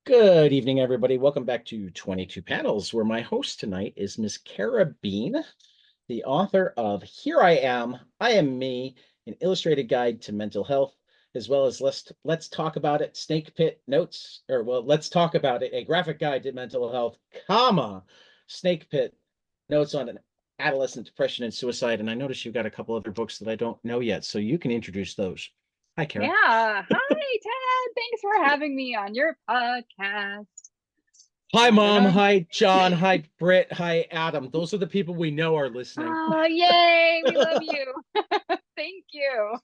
Good evening, everybody. Welcome back to 22 Panels, where my host tonight is Miss Cara Bean, the author of Here I Am Me, an illustrated guide to mental health, as well as Let's Talk About It, Snake Pit Notes, or well, Let's Talk About It, a graphic guide to mental health, comma, Snake Pit Notes on adolescent depression and suicide. And I noticed you've got a couple other books that I don't know yet, so you can introduce those. Hi, Cara. Yeah. Hi, Ted. Thanks for having me on your podcast. Hi, I don't Mom. know. Hi, John. Hi, Britt. Hi, Adam. Those are the people we know are listening. Oh, yay. We love you. Thank you.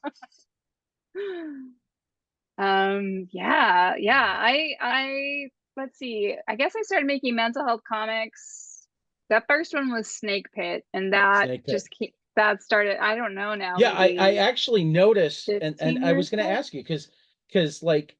Let's see. I guess I started making mental health comics. That first one was Snake Pit, and Snake Pit. that started, I don't know now, Yeah, I maybe actually noticed, and 15 I was years going to ago. ask you because like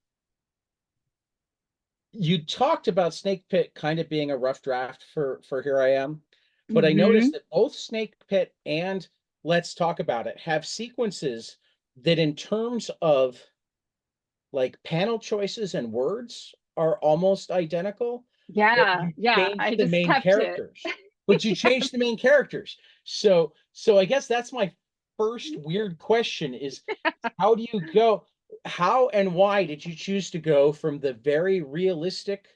you talked about Snake Pit kind of being a rough draft for Here I Am, but I Mm-hmm. noticed that both Snake Pit and Let's Talk About It have sequences that, in terms of like panel choices and words, are almost identical, but Yeah, you yeah. change I the just main kept it. characters. But you change the main characters. So I guess that's my first weird question is how do you go, how and why did you choose to go from the very realistic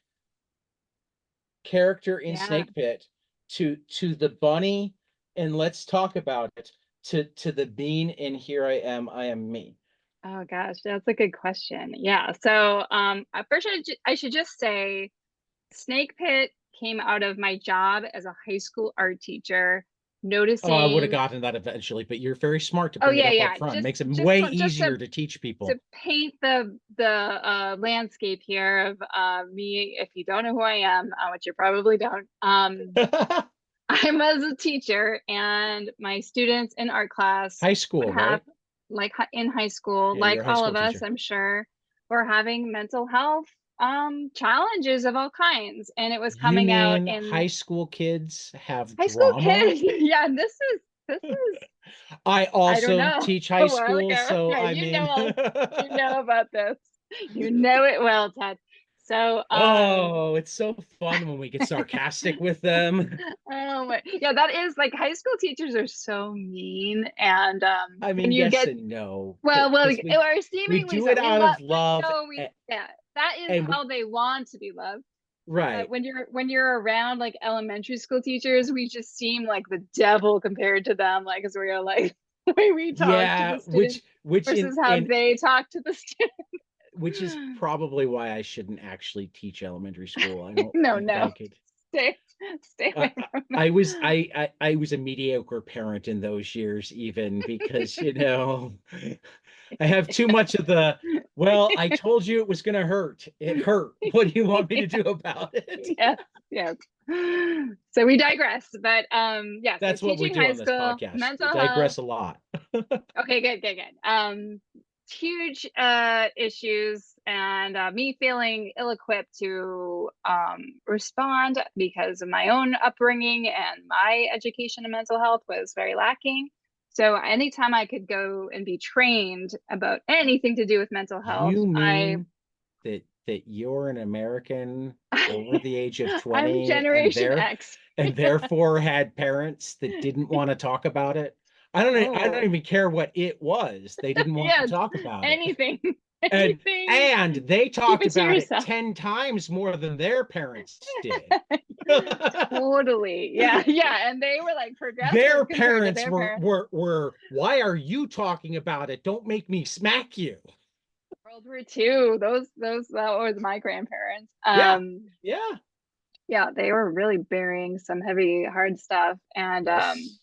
character in Yeah. Snake Pit to the bunny and Let's Talk About It to the bean in I Am Me? Oh gosh, that's a good question. Yeah. So, first I should just say Snake Pit came out of my job as a high school art teacher, Oh, I would have noticing, gotten that eventually, but you're very smart to oh bring it yeah, up yeah, front. Makes it just way just easier to teach to people. paint the landscape here of me. If you don't know who I am, which you probably don't, I was a teacher, and my students in art class High would school, have, right? like in high school, Yeah, like you're a high all school of us, teacher. I'm sure, were having mental health challenges of all kinds. And it was You coming out mean in high school kids have high school drama? kids. Yeah, this is I I don't also know, teach high a while school, ago. so Yeah, I mean, you know about this. You know it well, Ted. So oh, it's so fun when we get sarcastic with them. oh my, yeah, that is like high school teachers are so mean, and I when mean, you yes get, and no, well, because or we seemingly do so. it We out love, of but love, no, we, yeah, that is and we how they want to be loved. But right. when you're around like elementary school teachers, we just seem like the devil compared to them, like, because we are like the way we talk to Yeah, the students which versus how in they talk to the which is students. probably why I shouldn't actually teach elementary school. I don't No, think I no, could. stay stay I, away from them. I was a mediocre parent in those years, even because I have too much of the, well, I told you it was going to hurt. It hurt. What do you want me to do about it? Yes, yes. So we digress, but yeah, so That's what we teaching do high on this school, podcast. We mental health. digress a lot. Okay, good, good, good. Huge issues, and me feeling ill-equipped to respond because of my own upbringing, and my education in mental health was very lacking. So anytime I could go and be trained about anything to do with mental health, You I mean that you're an American over the age of I'm 20 Generation X. and therefore had parents that didn't want to talk about it? I don't Oh, even care what it was. They didn't want to yeah, talk about it. anything, And anything. they Keep talked it to about it yourself. 10 times more than their parents did. Totally. Yeah. Yeah. And they were like Their progressive compared to parents their parents. were why are you talking about it? Don't make me smack you. World War II. That was my grandparents. Yeah. Yeah. Yeah, they were really bearing some heavy, hard stuff. And Yes.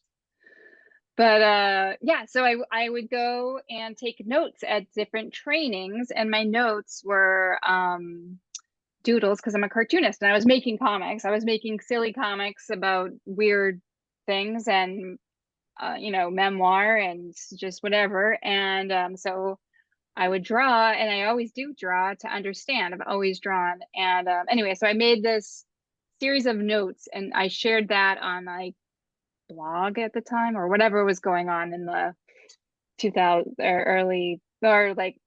but yeah, so I would go and take notes at different trainings, and my notes were doodles, because I'm a cartoonist and I was making comics. I was making silly comics about weird things, and memoir and just whatever. And so I would draw, and I always do draw to understand. I've always drawn. And anyway, so I made this series of notes, and I shared that on my blog at the time, or whatever was going on in the 2000 or early, or like,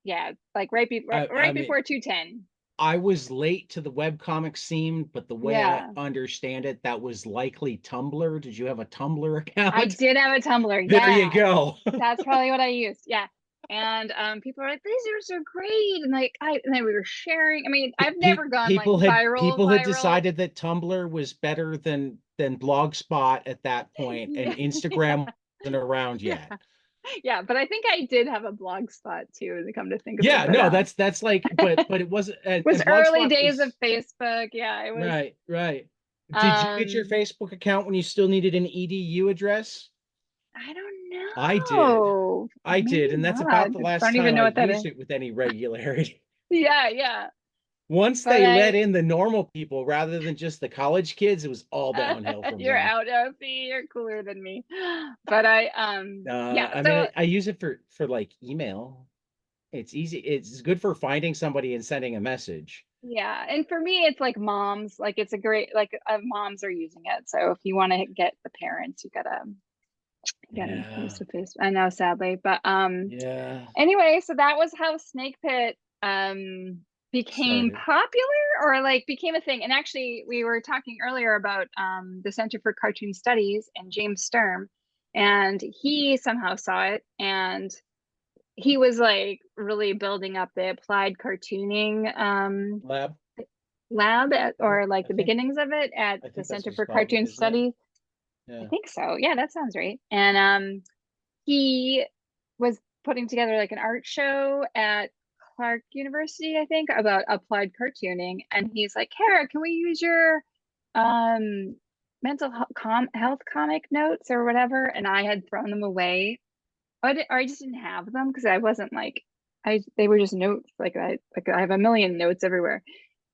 Yeah, like right before I right mean, before 210. I was late to the webcomic scene, but the way I Yeah, understand it, that was likely Tumblr. Did you have a Tumblr I account? did have a Tumblr. There you Yeah, go. that's probably what I used. Yeah. And people are like, these are so great. And like and then we were sharing. I mean, I've never gone like People had viral. decided that Tumblr was better than Blogspot at that point, and Yeah. Instagram wasn't around Yeah. yet. Yeah. But I think I did have a blog spot too, to come to think of it. Yeah, But no, that's like, but it wasn't, was and early Blogspot days of was Facebook. Yeah, it was right, right. Did you get your um Facebook account when you still needed an EDU address? I don't I did. know. I did, Maybe and that's not. about I the last don't even time know I what that is. used it with any regularity. Yeah, yeah. Once But they let in the normal people rather than just the college kids, it was all downhill from you're there. out of see, you're cooler than me. But I yeah, I mean, so I use it for like email. It's easy. It's good for finding somebody and sending a message. yeah, and for me it's like moms, like it's a great like moms are using it. So if you want to get the parents, you gotta use Yeah, the face. I know, sadly, but yeah. anyway, so that was how Snake Pit became Started. popular or like became a thing. And actually, we were talking earlier about the Center for Cartoon Studies and James Sturm, and he somehow saw it and he was like really building up the applied cartooning Lab. lab or like I the think beginnings of it at I the think that's Center what it's for called, Cartoon isn't it? Studies. I Yeah. think so. Yeah, that sounds right. And he was putting together like an art show at Clark University, I think, about applied cartooning. And he's like, Kara, can we use your um health comic notes or whatever? And I had thrown them away. Or I just didn't have them because I wasn't like they were just notes. Like I have a million notes everywhere.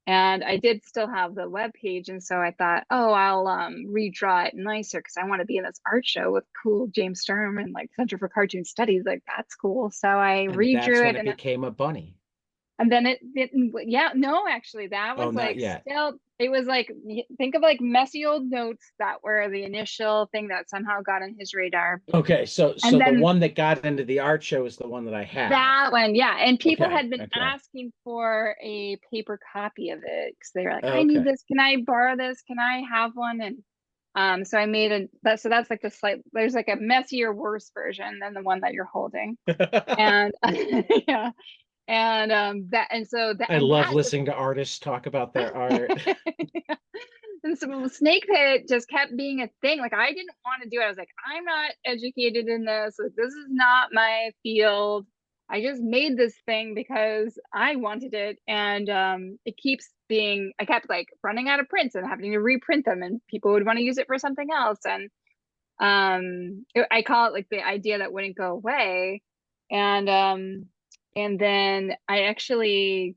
And I did still have the web page, and so I thought, oh, I'll redraw it nicer because I want to be in this art show with cool James Sturm and like Center for Cartoon Studies. Like that's cool. So I And that's redrew when it, it became a bunny. and then it didn't. Yeah, no, actually, that Oh, was not like yet. still. It was like think of like messy old notes that were the initial thing that somehow got on his radar, Okay, and so the then one that got into the art show is the one that I have. that one, yeah. And people Okay, had been okay, asking for a paper copy of it because they were like, I need okay. this. Can I borrow this? Can I have one? And so I made so that's like the slight, there's like a messier, worse version than the one that you're holding. And yeah. And and so I love that just listening to artists talk about their art. and so Snake Pit just kept being a thing. Like I didn't want to do it. I was like, I'm not educated in this. Like this is not my field. I just made this thing because I wanted it. And it keeps being I kept like running out of prints and having to reprint them and people would want to use it for something else. And I call it like the idea that wouldn't go away. And then I actually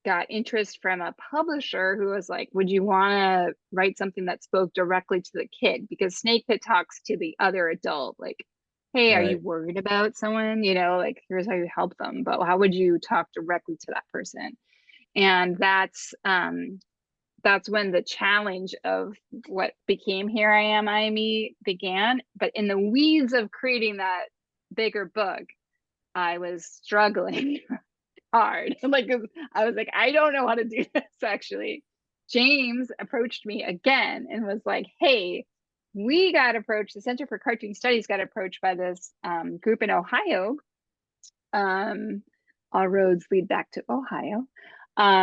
got interest from a publisher who was like, would you want to write something that spoke directly to the kid? Because Snake Pit talks to the other adult, like, hey, are you Right. worried about someone? Like, here's how you help them, but how would you talk directly to that person? And that's when the challenge of what became Here I Am, I Am Me began. But in the weeds of creating that bigger book, I was struggling hard. Like I was like, I don't know how to do this actually. James approached me again and was like, hey, we got approached, the Center for Cartoon Studies got approached by this group in Ohio. Um, all roads lead back to Ohio.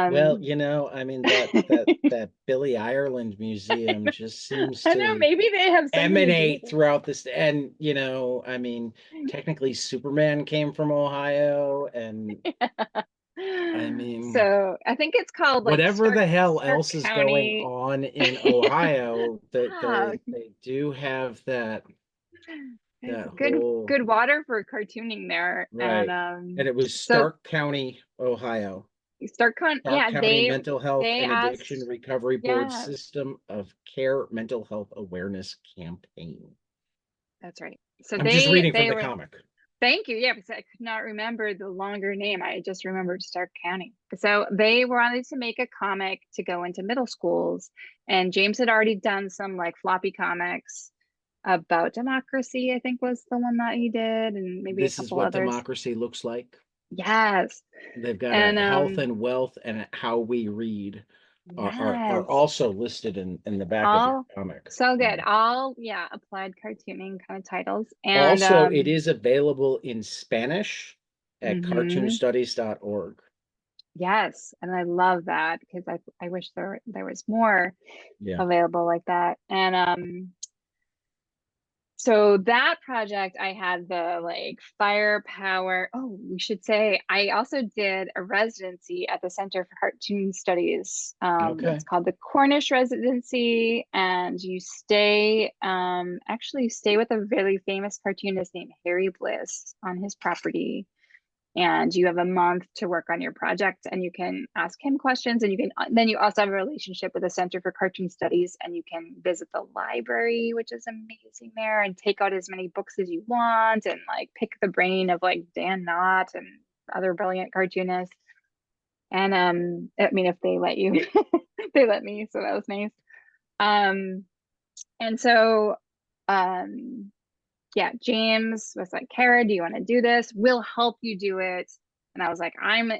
Well, Um, I mean that Billy Ireland Museum just seems I don't know, to maybe they have something to do with emanate throughout this, and I mean, technically Superman came from Ohio, and it. I mean, So I think it's called like whatever the hell Stark else is going County. on in Ohio, that Yeah, they do have it's that good whole good water for cartooning there. And right. And it was so Stark County, Ohio. Stark yeah, County Mental Health they and Addiction asked, Recovery Board yeah, System of Care Mental Health Awareness Campaign. that's right. So I'm just reading from they the were comic. thank you. Yeah, because I could not remember the longer name. I just remembered Stark County. So they wanted to make a comic to go into middle schools. And James had already done some like floppy comics about democracy, I think was the one that he did, and maybe a This is couple what others. democracy looks like. Yes. They've got a And health and wealth and how we read are yes. also listed in the back of your All comic. so good. All yeah, applied cartooning kind of titles. And Also, it is available in Spanish at mhm. cartoonstudies.org. Yes, and I love that because I wish there was more Yeah. available like that. And so that project I had the like firepower. Oh, we should say I also did a residency at the Center for Cartoon Studies. It's Okay. called the Cornish Residency, and you stay actually you stay with a really famous cartoonist named Harry Bliss on his property, and you have a month to work on your project, and you can ask him questions, and you can then you also have a relationship with the Center for Cartoon Studies, and you can visit the library, which is amazing there, and take out as many books as you want, and like pick the brain of like Dan Knott and other brilliant cartoonists. And I mean, if they let you, they let me, so that was nice. um and so um yeah, James was like, Cara, do you want to do this? We'll help you do it. And I was like, I'm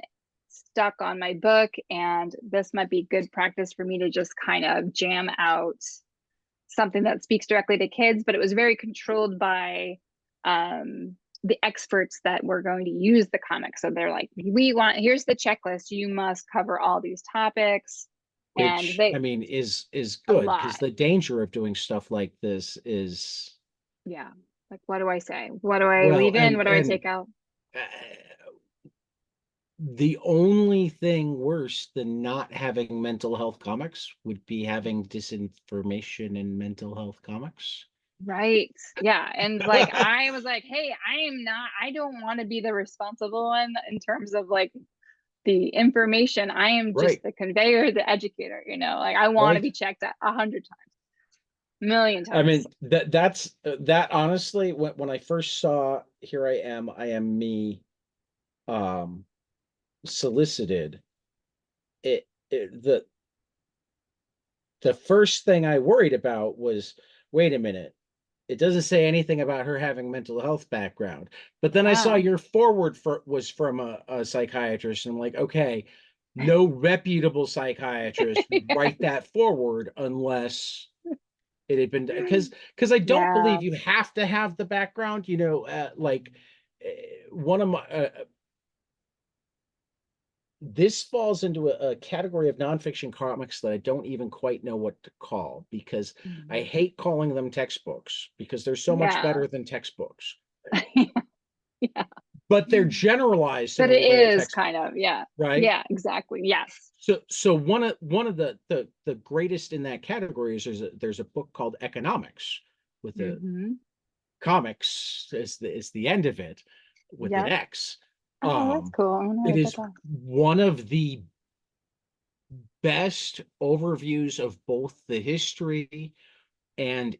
stuck on my book, and this might be good practice for me to just kind of jam out something that speaks directly to kids. But it was very controlled by the experts that were going to use the comic. So they're like, here's the checklist. You must cover all these topics. And Which I they, mean is a good because lot. the danger of doing stuff like this is Yeah. Like, what do I say? What do I well, leave in? What do I take out? uh, the only thing worse than not having mental health comics would be having disinformation in mental health comics. Right. Yeah. And like I was like, hey, I don't want to be the responsible one in terms of like the information. I am just Right, the conveyor, the educator, like I want to right. be checked 100 times, million I times. mean that's that honestly when I first saw Here I Am Me um solicited it the first thing I worried about was, wait a minute, it doesn't say anything about her having mental health background. But then I saw Yeah. your forward was from a psychiatrist, and I'm like, okay, no reputable psychiatrist would write that forward unless it had been because I don't Yeah. believe you have to have the background. Like one of my this falls into a category of nonfiction comics that I don't even quite know what to call because I Mhm. hate calling them textbooks because they're so much Yeah. better than textbooks, Yeah. but they're generalized in But a it way a is textbook, kind of, yeah. right? Yeah, exactly. Yes. So one of the greatest in that category is there's a book called Economics with the Hmm. comics is the end of it with an Yep. X. Oh, that's cool. I'm gonna It write that is down. one of the best overviews of both the history and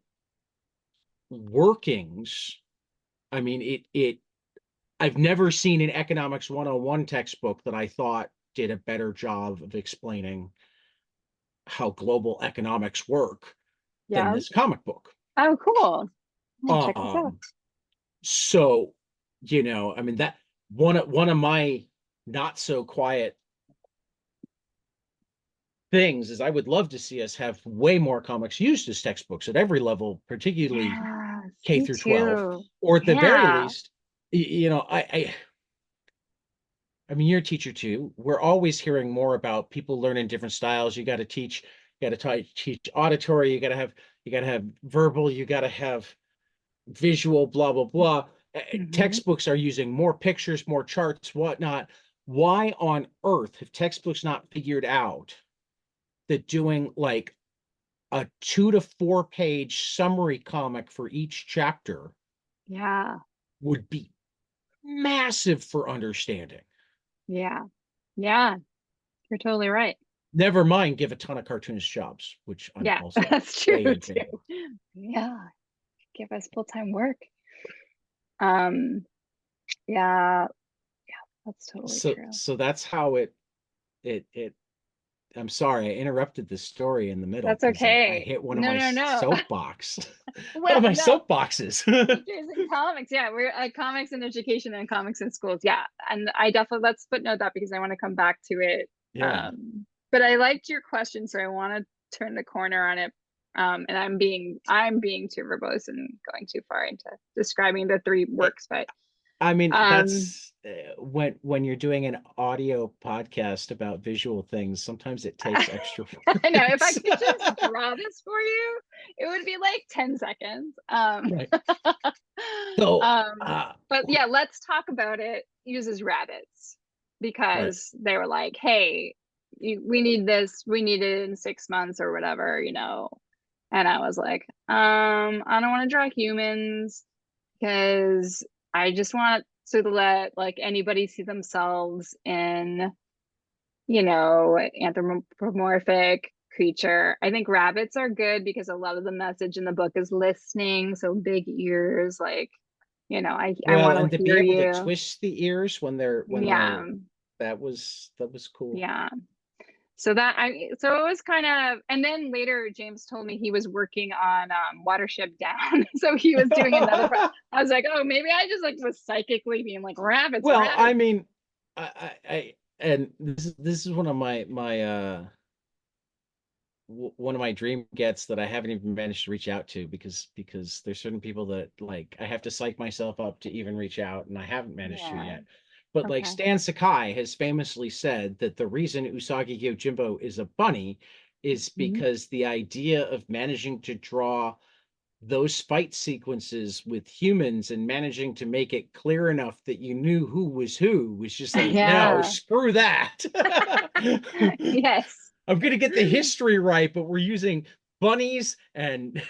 workings. I mean, I've never seen an economics 101 textbook that I thought did a better job of explaining how global economics work than Yeah. this comic book. Oh, cool. I'll check this out. Um, so, I mean that one of my not so quiet things is I would love to see us have way more comics used as textbooks at every level, particularly Yes, K me through 12, too. or at the very Yeah. least, I mean, you're a teacher too. We're always hearing more about people learning different styles. You got to teach, you got to teach auditory. You got to have verbal. You got to have visual. Blah blah blah. Hmm. Textbooks are using more pictures, more charts, whatnot. Why on earth have textbooks not figured out that doing like a 2 to 4 page summary comic for each chapter Yeah. would be massive for understanding? Yeah. Yeah. You're totally right. Never mind, give a ton of cartoonist jobs, which I'm Yeah, also that's true way in favor. too. Yeah. Give us full-time work. Um, yeah, that's totally So true. so that's how it I'm sorry, I interrupted the story in the middle That's because I okay. hit one of No, my no, no. soapbox, one of Well, my no. soapboxes. Teachers in comics, yeah, we're comics in education and comics in schools, yeah. And I definitely, let's footnote that because I want to come back to it. Yeah. But I liked your question, so I want to turn the corner on it. And I'm being too verbose and going too far into describing the three works, but I mean, um, that's when you're doing an audio podcast about visual things, sometimes it takes extra I know if I words. could just draw this for you, it would be like 10 seconds. Right. So, But yeah, let's talk about it uses rabbits right. because they were like, hey, we need this, we need it in 6 months or whatever, And I was like, I don't want to draw humans because I just want to let like anybody see themselves in anthropomorphic creature. I think rabbits are good because a lot of the message in the book is listening, so big ears, like, I Well, want and to to be hear able to you. twist the ears Yeah, that was cool. yeah. So it was kind of, and then later James told me he was working on Watership Down. So he was doing another I was like, oh, maybe I just like was psychically being like rabbits, Well, I rabbits. mean, and this is one of one of my dream gets that I haven't even managed to reach out to because there's certain people that like I have to psych myself up to even reach out, and I haven't managed to Yeah. yet. But like Okay. Stan Sakai has famously said that the reason Usagi Yojimbo is a bunny is Mhm. because the idea of managing to draw those fight sequences with humans and managing to make it clear enough that you knew who was just like, no, Yeah. screw that. Yes. I'm gonna get the history right, but we're using bunnies and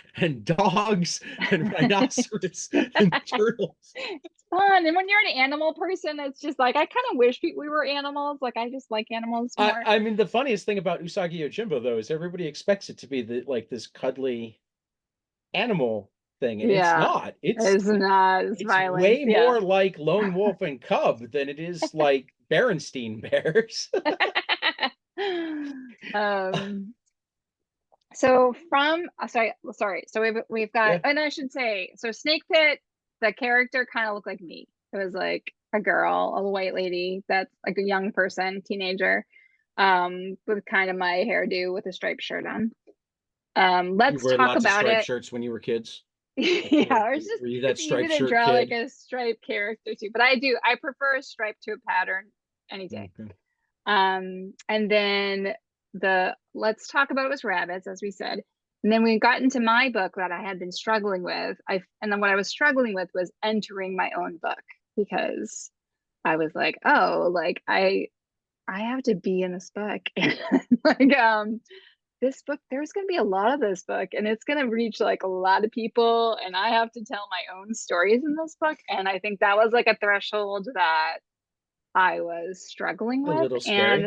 dogs and rhinoceros and turtles. It's fun. And when you're an animal person, it's just like I kind of wish we were animals. Like I just like animals I, more. I mean, the funniest thing about Usagi Yojimbo though is everybody expects it to be like this cuddly animal thing, and it's Yeah. not. It's It's not as it's violence. way Yeah. more like Lone Wolf and Cub than it is like Berenstein Bears. um so from sorry. So we've got, Yeah. and I should say, so Snake Pit, the character kind of looked like me. It was like a girl, a white lady that's like a young person, teenager, with kind of my hairdo with a striped shirt on. You Let's wear talk lots of about striped it. shirts when you were kids. Like, Yeah, it's just were you that it's easy striped to shirt draw like kid? a striped character too. But I prefer a stripe to a pattern any day. Okay. And then the let's talk about it was rabbits, as we said. And then we got into my book that I had been struggling with. And then what I was struggling with was entering my own book because I was like, oh, like I have to be in this book. Like this book, there's going to be a lot of this book and it's going to reach like a lot of people and I have to tell my own stories in this book, and I think that was like a threshold that I was struggling A with little and scary.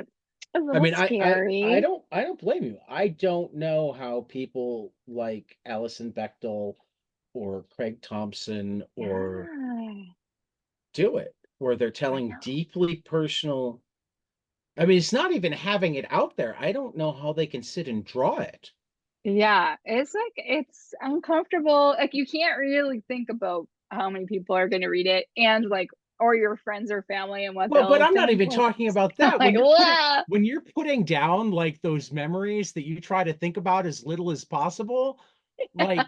a I little mean, scary. I don't blame you. I don't know how people like Alison Bechdel or Craig Thompson or Yeah, do it, where they're I telling know. deeply personal. I mean, it's not even having it out there. I don't know how they can sit and draw it. Yeah, it's like it's uncomfortable. Like you can't really think about how many people are going to read it and like or your friends or family and what Well, but they'll I'm not think. even talking about I'm that. like, "Whoa." When you're putting down like those memories that you try to think about as little as possible, like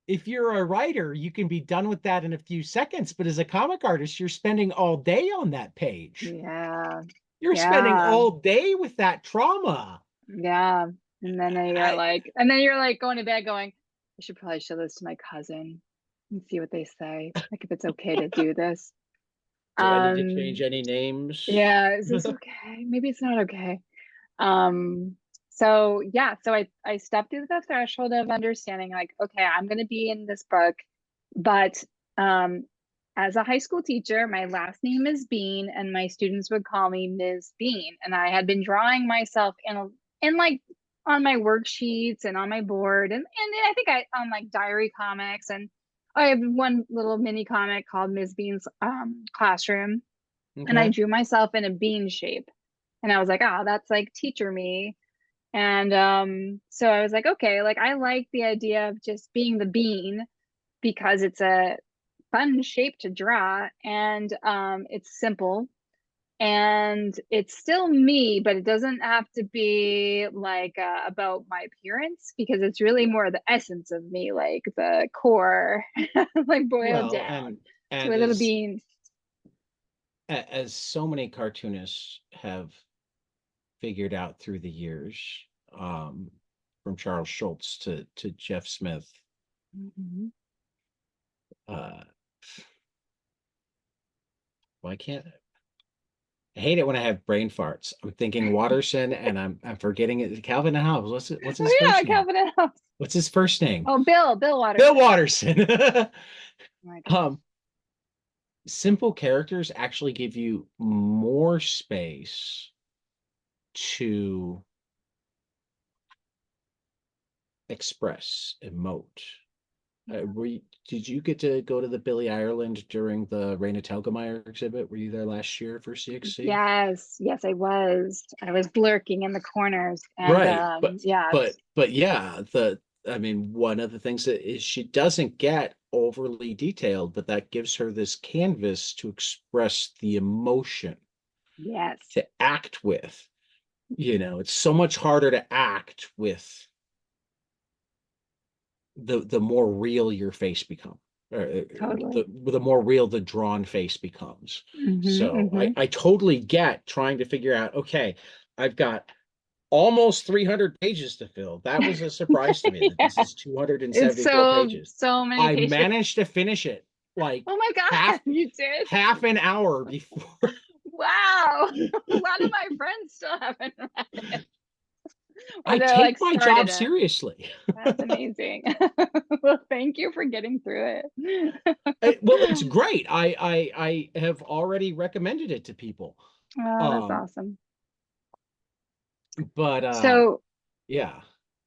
if you're a writer, you can be done with that in a few seconds. But as a comic artist, you're spending all day on that page. Yeah. You're spending Yeah. all day with that trauma. Yeah. I, And then you're like going to bed going, I should probably show this to my cousin and see what they say. Like if it's okay to do this. do I need to change Um, any names? yeah, is this okay? Maybe it's not okay. Um, so yeah, so I stepped through the threshold of understanding like, okay, I'm gonna be in this book, but um as a high school teacher, my last name is Bean, and my students would call me Ms. Bean. And I had been drawing myself in like on my worksheets and on my board, and I think I on like diary comics, and I have one little mini comic called Ms. Bean's classroom, and I Okay. drew myself in a bean shape. And I was like, ah, that's like teacher me. And so I was like, okay, like I like the idea of just being the bean because it's a fun shape to draw and it's simple and it's still me, but it doesn't have to be like about my appearance because it's really more the essence of me, like the core, like boiled Well, down to and a little bean. as so many cartoonists have figured out through the years, um, from Charles Schultz to Jeff Smith. Mhm. Uh, well, I hate it when I have brain farts. I'm thinking Watterson and I'm forgetting it. Calvin and Hobbes. What's his Oh yeah, first name? Calvin and Hobbes. What's his first name? Oh, Bill Bill Watterson. Watterson. Oh my goodness. um, Simple characters actually give you more space to express, emote. Did you get to go to the Billy Ireland during the Raina Telgemeier exhibit? Were you there last year for CXC? Yes, yes, I was. I was lurking in the corners, and Right, yes, but yeah, the I mean, one of the things that is she doesn't get overly detailed, but that gives her this canvas to express the emotion, yes, to act with. It's so much harder to act with the more real your face become, totally. the more real the drawn face becomes. Hmm, So hmm. I totally get trying to figure out, okay, I've got almost 300 pages to fill. That was a surprise to me that this Yeah, is it's 274 so pages. so many I pages. managed to finish it like Oh my half God, you did? half an hour before. Wow. A lot of my friends still haven't read it, or I they're take like my started job it. seriously. That's amazing. Well, thank you for getting through it. Well, it's great. I have already recommended it to people. Oh, that's Um, awesome. but So yeah,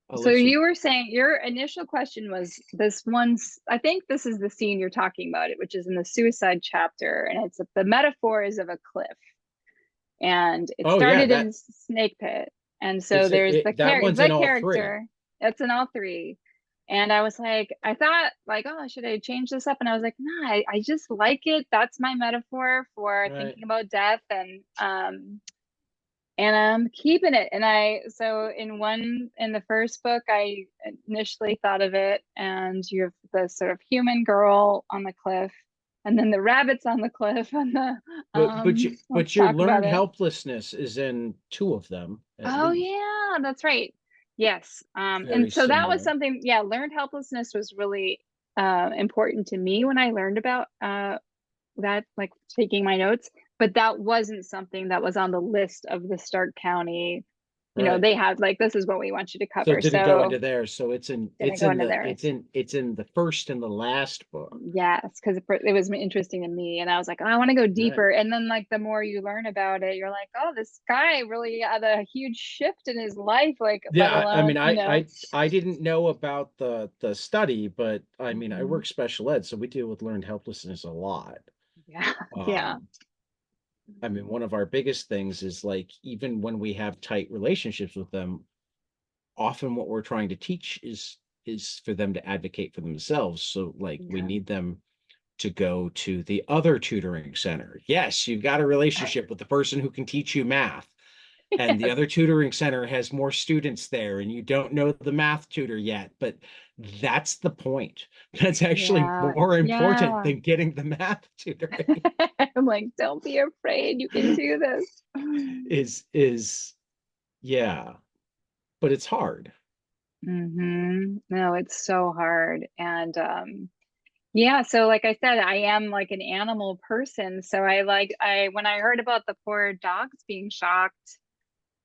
I'll So let you. you were saying your initial question was this one's, I think this is the scene you're talking about it, which is in the suicide chapter, and it's the metaphor is of a cliff, and it Oh yeah, started that in Snake Pit, and so there's that one's in the all three. character that's in all three, and I was like, I thought like, oh, should I change this up? And I was like, no, I just like it. That's my metaphor for Right. thinking about death, and I'm keeping it. And so in the first book, I initially thought of it, and you have the sort of human girl on the cliff, and then the rabbits on the cliff, and let's But your talk about learned it. helplessness is in two of them at Oh least. yeah, that's right. Yes. And Very so that was similar. something, yeah, learned helplessness was really important to me when I learned about that, like taking my notes, but that wasn't something that was on the list of the Stark County. Right. They had like, this is what we want you to So it cover. didn't go So into there. So it's in didn't it's go in into the theirs. it's in the first and the last book. Yes, because it was interesting to me. And I was like, oh, I want to go Right. deeper. And then like the more you learn about it, you're like, oh, this guy really had a huge shift in his life, like let Yeah, I alone, mean, I didn't know about the study, but I mean, I Mhm. work special ed, so we deal with learned helplessness a lot. Yeah, yeah. Um, I mean, one of our biggest things is like even when we have tight relationships with them, often what we're trying to teach is for them to advocate for themselves. So like we Yeah. need them to go to the other tutoring center. Yes, you've got a relationship with the person who can teach you math, and the Yes. other tutoring center has more students there, and you don't know the math tutor yet, but that's the point. That's actually Yeah. more important Yeah. than getting the math tutoring. I'm like, don't be afraid. You can do this. Is Yeah, but it's hard. No, it's so hard. And yeah, so like I said, I am like an animal person. So I when I heard about the poor dogs being shocked,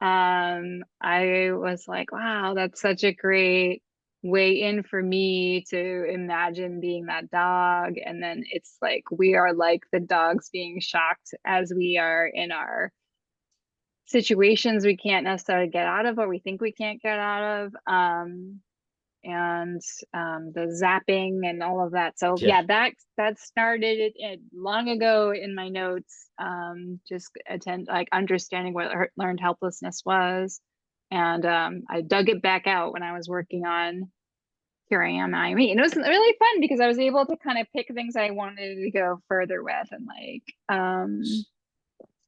I was like, wow, that's such a great way in for me to imagine being that dog. And then it's like we are like the dogs being shocked as we are in our situations we can't necessarily get out of or we think we can't get out of. and the zapping and all of that. So Yeah. yeah, that started it long ago in my notes. Just attend like understanding what learned helplessness was, and I dug it back out when I was working on Here I Am, I Me, and it was really fun because I was able to kind of pick things I wanted to go further with, and like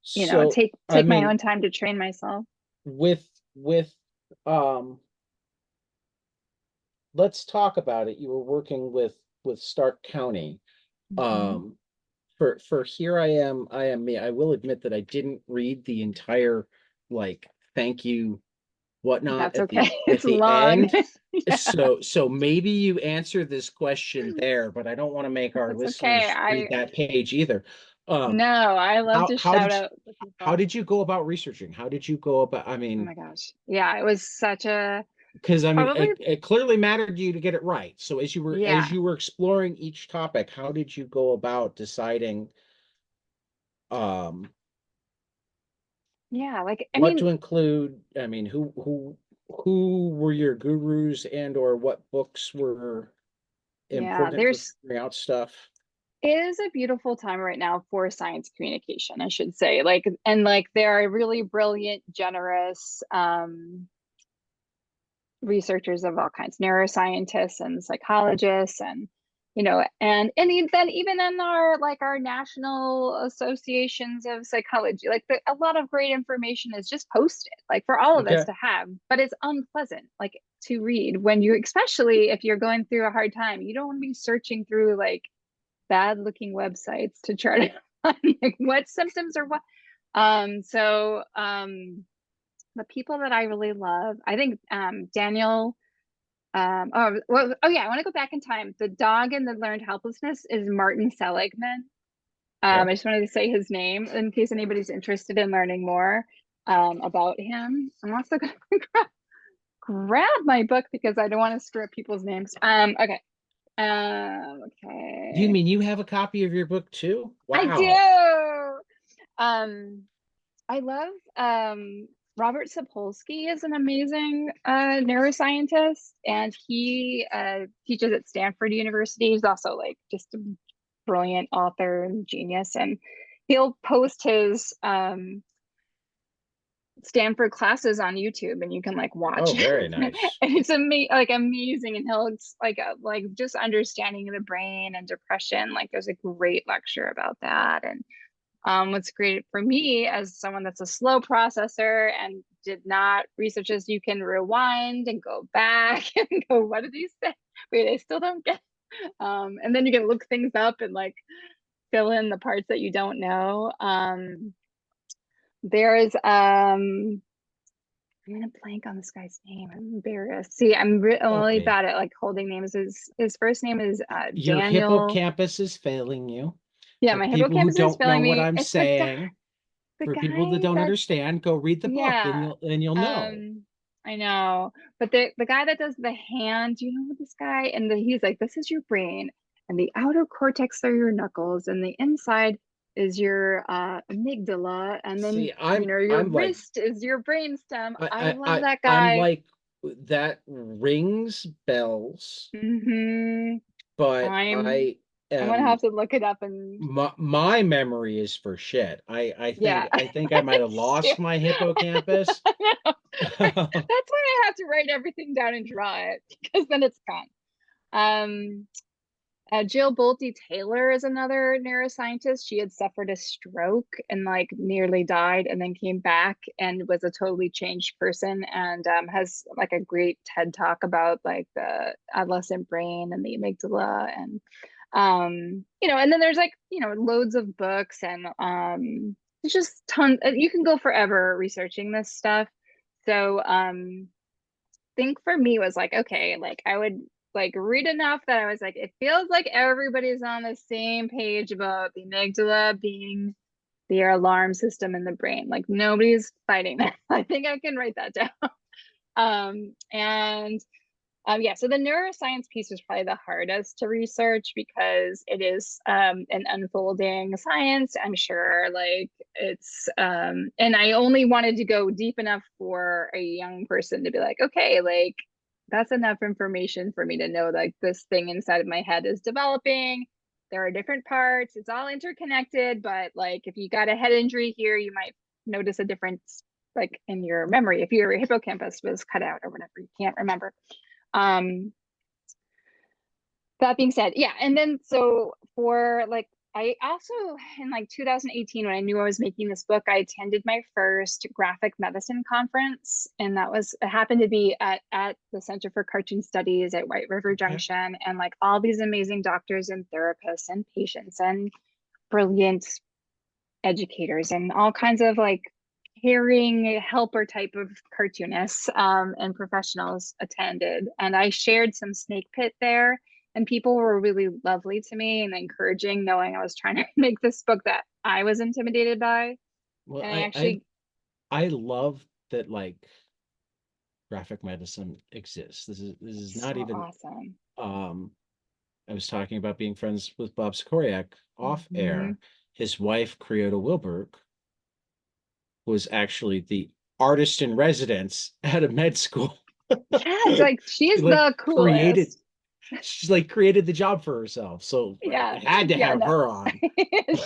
So, I take my own mean, time to train myself. with um let's talk about it. You were working with Stark County. Mhm. Um for Here I Am Me. I will admit that I didn't read the entire like thank you whatnot That's okay. at It's the long. end. Yeah, So maybe you answer this question there, but I don't want to make our that's okay. listeners read that page either. No, Um I love to how shout did you out the how people. did you go about researching? How did you go about, I Oh mean, my gosh. Yeah, it was such a because I mean probably it clearly mattered to you to get it right. So as yeah. you were exploring each topic, how did you go about deciding um Yeah, like I what mean, to include? I mean, who were your gurus and or what books were yeah, important for there's figuring out stuff? is a beautiful time right now for science communication, I should say. Like and like there are really brilliant, generous researchers of all kinds, neuroscientists and psychologists and then even in our like our national associations of psychology, like a lot of great information is just posted like for all of us Okay. to have, but it's unpleasant like to read when you, especially if you're going through a hard time, you don't want to be searching through like bad looking websites to try to find like what symptoms or what the people that I really love, I think Daniel. Oh yeah, I want to go back in time. The dog in the learned helplessness is Martin Seligman. Okay. I just wanted to say his name in case anybody's interested in learning more about him. I'm also going to grab my book because I don't want to screw up people's names. Okay. Do you Okay. mean you have a copy of your book too? I Wow. do. Um, I love Robert Sapolsky is an amazing neuroscientist, and he teaches at Stanford University. He's also like just a brilliant author and genius, and he'll post his Stanford classes on YouTube, and you can like watch Oh, it. very And nice. it's like amazing, and he'll like just understanding the brain and depression. Like there's a great lecture about that, and what's great for me as someone that's a slow processor and did not research this, you can rewind and go back and go, what did he say? Wait, I still don't get. And then you can look things up and like fill in the parts that you don't know. There's I'm gonna blank on this guy's name. I'm embarrassed. See, I'm really Okay. bad at like holding names. His first name is Your Daniel. hippocampus is failing you. Yeah, For my people who hippocampus is don't know failing what me. I'm It's saying, the for people that guy don't that understand, go read the book and yeah. you'll know. I know. But the guy that does the hand, do you know this guy? And he's like, this is your brain, and the outer cortex are your knuckles, and the inside is your amygdala, and then See, I'm your I'm like wrist is your brainstem. I love that I'm guy. like that rings bells, Hmm. but I'm I I'm gonna have am to look it up and my memory is for shit. yeah. I think I might have Sure. lost my hippocampus. I know, right? That's why I have to write everything down and draw it because then it's gone. Um, Jill Bolte Taylor is another neuroscientist. She had suffered a stroke and like nearly died and then came back and was a totally changed person and has like a great TED talk about like the adolescent brain and the amygdala and and then there's like, loads of books and it's just tons. You can go forever researching this stuff. So think for me was like, okay, like I would like read enough that I was like, it feels like everybody's on the same page about the amygdala being the alarm system in the brain. Like nobody's fighting that. I think I can write that down. And yeah, so the neuroscience piece was probably the hardest to research because it is an unfolding science. I'm sure, like and I only wanted to go deep enough for a young person to be like, okay, like that's enough information for me to know like this thing inside of my head is developing. There are different parts. It's all interconnected, but like if you got a head injury here, you might notice a difference like in your memory if your hippocampus was cut out or whatever. You can't remember. Um, that being said, yeah. And then so for like I also in like 2018 when I knew I was making this book, I attended my first graphic medicine conference, and that was it happened to be at the Center for Cartoon Studies at White River Okay. Junction, and like all these amazing doctors and therapists and patients and brilliant educators and all kinds of like caring helper type of cartoonists and professionals attended. And I shared some snake pit there, and people were really lovely to me and encouraging, knowing I was trying to make this book that I was intimidated by. Well, And I I actually, I love that like graphic medicine exists. This is not so even awesome. um I was talking about being friends with Bob Skoriak off Mhm. air. His wife, Creota Wilberg, was actually the artist in residence at a med school. Yes, like She she's like the created coolest. she's like created the job for herself. So Yeah, I had to yeah, have no. her on.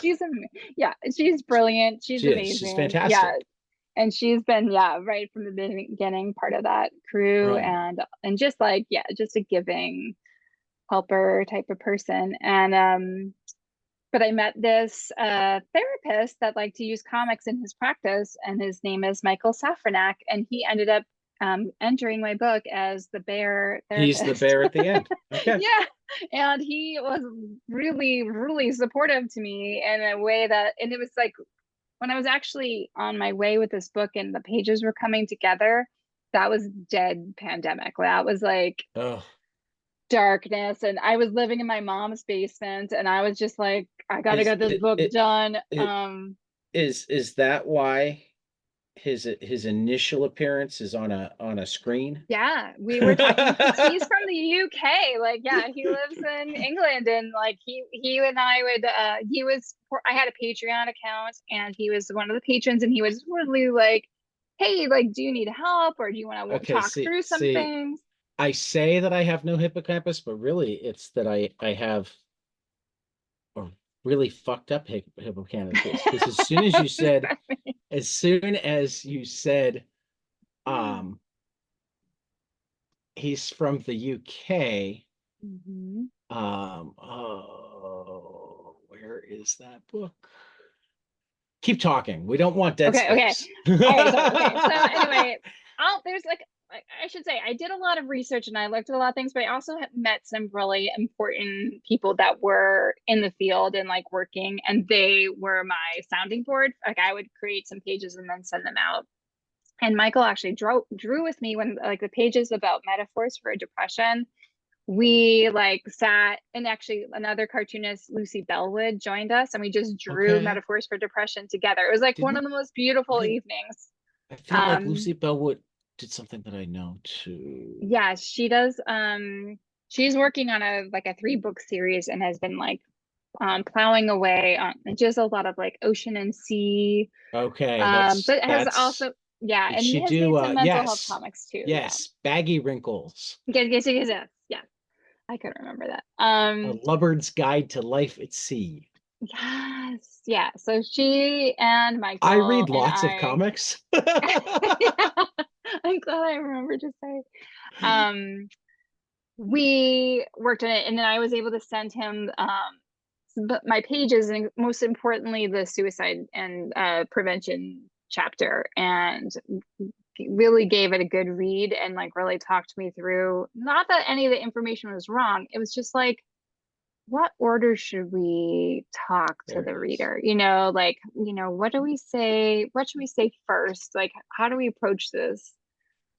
She's yeah, she's brilliant. She's She's amazing. Yeah, fantastic. and she's been yeah right from the beginning part of that crew, Right. and just like yeah just a giving helper type of person. And but I met this therapist that liked to use comics in his practice, and his name is Michael Safranak, and he ended up entering my book as the bear He's the therapist. bear at the end. Okay. Yeah, and he was really supportive to me in a way that, and it was like when I was actually on my way with this book and the pages were coming together, that was dead pandemic. That was like Oh, darkness. And I was living in my mom's basement and I was just like, I gotta is get this book done. it is that why his initial appearance is on a screen? Yeah, we were talking because he's from the UK. Like, yeah, he lives in England, and like he and I would he was I had a Patreon account, and he was one of the patrons, and he was really like, hey, like, do you need help or do you want to Okay, talk see, through some see, things? I say that I have no hippocampus, but really it's that I have a really fucked up hippocampus. Because as soon as you said, um, he's from the UK, Mhm. oh, where is that book? Keep talking. We don't want dead Okay. space. All right. Sorry. Okay. So anyway, there's like I should say I did a lot of research and I looked at a lot of things, but I also met some really important people that were in the field and like working, and they were my sounding board. Like I would create some pages and then send them out. And Michael actually drew with me when like the pages about metaphors for depression. We like sat, and actually another cartoonist, Lucy Bellwood, joined us, and we just drew Okay. metaphors for depression together. It was like one of Didn't the most beautiful I evenings. I feel like um Lucy Bellwood did something that I know too. yeah, she does. She's working on a like a 3 book series and has been like plowing away on just a lot of like ocean and sea, Okay, but has that's also yeah, did and she has do made some mental health yes. comics too. Yeah. Yes, Baggy Wrinkles. Yes. Yeah, I couldn't remember that. A Lubbard's Guide to Life at Sea. Yes, yeah. So she and I Michael read and lots of I, comics. yeah, I'm glad I remember to say. Um, we worked on it, and then I was able to send him my pages, and most importantly, the suicide and prevention chapter, and really gave it a good read, and like really talked me through. Not that any of the information was wrong; it was just like what order should we talk to There the it is. reader? Like, what do we say? What should we say first? Like, how do we approach this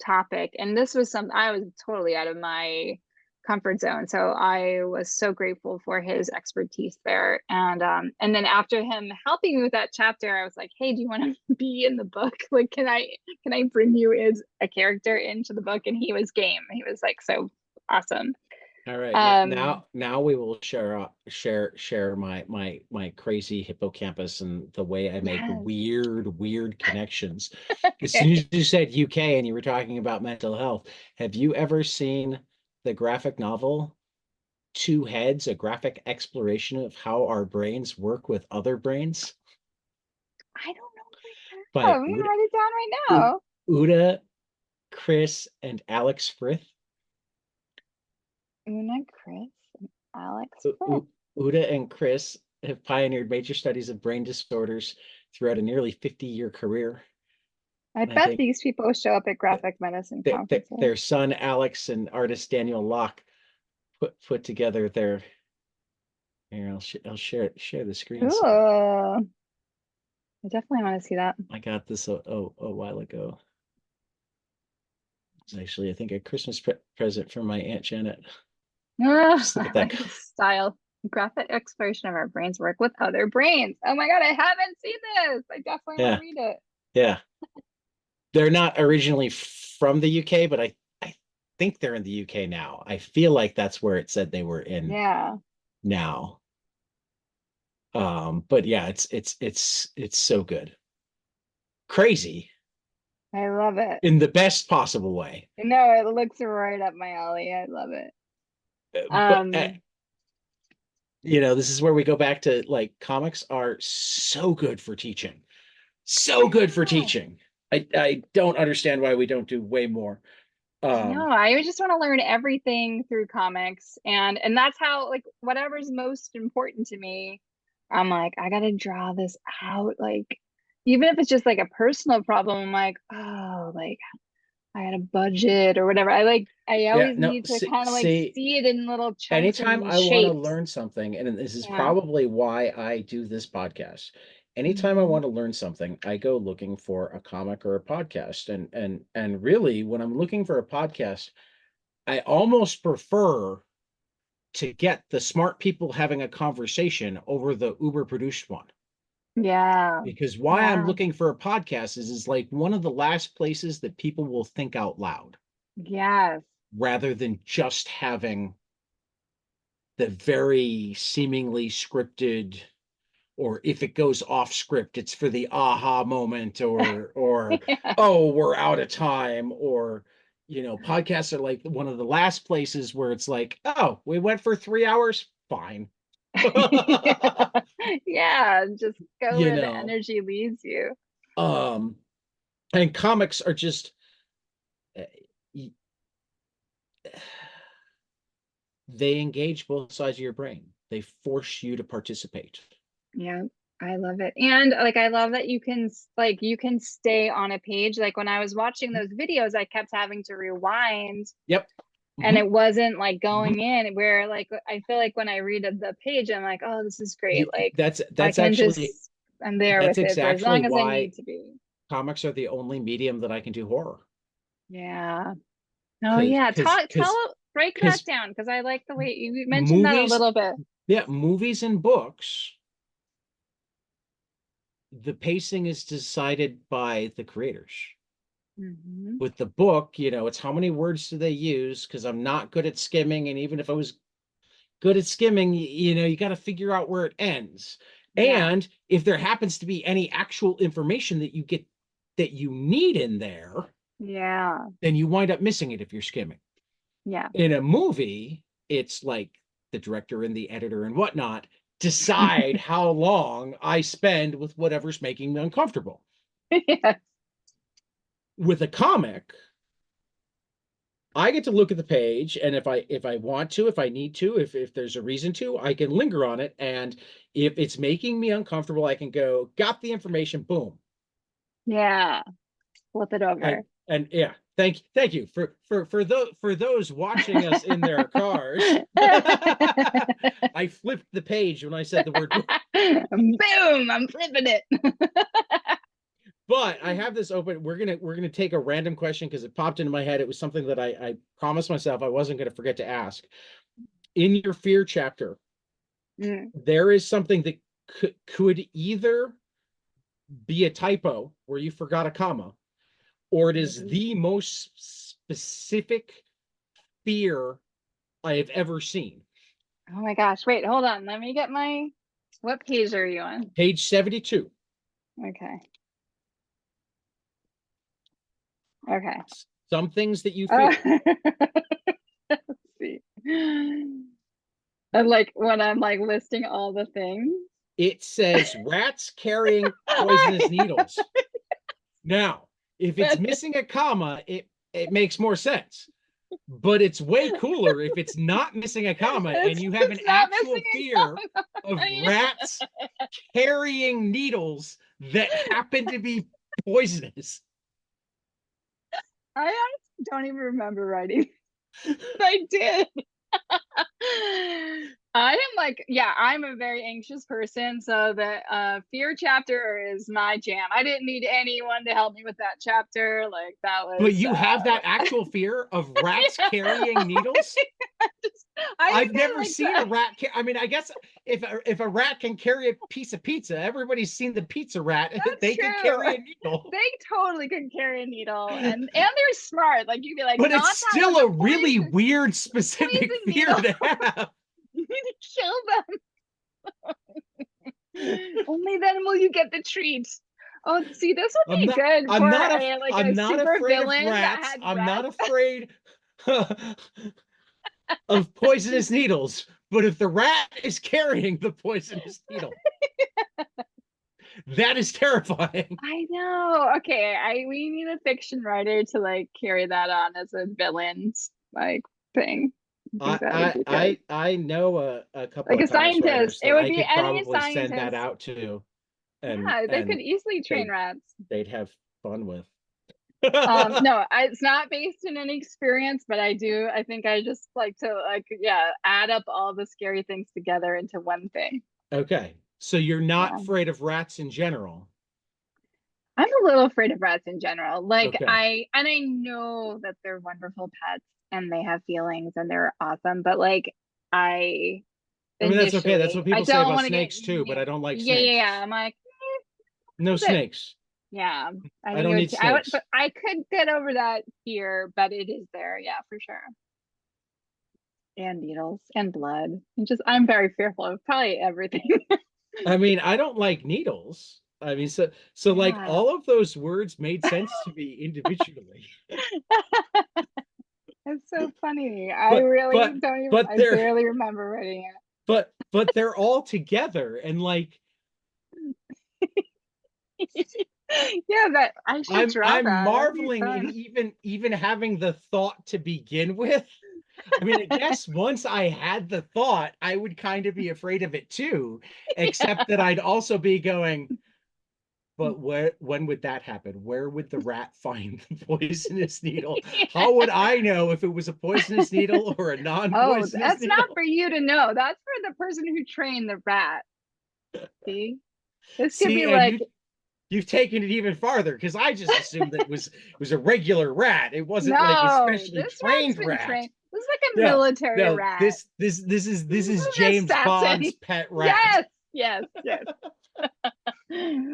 topic? And this was something I was totally out of my comfort zone. So I was so grateful for his expertise there. And then after him helping me with that chapter, I was like, hey, do you want to be in the book? Like, can I bring you as a character into the book? And he was game. He was like so awesome. All right. Um, Now we will share my crazy hippocampus and the way I make yes. weird connections. As soon Okay. as you said UK and you were talking about mental health, have you ever seen the graphic novel Two Heads, a graphic exploration of how our brains work with other brains I don't know if I have. by I'm gonna write it down right U now. Uda, Chris, and Alex Frith? Una, Chris, and Alex U- Fripp. U- Uda and Chris have pioneered major studies of brain disorders throughout a nearly 50-year career. I And I bet think these people show up at graphic medicine conferences. their son Alex and artist Daniel Locke put together their. Here, I'll share the screen. Cool. So I definitely want to see that. I got this a while ago. It's actually, I think, a Christmas present from my Aunt Janet. Ah, Just look I at that. like this style. Graphic exploration of our brains work with other brains. Oh my God, I haven't seen this. I definitely want to Yeah, read it. yeah. They're not originally from the UK, but I think they're in the UK now. I feel like that's where it said they were in Yeah, now. But yeah, it's so good. Crazy I love it. in the best possible way. No, it looks right up my alley. I love it. But Um, this is where we go back to, like, comics are so good for teaching. So I good for know. teaching. I don't understand why we don't do way more. I know. Um, I just want to learn everything through comics, and that's how, like, whatever's most important to me, I'm like, I gotta draw this out. Like, even if it's just like a personal problem, I'm like, oh, like I had a budget or whatever. I yeah, always no, need to see, kind of like see, see it in little chunks anytime and I want to shapes. learn something, and this is Yeah. probably why I do this podcast. Anytime I Hmm. want to learn something, I go looking for a comic or a podcast. And really, when I'm looking for a podcast, I almost prefer to get the smart people having a conversation over the Uber produced one. Yeah. Because why I'm Yeah. looking for a podcast is like one of the last places that people will think out loud Yes. rather than just having the very seemingly scripted, or if it goes off script, it's for the aha moment, or Yeah. oh, we're out of time, or podcasts are like one of the last places where it's like, oh, we went for 3 hours, fine. Yeah. Just go you where the know energy leads you. um and comics are just, uh, they engage both sides of your brain. They force you to participate. Yeah, I love it. And like I love that you can stay on a page. Like when I was watching those videos, I kept having to rewind Yep. and Hmm. it wasn't like Hmm. going in where like I feel like when I read the page, I'm like, oh, this is great. Like I That's can actually just I'm there that's with it for as exactly long as I why need to be. comics are the only medium that I can do horror. Yeah. Oh Because yeah. because because Break that because down because I like the way you mentioned that a movies, little bit. yeah, movies and books, the pacing is decided by the creators. Hmm. With the book, it's how many words do they use, because I'm not good at skimming, and even if I was good at skimming, you got to figure out where it ends. Yeah. And if there happens to be any actual information that you get that you need in there, Yeah. then you wind up missing it if you're skimming. Yeah. In a movie, it's like the director and the editor and whatnot decide how long I spend with whatever's making me uncomfortable. Yes. With a comic, I get to look at the page, and if I want to, if I need to, if there's a reason to, I can linger on it. And if it's making me uncomfortable, I can go, got the information, boom. Yeah. Flip it And over. and yeah, thank you for those watching us in their cars. I flipped the page when I said the word boom. Boom, I'm flipping it. But I have this open. We're gonna take a random question because it popped into my head. It was something that I promised myself I wasn't gonna forget to ask. In your fear chapter, Mm. there is something that could either be a typo where you forgot a comma, or it is the most specific fear I have ever seen. Oh my gosh. Wait, hold on. Let me get my, what page are you on? Page 72. Okay. Okay. Some things that you Oh, feel. let's see. And like when I'm like listing all the things. It says rats carrying poisonous needles. Now, if it's missing a comma, it makes more sense. But it's way cooler if it's not missing a comma and you have an It's not actual missing fear a of comma. rats carrying needles that happen to be poisonous. I honestly don't even remember writing. I did. I am like, yeah, I'm a very anxious person, so the fear chapter is my jam. I didn't need anyone to help me with that chapter. Like that But was you have that actual fear of rats carrying needles? just, I I've just got never like seen a rat. I mean, I guess if a rat can carry a piece of pizza, everybody's seen the pizza rat. that's They could true. carry a needle, They totally could carry a needle, and they're smart. Like you'd be like, but it's not that one, still the a really weird, specific poison fear needle. to have. You need to kill them. Only then will you get the treat. Oh, see, this would I'm be not. good I'm for not. a like I'm a not super afraid of villain that rats. had I'm not rats. afraid of poisonous needles. But if the rat is carrying the poisonous needle, that is terrifying. I know. Okay, I we need a fiction writer to like carry that on as a villain's like thing. I think I that would I be good. I I know a couple Like of a comics scientist. writers It that would I be could any probably send that scientist. out to, and Yeah, they could easily train they rats. they'd have fun with. No, it's not based in any experience, but I think I just like to like, yeah, add up all the scary things together into one thing. Okay, so you're not Yeah. afraid of rats in general. I'm a little afraid of rats in general. Like Okay. I know that they're wonderful pets and they have feelings and they're awesome, but like I I mean, that's okay. That's initially what I people say don't about want to get snakes too, but near. I don't like Yeah, yeah, yeah. snakes. I'm like, No that's it. snakes. Yeah. I I think don't it need would I would snakes. but I could get over that fear, but it is there, yeah, for sure. And needles and blood. And just I'm very fearful of probably everything. I mean, I don't like needles. I mean, so like Yeah. all of those words made sense to me individually. It's so funny. I But really but don't even but I they're barely remember writing but they're all together and like it. Yeah, that I should draw I'm that. That'd be marveling in fun. even having the thought to begin with. I mean, I guess once I had the thought, I would kind of be afraid of it too, except that I'd also be going, but when would that happen? Where would the rat find the poisonous needle? How would I know if it was a poisonous needle or a Oh, non-poisonous that's not needle? for you to know. That's for the person who trained the rat. See? This could See, be and like, you've taken it even farther because I just assumed that it was a regular rat. It wasn't like a no, specially this rat's trained been rat. trained. This is like a No, military no, rat. this is This is James an Bond's assassin. pet rat. Yes, yes, yes.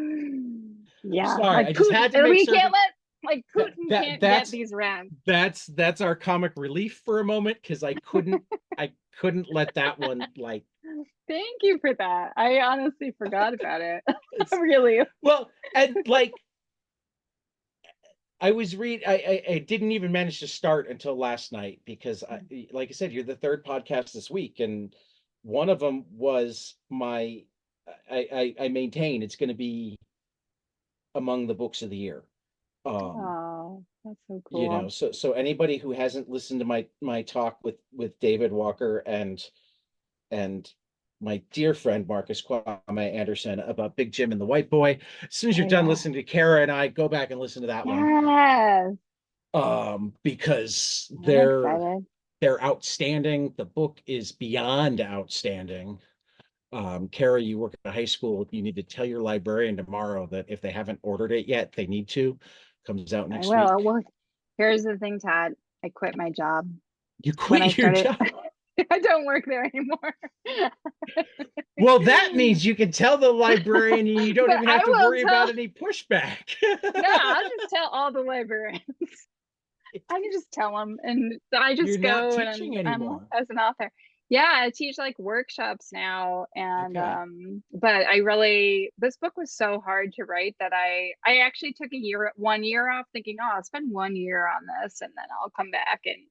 Yeah, Sorry, like I just Putin. had to And make we can't certain let like that Putin that can't get that's these rats. that's our comic relief for a moment because I couldn't let that one like Thank you for that. I honestly forgot about it. it's Really. well and like I didn't even manage to start until last night because like I said, you're the third podcast this week, and one of them was I maintain it's going to be among the books of the year. Um, Oh, that's so cool. so anybody who hasn't listened to my talk with David Walker and my dear friend Marcus Kwame Anderson about Big Jim and the White Boy, as soon as you're Oh done yeah. listening to Kara and I, go back and listen to that one. Yes. Because I'm excited. they're outstanding. The book is beyond outstanding. Kara, you work at a high school. You need to tell your librarian tomorrow that if they haven't ordered it yet, they need to. Comes out I next will. week. Well, here's the thing, Todd. I quit my job You when I quit your started. job. I don't work there anymore. Well, that means you can tell the librarian and you don't But even have I to will worry tell, about any pushback. no, I'll just tell all the librarians. I can just tell them, and I You're just not go, teaching and I'm anymore. as an author. Yeah, I teach like workshops now, and Okay. but I really this book was so hard to write that I actually took 1 year off, thinking, oh, I'll spend 1 year on this, and then I'll come back. And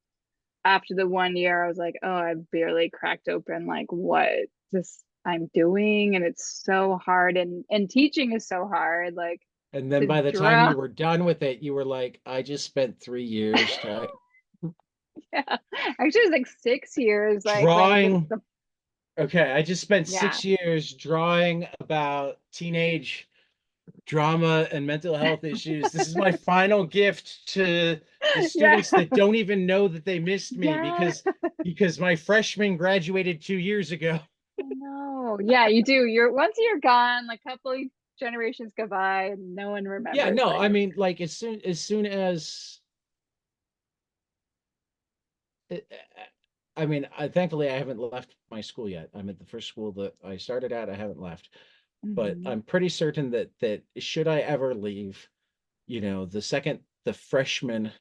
after the 1 year, I was like, oh, I barely cracked open like what this I'm doing, and it's so hard, and teaching is so hard, like And then to by the time draw. you were done with it, you were like, I just spent 3 years Yeah, actually, it was like 6 years, like when drawing. the Okay, I just spent yeah. 6 years drawing about teenage drama and mental health issues. This is my final gift to the Yeah. students that don't even know that they missed me Yeah. because my freshman graduated 2 years ago. I know. Yeah, you do. Once you're gone, like a couple of generations go by and no one Yeah, remembers no, that I you're mean, like as soon as I mean, thankfully I haven't left my school yet. I'm at the first school that I started at. I haven't left, but hmm I'm pretty certain that should I ever leave, the second the freshman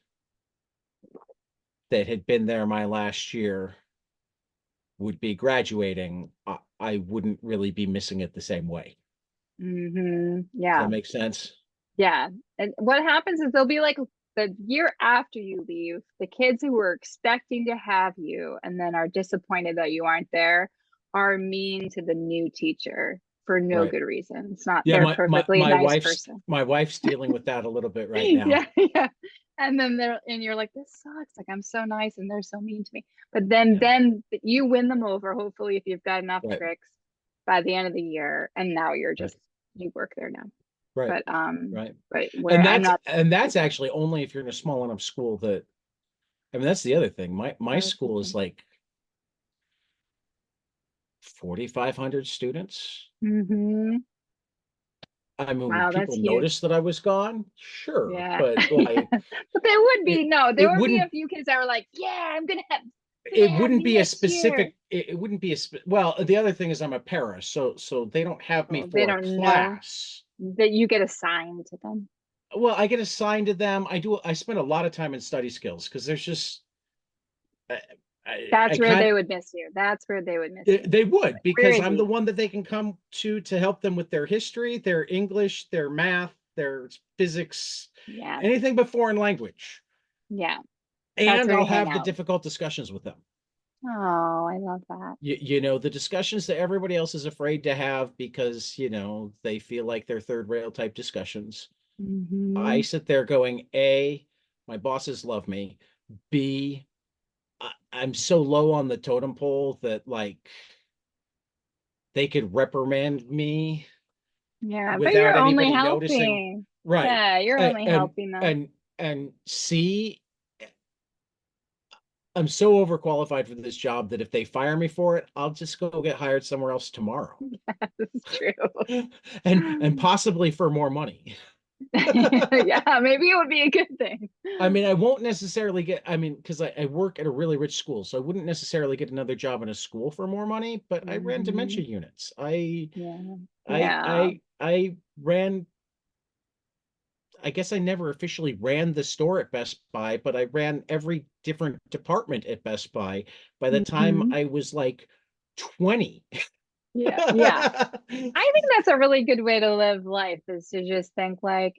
that had been there my last year would be graduating, I wouldn't really be missing it the same way. Does that Yeah. make sense? Yeah. And what happens is there'll be like the year after you leave, the kids who were expecting to have you and then are disappointed that you aren't there are mean to the new teacher for no Right. good reason. It's not Yeah, they're my my perfectly my nice wife's person. my wife's dealing with that a little bit right now. Yeah, yeah. And then you're like, this sucks. Like I'm so nice and they're so mean to me. But then Yeah. you win them over, hopefully, if you've got enough Right. tricks by the end of the year. And now Right. you work there now. Right. But Right. where And I'm that's not and that's actually only if you're in a small enough school that I mean that's the other thing. My I was school is thinking. like 4,500 students. Hmm. I mean, would Wow, that's people huge. notice that I was gone? Sure, Yeah. but Yeah. like But there would be it no, there it would be a wouldn't few kids that were like, yeah, it gonna have wouldn't me be a next year. specific it wouldn't be well, the other thing is I'm a para, so they don't have me Oh, they for a don't know class. that you get assigned to them. Well, I get assigned to them. I spend a lot of time in study skills because there's just I, I That's where can't they would miss you. That's where they would miss they, you. they would Like, where because is I'm the he? one that they can come to help them with their history, their English, their math, their physics, Yeah. anything but foreign language. Yeah. That's And where I'll you hang have the out. difficult discussions with them. Oh, I love that. The discussions that everybody else is afraid to have because, they feel like they're third rail type discussions. I Hmm. sit there going, A, my bosses love me. B, I'm so low on the totem pole that like they could reprimand me Yeah, but without you're only anybody noticing. helping. Right. Yeah, you're And only and helping them. and C, I'm so overqualified for this job that if they fire me for it, I'll just go get hired somewhere else tomorrow. This is true. And possibly for more money. Yeah, maybe it would be a good thing. I mean, I won't necessarily get, I mean, because I work at a really rich school, so I wouldn't necessarily get another job in a school for more money, but I ran Hmm. dementia units. I Yeah. I Yeah. I I ran, I guess I never officially ran the store at Best Buy, but I ran every different department at Best Buy by the time Hmm. I was like 20. Yeah. Yeah. I think that's a really good way to live life is to just think like,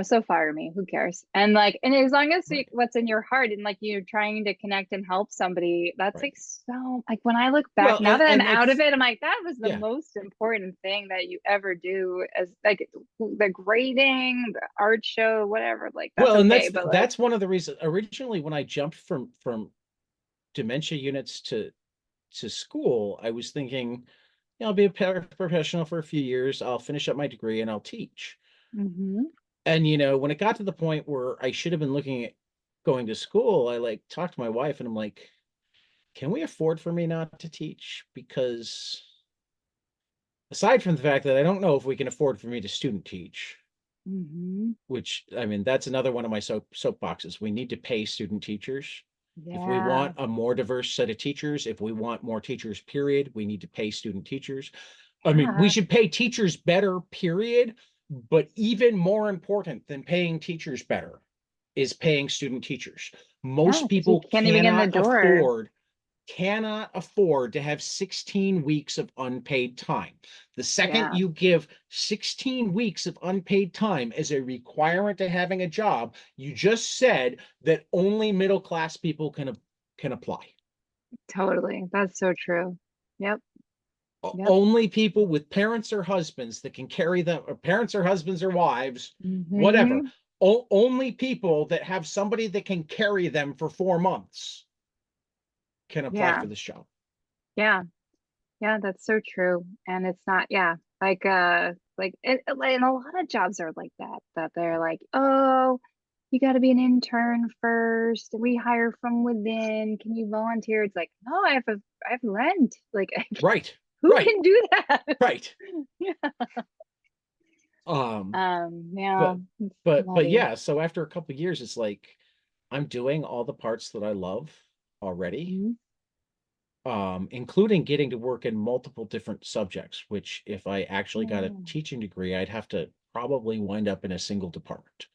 so fire me, who cares? And like, and as long as Right, what's in your heart and like you're trying to connect and help somebody, that's right. like so, like when I look back Well, now that I'm and out of it's it, I'm like, that was the yeah. most important thing that you ever do as like the grading, the art show, whatever. Like that's Well, and okay. But like, that's one of the reasons originally when I jumped from dementia units to school, I was thinking, I'll be a professional for a few years, I'll finish up my degree and I'll teach. hmm. And when it got to the point where I should have been looking at going to school, I like talked to my wife and I'm like, can we afford for me not to teach? Because aside from the fact that I don't know if we can afford for me to student teach, Hmm. which I mean, that's another one of my soapboxes. We need to pay student teachers. If we Yeah. want a more diverse set of teachers, if we want more teachers, period, we need to pay student teachers. I mean, we Yeah. should pay teachers better, period. But even more important than paying teachers better, is paying student teachers. Yeah, Most 'cause you people can't even get in the door. cannot afford to have 16 weeks of unpaid time. The second Yeah, you give 16 weeks of unpaid time as a requirement to having a job, you just said that only middle class people can apply. totally. That's so true. Yep, yep. Only people with parents or husbands that can carry them, or parents or husbands or wives, whatever. Hmm. Only people that have somebody that can carry them for 4 months can apply Yeah, for this job. yeah, yeah, that's so true. And it's not, yeah, and a lot of jobs are like that, that they're like, oh, you got to be an intern first. We hire from within. Can you volunteer? It's like, no, I have rent. Like, Right, who right, can do that? right. Yeah. Um, Yeah, but it's but nutty. yeah, so after a couple of years, it's like I'm doing all the parts that I love already, Mhm. including getting to work in multiple different subjects, which if I actually got a Yeah. teaching degree, I'd have to probably wind up in a single department.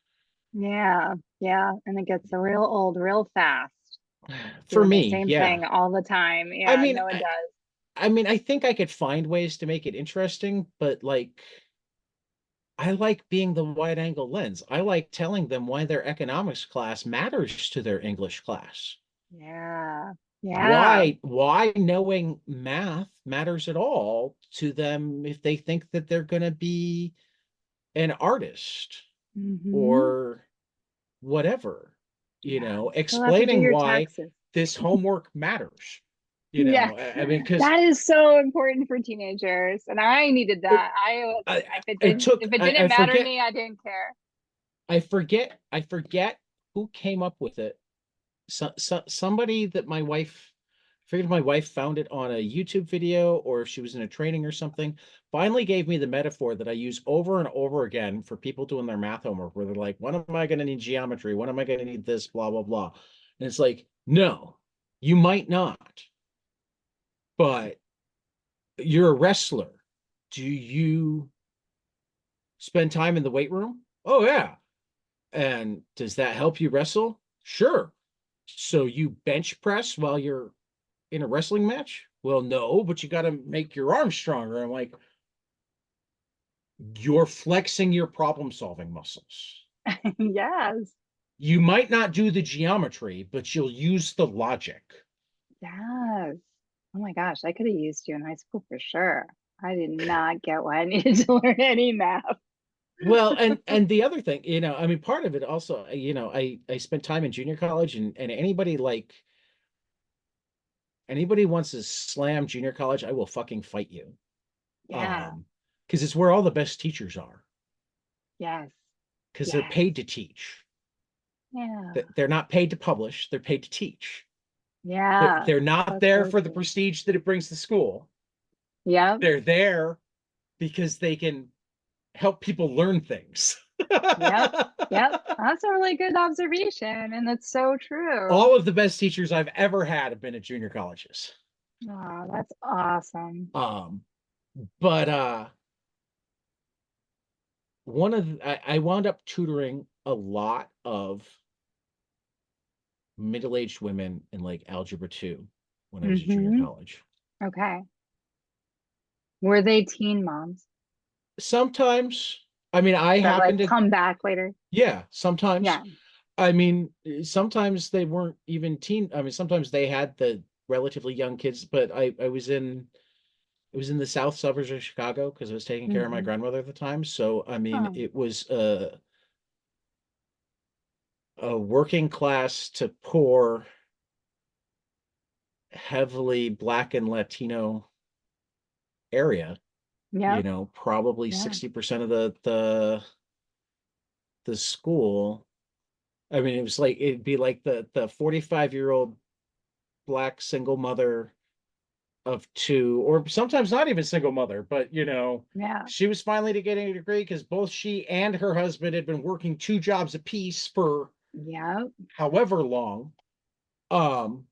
Yeah, yeah, and it gets real old real fast For doing the me, same yeah. thing all the time. I Yeah, mean, no, it does. I mean, I think I could find ways to make it interesting, but like I like being the wide angle lens. I like telling them why their economics class matters to their English class. Yeah, yeah. Why knowing math matters at all to them if they think that they're going to be an artist Hmm. or whatever, Yeah, you still have to do explaining your why taxes. this homework matters. Yes, I mean, because that is so important for teenagers, and I needed that. I, If it didn't matter to me, I didn't care. I forget who came up with it. Somebody that my wife, I figured my wife found it on a YouTube video or if she was in a training or something, finally gave me the metaphor that I use over and over again for people doing their math homework, where they're like, when am I going to need geometry? When am I going to need this? Blah, blah, blah. And it's like, no, you might not, but you're a wrestler. Do you spend time in the weight room? Oh, yeah. And does that help you wrestle? Sure. So you bench press while you're in a wrestling match? Well, no, but you got to make your arms stronger. I'm like, you're flexing your problem solving muscles. Yes, You might not do the geometry, but you'll use the logic. yes. Oh my gosh, I could have used you in high school for sure. I did not get why I needed to learn any math. Well, and the other thing, I mean, part of it also, I spent time in junior college, and anybody wants to slam junior college, I will fucking fight you. Yeah, Um, because it's where all the best teachers are, yes, because they're yes. paid to teach. Yeah, They're not paid to publish, they're paid to teach. yeah. They're not That's there so for the true. prestige that it brings to school. Yep, They're there because they can help people learn things. yep, yep. That's a really good observation, and it's so true. All of the best teachers I've ever had have been at junior colleges. Oh, that's awesome. Um, but I wound up tutoring a lot of middle-aged women in like algebra 2 when I was at junior Hmm. college. Okay. Were they teen moms Sometimes, I mean, I that happen like to, come back later? yeah, sometimes. Yeah. I mean, sometimes they weren't even teen. I mean, sometimes they had the relatively young kids, but I was in the south suburbs of Chicago because I was taking care of my Hmm. grandmother at the time. So, I mean, Oh, it was a working class to poor, heavily Black and Latino area. yep, Probably yeah, 60% of the school. I mean, it'd be like the 45-year-old Black single mother of two, or sometimes not even single mother, but yeah, she was finally to getting a degree because both she and her husband had been working two jobs apiece for yep. however long. Um,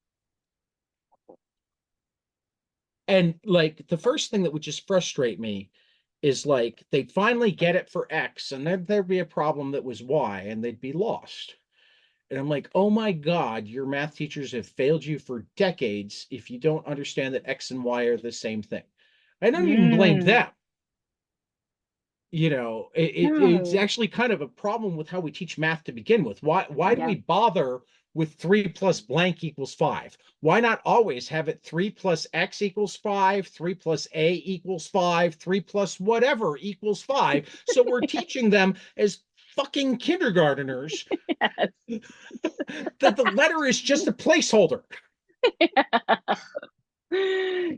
and like the first thing that would just frustrate me is like they'd finally get it for X, and then there'd be a problem that was Y, and they'd be lost. And I'm like, oh my God, your math teachers have failed you for decades if you don't understand that X and Y are the same thing. I don't even blame Mm, them. It's no. actually kind of a problem with how we teach math to begin with. Why do Yeah. we bother with 3 plus blank equals 5? Why not always have it 3 plus x equals 5, 3 plus a equals 5, 3 plus whatever equals 5? So we're teaching them as fucking kindergarteners Yes. that the letter is just a placeholder.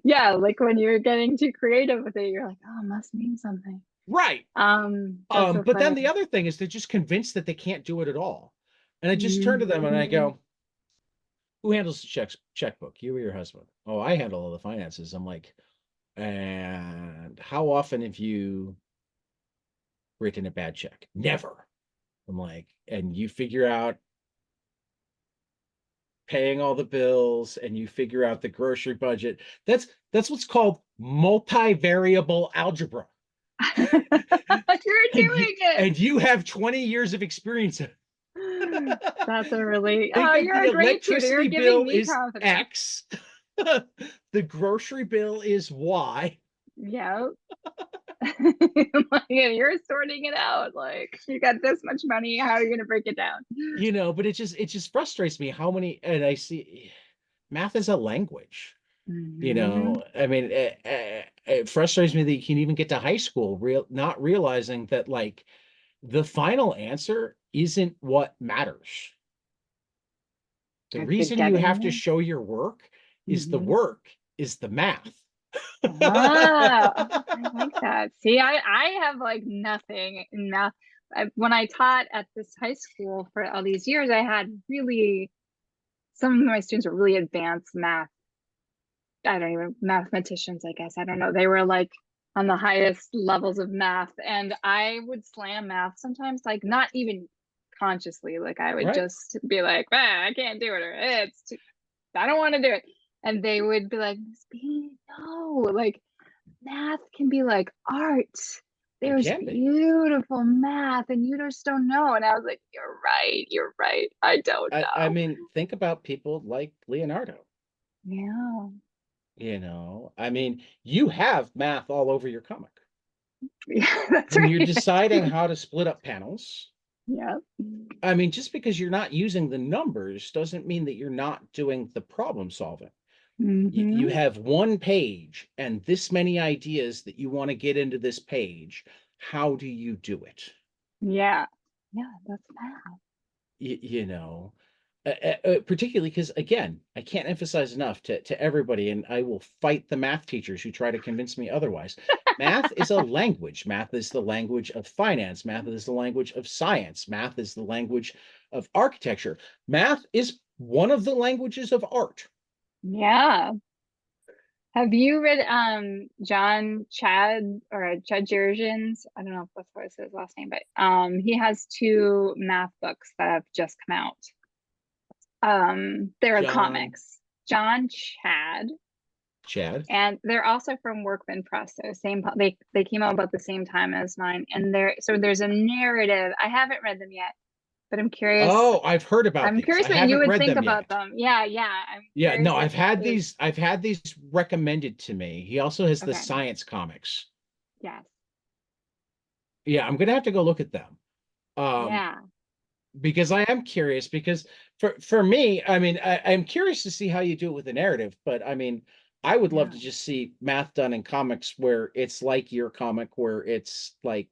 Yeah, like when you're getting too creative with it, you're like, oh, it must mean something. Right. That's so But then funny. the other thing is they're just convinced that they can't do it at all. And I just turn to them and I Mhm. go, who handles the checkbook? You or your husband? Oh, I handle all the finances. I'm like, and how often have you written a bad check? Never. I'm like, and you figure out paying all the bills and you figure out the grocery budget. That's what's called multivariable algebra. You're And you doing it. and you have 20 years of experience. That's a really, Think oh, of you're the a great tutor. You're electricity giving bill me is confidence. X. The grocery bill is Y. Yeah. Like, you're sorting it out. Like, you got this much money. How are you going to break it down? But it just frustrates me how many, and I see math is a language. Hmm. I mean, it frustrates me that you can even get to high school not realizing that like the final answer isn't what matters. The It's the reason you getting have to there. show your work is the Hmm. work is the math. Ah, I like that. See, I have like nothing in math. When I taught at this high school for all these years, I had really some of my students were really advanced math. I don't even mathematicians, I guess. I don't know. They were like on the highest levels of math, and I would slam math sometimes, like not even consciously. Like I would Right? just be like, ah, I can't do it, or it's too, I don't want to do it. And they would be like, Miss Bean, no, like math can be like art. It There's can be. beautiful math, and you just don't know. And I was like, you're right, you're right. I don't I know. mean, think about people like Leonardo. Yeah, I mean, you have math all over your comic. yeah, that's When you're right. deciding how to split up panels, Yeah. I mean, just because you're not using the numbers doesn't mean that you're not doing the problem solving. You Hmm. have one page and this many ideas that you want to get into this page. How do you do it? Yeah. Yeah, that's math. you, you know Particularly because again, I can't emphasize enough to everybody, and I will fight the math teachers who try to convince me otherwise. Math is a language. Math is the language of finance. Math is the language of science. Math is the language of architecture. Math is one of the languages of art. Yeah. Have you read John Chad or Chadjurians? I don't know if that's what his last name, but he has two math books that have just come out. They're John comics. John Chad, Chad. and they're also from Workman Press. So same they came out about the same time as mine. And there's a narrative. I haven't read them yet, but I'm curious. Oh, I've heard about I'm these. curious I what you haven't would read think them about yet. them. Yeah, yeah. I'm Yeah, curious no, if I've had these recommended to me. He also has the okay. science comics. Yes. Yeah, I'm gonna have to go look at them. Um, Yeah. because I am curious because for me, I mean, I'm curious to see how you do it with the narrative, but I mean, I would love Yeah. to just see math done in comics where it's like your comic, where it's like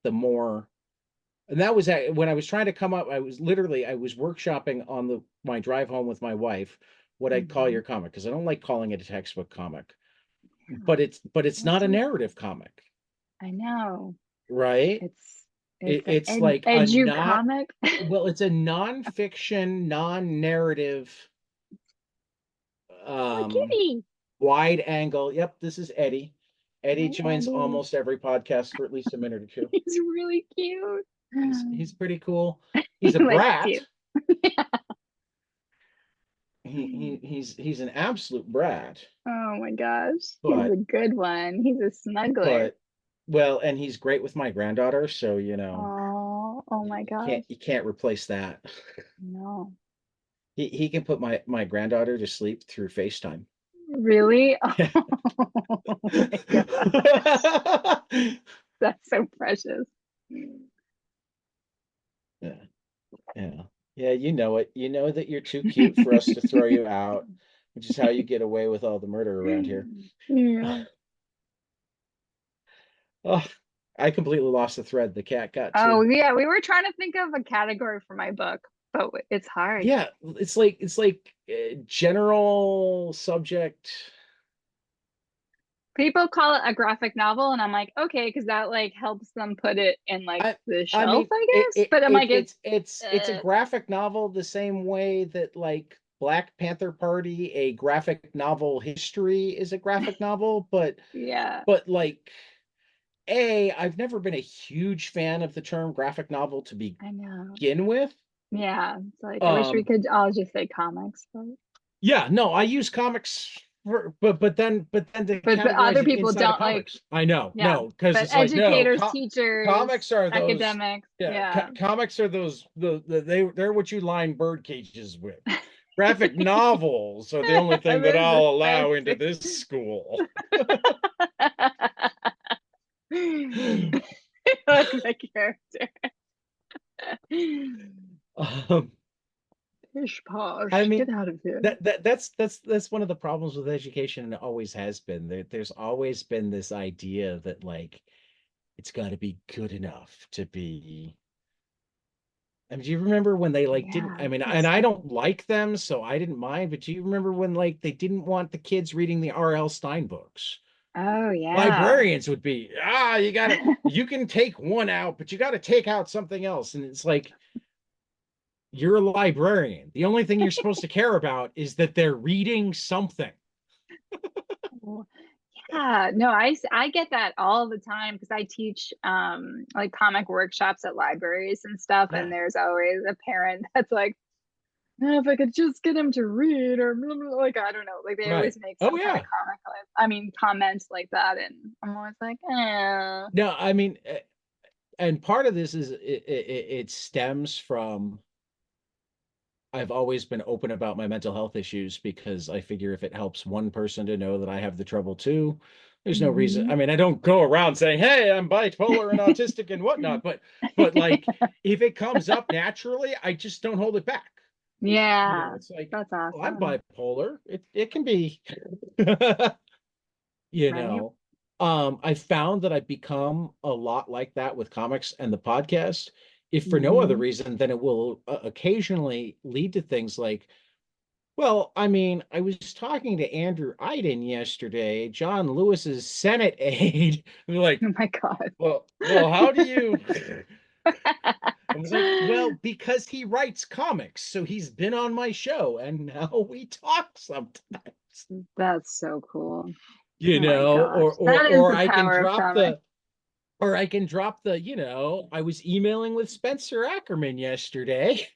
the more, and that was when I was trying to come up, I was workshopping on the my drive home with my wife what I'd call Hmm. your comic, because I don't like calling it a textbook comic, Yeah. but it's What not a do you narrative call comic, it? I know. right? It's it's an It's like a edu not comic. well, it's a non-fiction, non-narrative, Oh, um, kitty. wide angle. Yep, this is Eddie. Eddie Hi, joins Eddie. almost every podcast for at least a minute or two. He's really cute. He's pretty cool. He's He a likes brat. you. He's an absolute brat. Oh my gosh. He's a But good one. He's a snuggler. but well, and he's great with my granddaughter, so Oh, oh my gosh. you can't replace that. No. He can put my granddaughter to sleep through FaceTime. Really? Yeah. Oh my God. That's so precious. Yeah. Yeah. Yeah, you know it. You know that you're too cute for us to throw you out, which is how you get away with all the murder around here. Yeah. Oh, I completely lost the thread. The cat got Oh, too. yeah. We were trying to think of a category for my book, but it's hard. Yeah, it's like general subject. People call it a graphic novel, and I'm like, okay, because that like helps them put it in like I the I shelf, mean I it, guess. it, But I'm it like, it's a graphic novel the same way that like Black Panther Party, a graphic novel history is a graphic novel, but yeah, like I've never been a huge fan of the term graphic novel to I know. begin with. Yeah, it's like I wish we Um, could all just say comics, yeah, no, I use comics but then to but categorize other it people inside of don't like. comics. I know, Yeah, no, because but it's like no, educators, teachers, comics are those academics, yeah, yeah. comics are those they're what you line bird cages with. Graphic novels are the only thing that This is I'll so allow into true. this school. Like the character. Um, Pish I posh, mean, get out of here. that's one of the problems with education, and it always has been. There's always been this idea that like it's got to be good enough to be. I mean, do you remember when they like didn't? Yeah, I mean, and that's I true. don't like them, so I didn't mind. But do you remember when like they didn't want the kids reading the R.L. Stein books? Oh yeah. Librarians would be, you can take one out, but you got to take out something else, and it's like you're a librarian. The only thing you're supposed to care about is that they're reading something. Well, yeah, no, I get that all the time because I teach like comic workshops at libraries and stuff, and Yeah. there's always a parent that's like, "Oh, if I could just get him to read or blah, blah," like I don't know, like they Right. always make Oh some kind of yeah. comments like that, and I'm always like, eh. No, I mean, and part of this is it stems from I've always been open about my mental health issues because I figure if it helps one person to know that I have the trouble too, there's no reason. Mhm. I mean, I don't go around saying, "Hey, I'm bipolar and autistic and whatnot," but like if it comes up naturally, I just don't hold it back. Yeah, It's like, that's oh, I'm awesome. bipolar. It can be, you Right? know. I found that I've become a lot like that with comics and the podcast, if for no other Hmm. reason than it will occasionally lead to things like, well, I mean, I was talking to Andrew Iden yesterday, John Lewis's Senate aide. And they're like, Oh my God. well, how do you? I was like, well, because he writes comics, so he's been on my show, and now we talk sometimes, That's so cool. you Oh my know, gosh. That is or the I can power of drop comics. I was emailing with Spencer Ackerman yesterday.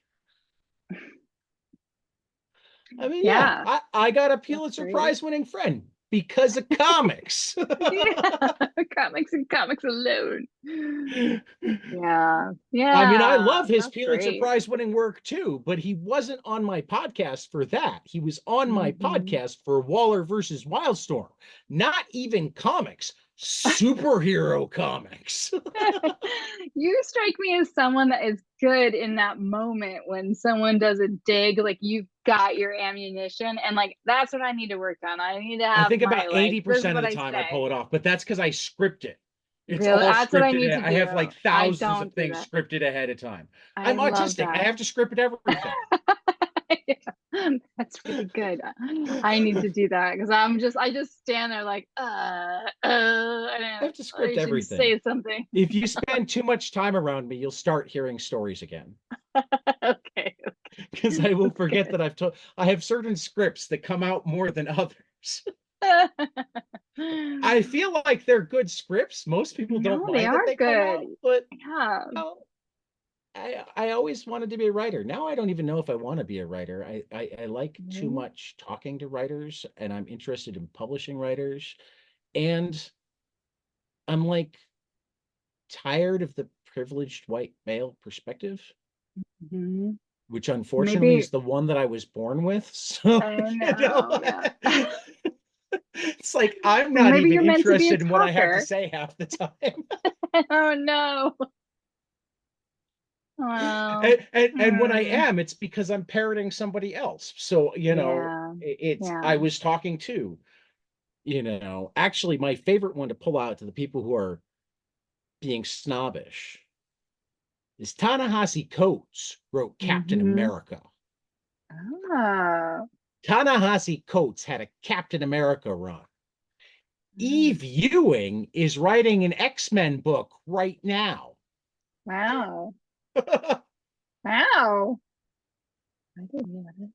I mean, yeah, Yeah, I got a that's Pulitzer great. Prize winning friend because of comics. Yeah, comics and comics alone. Yeah, I mean, I yeah, love his that's Pulitzer great. Prize winning work too, but he wasn't on my podcast for that. He was on my Hmm. podcast for Waller versus Wildstorm. Not even comics, superhero comics. You strike me as someone that is good in that moment when someone does a dig, like you've got your ammunition, and like that's what I need to work on. I need to I have think about my like, this is 80% of what the I time I pull say. it off, but that's because I script it. It's Really, all that's what I scripted. need to I have do. like I thousands of don't do things that. scripted ahead of time. I I'm love autistic. I that. have to script everything. That's really good. I need to do that because I just stand there like, I have to I script should everything. say something. If you spend too much time around me, you'll start hearing stories again Okay, because I will that's forget good. that I have certain scripts that come out more than others. I feel like they're good scripts. Most people don't No, they mind that are they come good. out, but Yeah. well, I always wanted to be a writer. Now I don't even know if I want to be a writer. I like too Really? much talking to writers, and I'm interested in publishing writers, and I'm like tired of the privileged white male perspective. Mhm. which unfortunately Maybe is the one that I was born with. So, I you know, know, yeah. it's like I'm Well, not maybe even you're meant to be a interested in what I have to talker. say half the time. Oh no. Well, And when I hmm. am, it's because I'm parroting somebody else. So, Yeah. it's Yeah. I was talking to, actually my favorite one to pull out to the people who are being snobbish is Ta-Nehisi Coates wrote Captain Mm-hmm. America. Oh. Ta-Nehisi Coates had a Captain America run. Mm. Eve Ewing is writing an X-Men book right now. Wow. Wow. I didn't know that.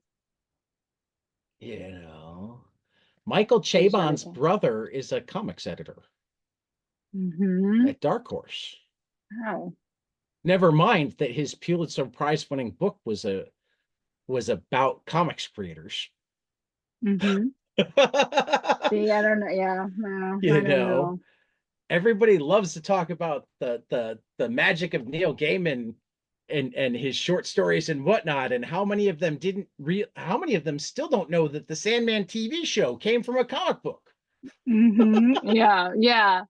You know, Michael They shut it Chabon's down. brother is a comics editor Mm-hmm. at Dark Horse. Wow. Never mind that his Pulitzer Prize winning book was about comics creators. Mm-hmm. See, I don't know. Yeah, no, you I don't know, know. Everybody loves to talk about the magic of Neil Gaiman and his short stories and whatnot, and how many of them still don't know that the Sandman TV show came from a comic book. Mm-hmm. Yeah, yeah.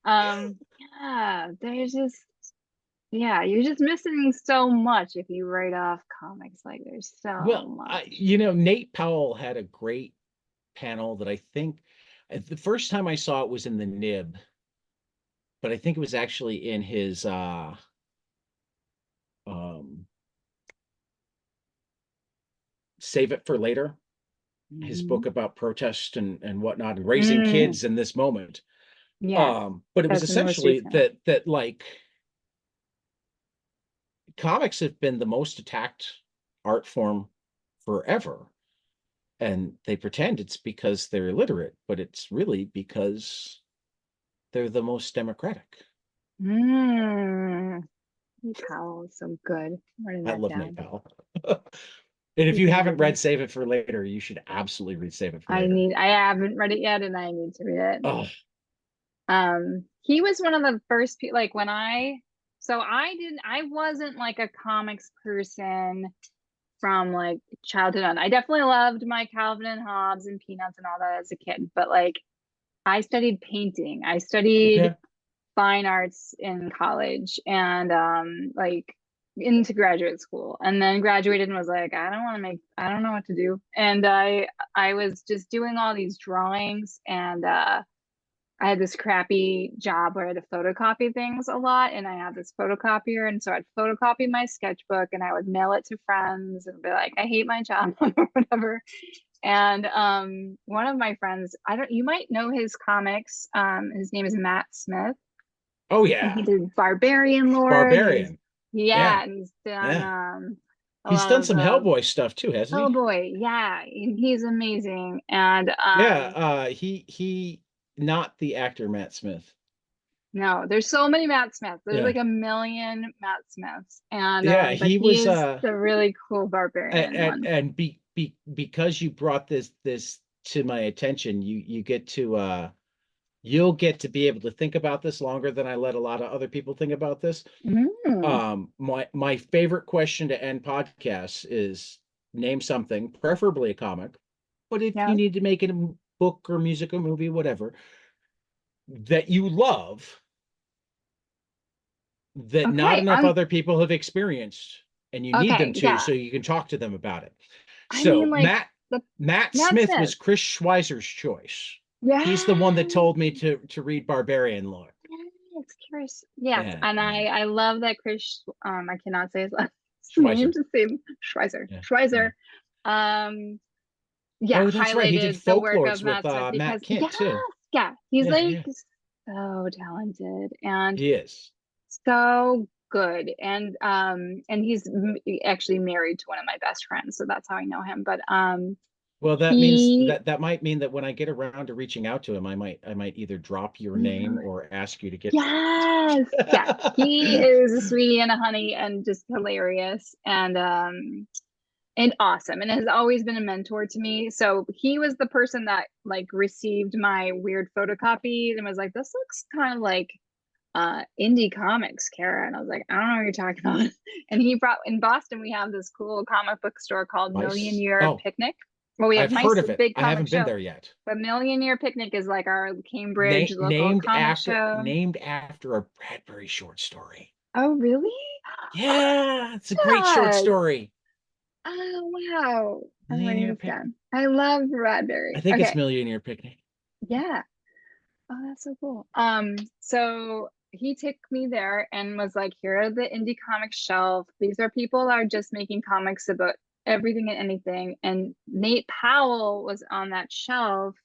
Yeah, there's just yeah, you're just missing so much if you write off comics. Like there's so Well, much. Nate Powell had a great panel that I think the first time I saw it was in the Nib, but I think it was actually in his um Save It for Later, his Mm-hmm. book about protest and whatnot and raising Mm, kids in this moment. yes, But it was that's the most essentially recent one. that like comics have been the most attacked art form forever. And they pretend it's because they're illiterate, but it's really because they're the most democratic. Mm. Lee Powell is so good. I'm writing I that love Nate down. Powell. And if He's you haven't read amazing. Save It for Later, you should absolutely read Save It for Later. I haven't read it yet and I need to read it. Oh, He was one of the first people, like when I wasn't like a comics person from like childhood on. I definitely loved my Calvin and Hobbes and Peanuts and all that as a kid, but like I studied painting. I studied okay. fine arts in college and like into graduate school and then graduated and was like I don't know what to do. And I was just doing all these drawings and I had this crappy job where I had to photocopy things a lot, and I had this photocopier, and so I'd photocopy my sketchbook and I would mail it to friends and be like, I hate my job or whatever. And one of my friends, I don't you might know his comics. His name is Matt Smith, Oh and he yeah. did Barbarian Lord, and Barbarian. yeah, Yeah. and he's done Yeah. a He's lot done of some Hellboy stuff too, hasn't oh he? boy, yeah, he's amazing. And Yeah. He not the actor Matt Smith. no, there's so many Matt Smiths. There's Yeah. like a million Matt Smiths. And Yeah. but He he was is the really cool barbarian one. and because you brought this to my attention, you get to you'll get to be able to think about this longer than I let a lot of other people think about this. Mm, My favorite question to end podcasts is name something, preferably a comic, but if you yeah. need to make it a book or music or movie, whatever, that you love that not Okay. enough other people have experienced and you need them Okay, to yeah. so you can talk to them about it. I mean So like the Matt Matt Smith Smith. was Chris Schweizer's choice. He's the one Yeah. that told me to read Barbarian Lord. Yes, Chris. Yes, Yeah, and yeah. I love that Chris I cannot say his last name Schweizer. to save Schweizer. Yeah, yeah. Schweizer. Um yeah, Oh, that's right. He did highlighted the work Folklords of with Matt Smith Matt because Kint yes, too. yeah, he's Yeah, like yeah. so talented and He is. so good. And he's actually married to one of my best friends, so that's how I know him. But Well, that means he that might mean that when I get around to reaching out to him, I might either drop your name or ask you to get. yes, yes, he is a sweetie and a honey and just hilarious and awesome and has always been a mentor to me. So he was the person that like received my weird photocopy and was like, this looks kind of like indie comics, Kara. And I was like, I don't know what you're talking about. And he brought in Boston, we have this cool comic book store called Million Mice. Year Oh, Picnic. Well, we have I've heard Mice, of it. big I comic haven't been show, there yet. but Million Year Picnic is like our Cambridge local comic show. Named after a Bradbury short story. Oh, really? Oh Yeah, it's a my great short God. story. Oh, wow. I'm writing Millionaire this Picnic. down. I love I Bradbury. think it's Okay. Millionaire Picnic. Yeah. Oh, that's so cool. So he took me there and was like, here are the indie comic shelf. These are people that are just making comics about everything and anything. And Nate Powell was on that shelf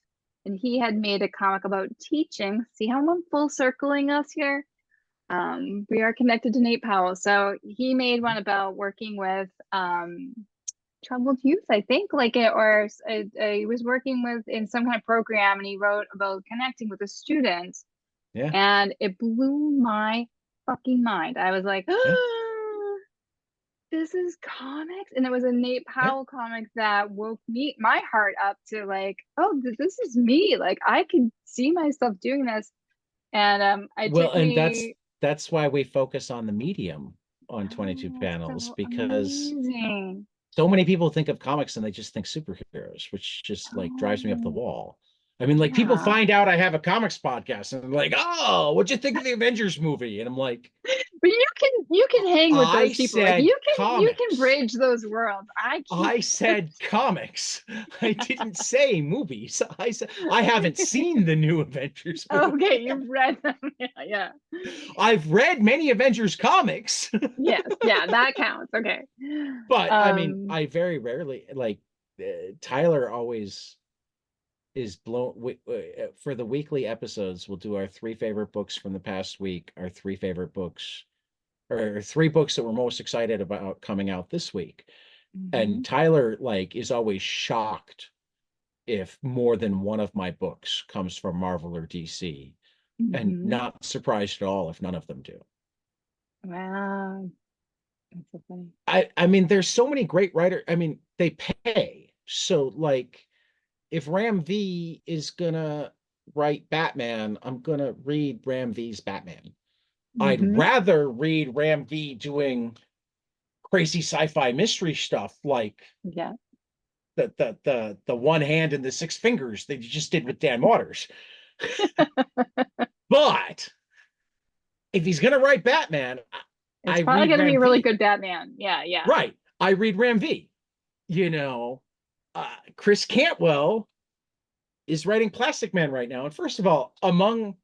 and he had made a comic about teaching. See how I'm full circling us here? We are connected to Nate Powell. So he made one about working with troubled youth, I think, like it, or he was working with in some kind of program, and he wrote about connecting with a student, Yeah, and it blew my fucking mind. I was like, yeah, oh, this is comics, and it was a Nate yeah. Powell comic that woke me my heart up to like, oh, this is me. Like I could see myself doing this, and it Well, took and me. that's why we focus on the medium on 22 Oh, panels, so because amazing. so many people think of comics and they just think superheroes, which just like drives me up the Oh, wall. I mean, like people yeah. find out I have a comics podcast and they're like, "Oh, what'd you think of the Avengers movie?" And I'm like, But you can hang with "I those people. Like said you can comics. bridge those worlds. I I can't. said comics. I didn't say movies. I said I haven't seen the new Avengers movie. Okay, you've read them. Yeah, yeah. I've read many Avengers comics, Yes, yeah, that counts. Okay. but I mean, Um, I very rarely like Tyler always is blown for the weekly episodes. We'll do our three favorite books from the past week, our three favorite books, or three books that we're most excited about coming out this week. And mhm, Tyler like is always shocked if more than one of my books comes from Marvel or DC, and mhm. not surprised at all if none of them do. Wow, that's so funny. I mean, there's so many great writers. I mean, they pay. So like if Ram V is gonna write Batman, I'm gonna read Ram V's Batman. I'd Hmm. rather read Ram V doing crazy sci-fi mystery stuff like Yeah. the one hand and the six fingers that you just did with Dan Waters. But if he's gonna write Batman, I It's probably read going to be Ram a really V. good Batman. Yeah, yeah. Right. I read Ram V. You know, Chris Cantwell is writing Plastic Man right now. And first of all, among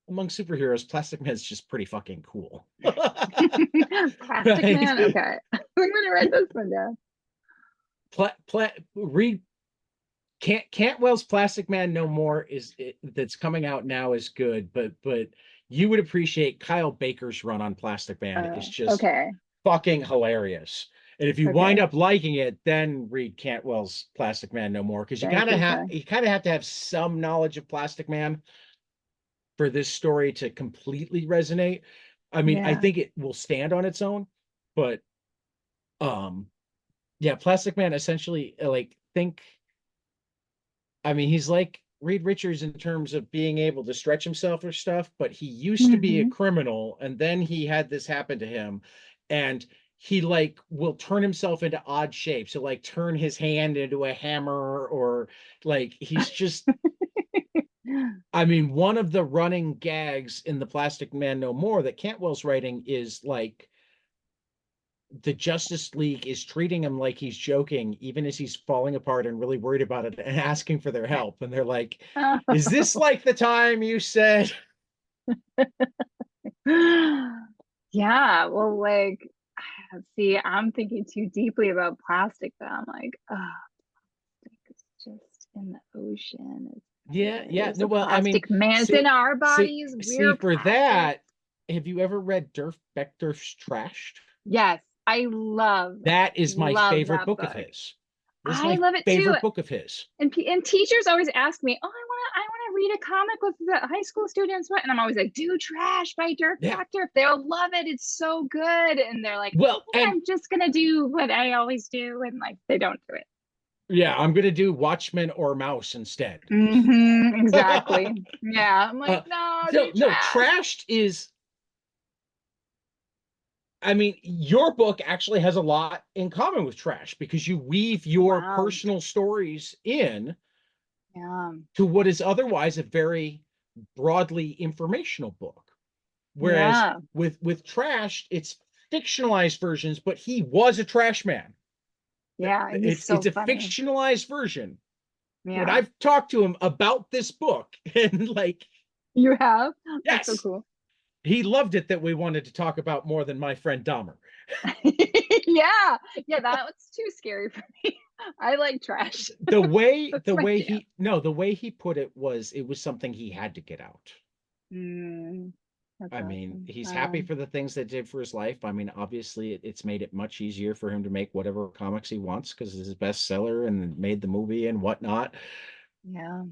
superheroes, Plastic Man's just pretty fucking cool. Plastic Right? Man. Okay. I'm going to write this one down. Read Cantwell's Plastic Man No More that's coming out now is good, but you would appreciate Kyle Baker's run on Plastic Man is just Okay. fucking hilarious. And if you wind Okay. up liking it, then read Cantwell's Plastic Man No More, because Thank you, Kelly. you kind of have to have some knowledge of Plastic Man for this story to completely resonate. I mean, I Yeah. think it will stand on its own, but um yeah, Plastic Man essentially like think I mean, he's like Reed Richards in terms of being able to stretch himself or stuff, but he used to be a Hmm. criminal and then he had this happen to him and he like will turn himself into odd shapes. So like turn his hand into a hammer or like he's just I mean, one of the running gags in the Plastic Man No More that Cantwell's writing is like the Justice League is treating him like he's joking, even as he's falling apart and really worried about it and asking for their help. And they're like, is this like the time you said? Yeah, well, like, see, I'm thinking too deeply about plastic that I'm like, oh, it's just in the ocean. It's Yeah, everywhere. yeah. There's No, a well, I mean, plastic man. It's in see, our see, bodies. see, We're for plastic. that, have you ever read Durf Bector's Trashed? Yes, I love, That is my love favorite that book of book. his. This is I my love it too. favorite book of his. And teachers always ask me, "Oh, I want to read a comic with the high school students." What? And I'm always like, "Do Trash by Dirk Yeah. Proctor. They'll love it. It's so good." And they're like, Well, and "I'm just gonna do what I always do," and like they don't do it. Yeah, I'm gonna do Watchmen or Mouse instead. Exactly. Yeah. I'm like, uh, no, no, do no, trash. Trashed is. I mean, your book actually has a lot in common with Trash because you weave Oh, your wow. personal stories in Yeah. to what is otherwise a very broadly informational book. Whereas Yeah. with Trash, it's fictionalized versions, but he was a trash man. Yeah. He's It's so a funny. fictionalized version. When Yeah. I've talked to him about this book, and like, You have? That's so yes, cool. he loved it that we wanted to talk about more than my friend Dahmer. Yeah. Yeah. That was too scary for me. I like trash. The way That's the my way jam. he no the way he put it was it was something he had to get out. Mm, that's I mean, awesome. he's happy for the things that did for his life. I mean, obviously, it's made it much easier for him to make whatever comics he wants because it's his bestseller and made the movie and whatnot. Yeah.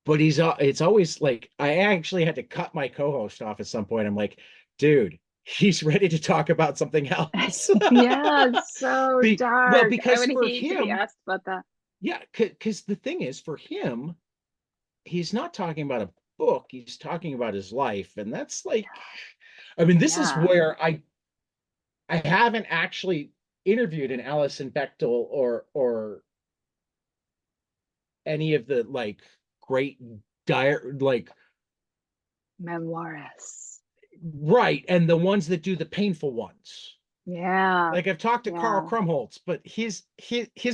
But it's always like I actually had to cut my co-host off at some point. I'm like, dude, he's ready to talk about something else. Yeah, it's so Well, dark. I because would for hate to be him, asked about that. yeah, because the thing is, for him, he's not talking about a book, he's talking about his life. And that's like, I mean, this is Yeah. where I haven't actually interviewed an Alison Bechtel or any of the like great dire like Memoirs. right, and the ones that do the painful ones. Yeah. Like I've talked to Carl Yeah. Krumholtz, but his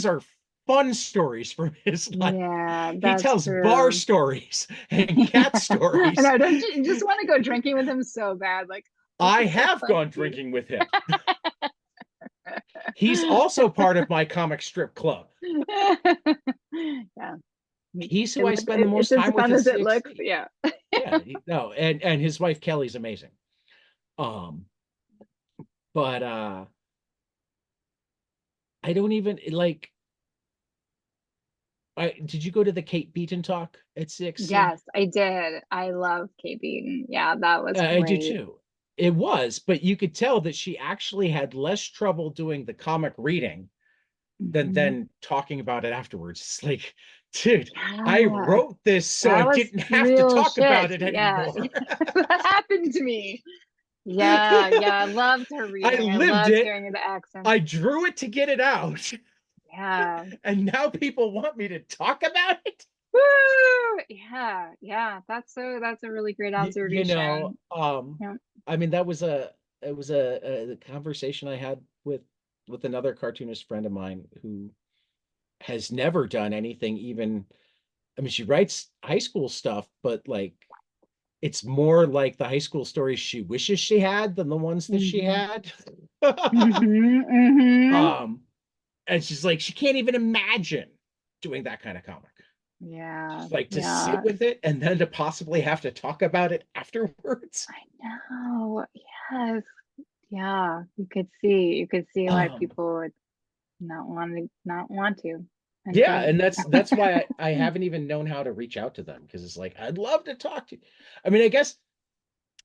are fun stories from his life. Yeah, He that's tells bar true. stories and cat I stories. know, don't you just want to go drinking with him so bad? Like, this I is so have gone funny. drinking with him. He's also part of my comic strip club. Yeah. He's who I spend the It's most as time with fun at as it looks. CXC. Yeah. Yeah, no, and his wife Kelly's amazing. Um, but I don't even like. Did you go to the Kate Beaton talk at CXC? Yes, I did. I love Kate Beaton. Yeah, that was I do great. too. It was, but you could tell that she actually had less trouble doing the comic reading than Mhm. talking about it afterwards. It's like, dude, I Yeah, wrote this so I that was didn't have to real talk about shit. it Yeah, anymore. that happened to me. Yeah, yeah, I loved her I reading. I lived loved it. hearing the accent. I drew it to get it out. Yeah. And now people want me to talk about it. Woo! Yeah, yeah. That's a really great You know, observation. Yeah. I mean, it was a conversation I had with another cartoonist friend of mine who has never done anything even. I mean, she writes high school stuff, but like it's more like the high school stories she wishes she had than the ones that she Hmm. had. Hmm. Hmm. um, and she's like, she can't even imagine doing that kind of comic. Yeah, Like to sit yeah. with it and then to possibly have to talk about it afterwards. I know. Yes. Yeah. You could see why Um, people would not want to and yeah, don't. and that's why I haven't even known how to reach out to them because it's like I'd love to talk to you. I mean, I guess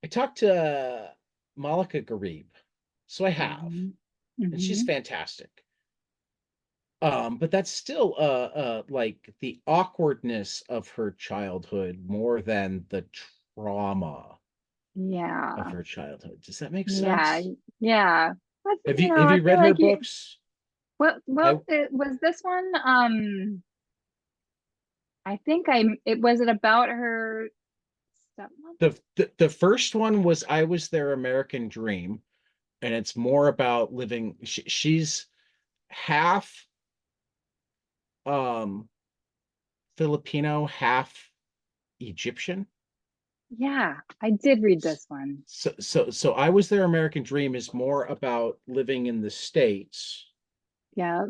I talked to Malika Garib, so I have, Hmm. and she's Hmm. fantastic. But that's still like the awkwardness of her childhood more than the trauma of Yeah. her childhood. Does that make Yeah. sense? Yeah. But Have I you feel read her like you books? I it was this one. I think it was it about her stepmother? the first one was I Was Their American Dream, and it's more about living. She's half um Filipino, half Egyptian. Yeah, I did read this one. So I Was Their American Dream is more about living in the States Yeah.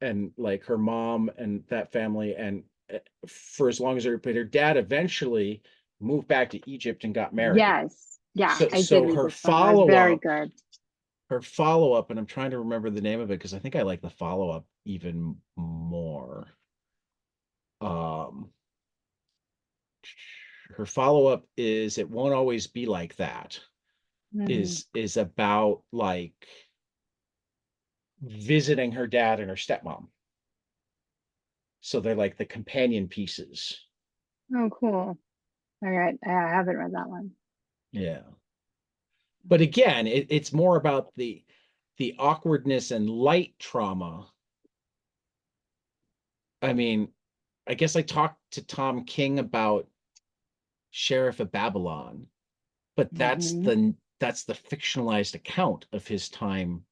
and like her mom and that family and for as long as but her dad eventually moved back to Egypt and got married. Yes. Yeah, So I did so read this one. It was very good. her follow up, and I'm trying to remember the name of it because I think I like the follow up even more. Um, her follow up is It Won't Always Be Like That. Hmm. Is about like visiting her dad and her stepmom. So they're like the companion pieces. Oh, cool. All right. I haven't read that one. Yeah. But again, it's more about the awkwardness and light trauma. I mean, I guess I talked to Tom King about Sheriff of Babylon, but Mm-hmm. that's the fictionalized account of his time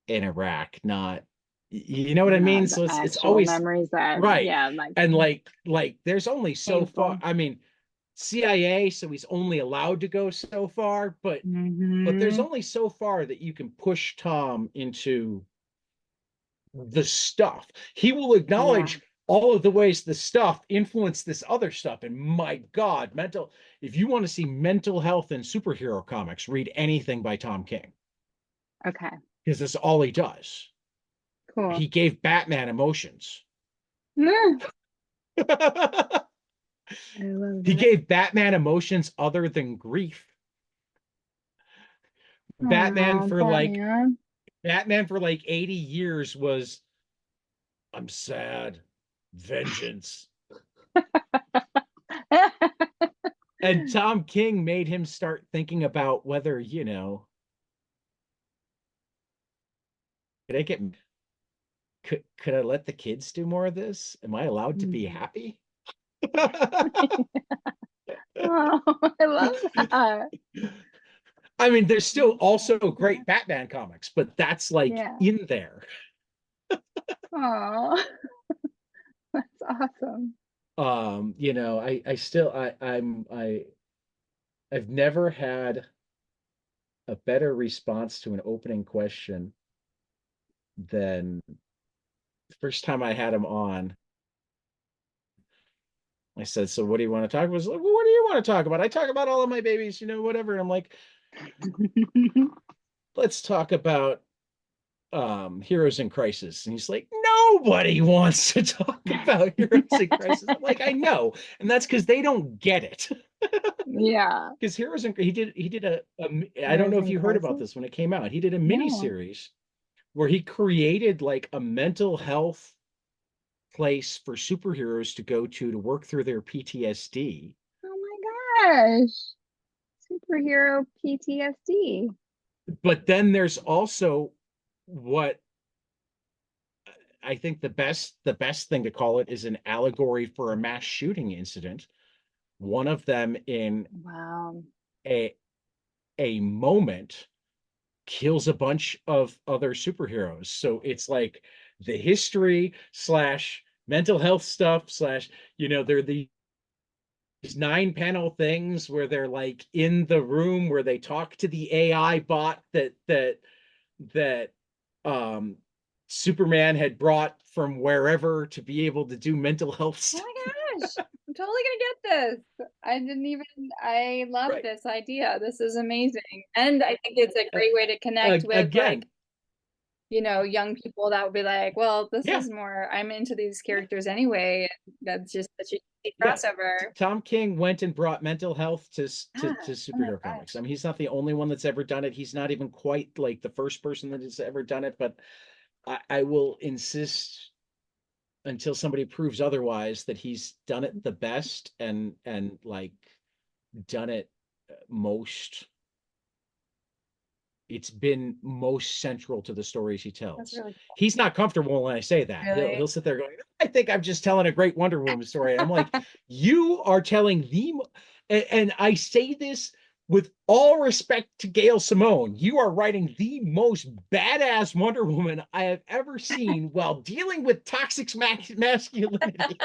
in Iraq, not you know what I mean? Not the So it's actual always memories that, right. yeah, like And like there's only so far. painful. I mean, CIA, so he's only allowed to go so far, but there's Mm-hmm. only so far that you can push Tom into the stuff. He will Yeah. acknowledge all of the ways the stuff influence this other stuff. And my God, if you want to see mental health in superhero comics, read anything by Tom King Okay. because that's all he does. Cool. He gave Batman emotions. Mm, He I love that. gave Batman emotions other than grief. Batman Oh, for like Batman. Batman for like 80 years was I'm sad, vengeance. And Tom King made him start thinking about whether, could I get could I let the kids do more of this? Am I allowed to be Mhm. happy? Oh, I love that. I mean, there's still also great Batman comics, but that's like Yeah. in there. Oh, that's awesome. I still I've never had a better response to an opening question than the first time I had him on. I said, "So what do you want to talk about?" He's like, "Well, what do you want to talk about?" I talk about all of my babies, whatever. And I'm like, "Let's talk about Heroes in Crisis." And he's like, "Nobody wants to talk about Heroes in Crisis." I'm like, "I know." And that's because they don't get it. Yeah. Because he did I don't Heroes know if in you heard about Crisis? this when it came out. He did a mini No. series where he created like a mental health place for superheroes to go to work through their PTSD. Oh my gosh. Superhero PTSD. But then there's also what I think the best thing to call it is an allegory for a mass shooting incident. One of them in Wow. a a moment kills a bunch of other superheroes. So it's like the history slash mental health stuff slash, they're these 9 panel things where they're like in the room where they talk to the AI bot that um Superman had brought from wherever to be able to do mental health Oh stuff. my gosh. I'm totally gonna get this. I love Right. this idea. This is amazing. And I think it's a Uh, great way to connect with like, Again, young people that would be like, well, this yeah, is more, I'm into these yeah, characters anyway. That's just such a easy yeah. crossover. Tom King went and brought mental health to Ah, oh my superhero comics. gosh. I mean, he's not the only one that's ever done it. He's not even quite like the first person that has ever done it, but I will insist until somebody proves otherwise that he's done it the best and like done it most it's been most central to the stories he That's tells. really cool. He's not comfortable when I say that. He'll Really? he'll sit there going, "I think I'm just telling a great Wonder Woman story." And I'm like, "You are telling and I say this with all respect to Gail Simone, you are writing the most badass Wonder Woman I have ever seen while dealing with toxic masculinity.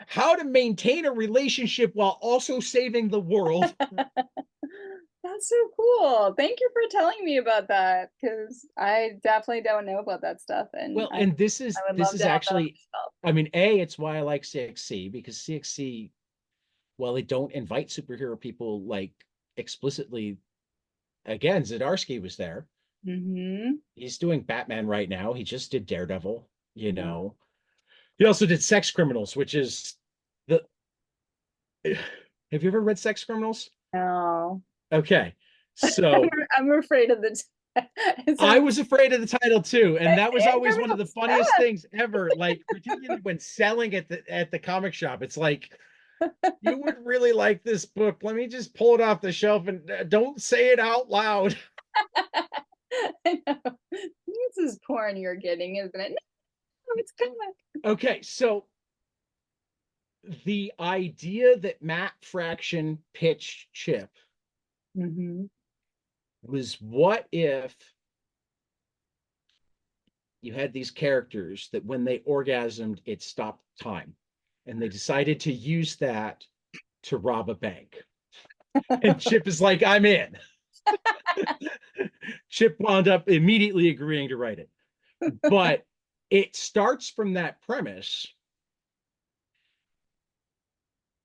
How to maintain a relationship while also saving the world." That's so cool. Thank you for telling me about that because I definitely don't know about that stuff, and Well, I and this is would this love is to have that actually, myself. I mean, it's why I like CXC because CXC, while they don't invite superhero people like explicitly, again, Zdarsky was there. Mm-hmm. He's doing Batman right now. He just did Daredevil, you Yeah. know. He also did Sex Criminals, which is the have you ever read Sex Criminals? No. Okay. So I'm afraid of the I So was afraid of the title too, and that was it always never one of the looks funniest things ever. Like, particularly when selling at the comic shop, it's like, you would really like this book. Let me just pull it off the shelf and don't say it out loud. I know. This is porn you're getting, isn't it? No, it's good. Okay, so the idea that Matt Fraction pitched Chip Mm-hmm. was, what if you had these characters that when they orgasmed, it stopped time, and they decided to use that to rob a bank. And Chip is like, I'm in. Chip wound up immediately agreeing to write it. But it starts from that premise.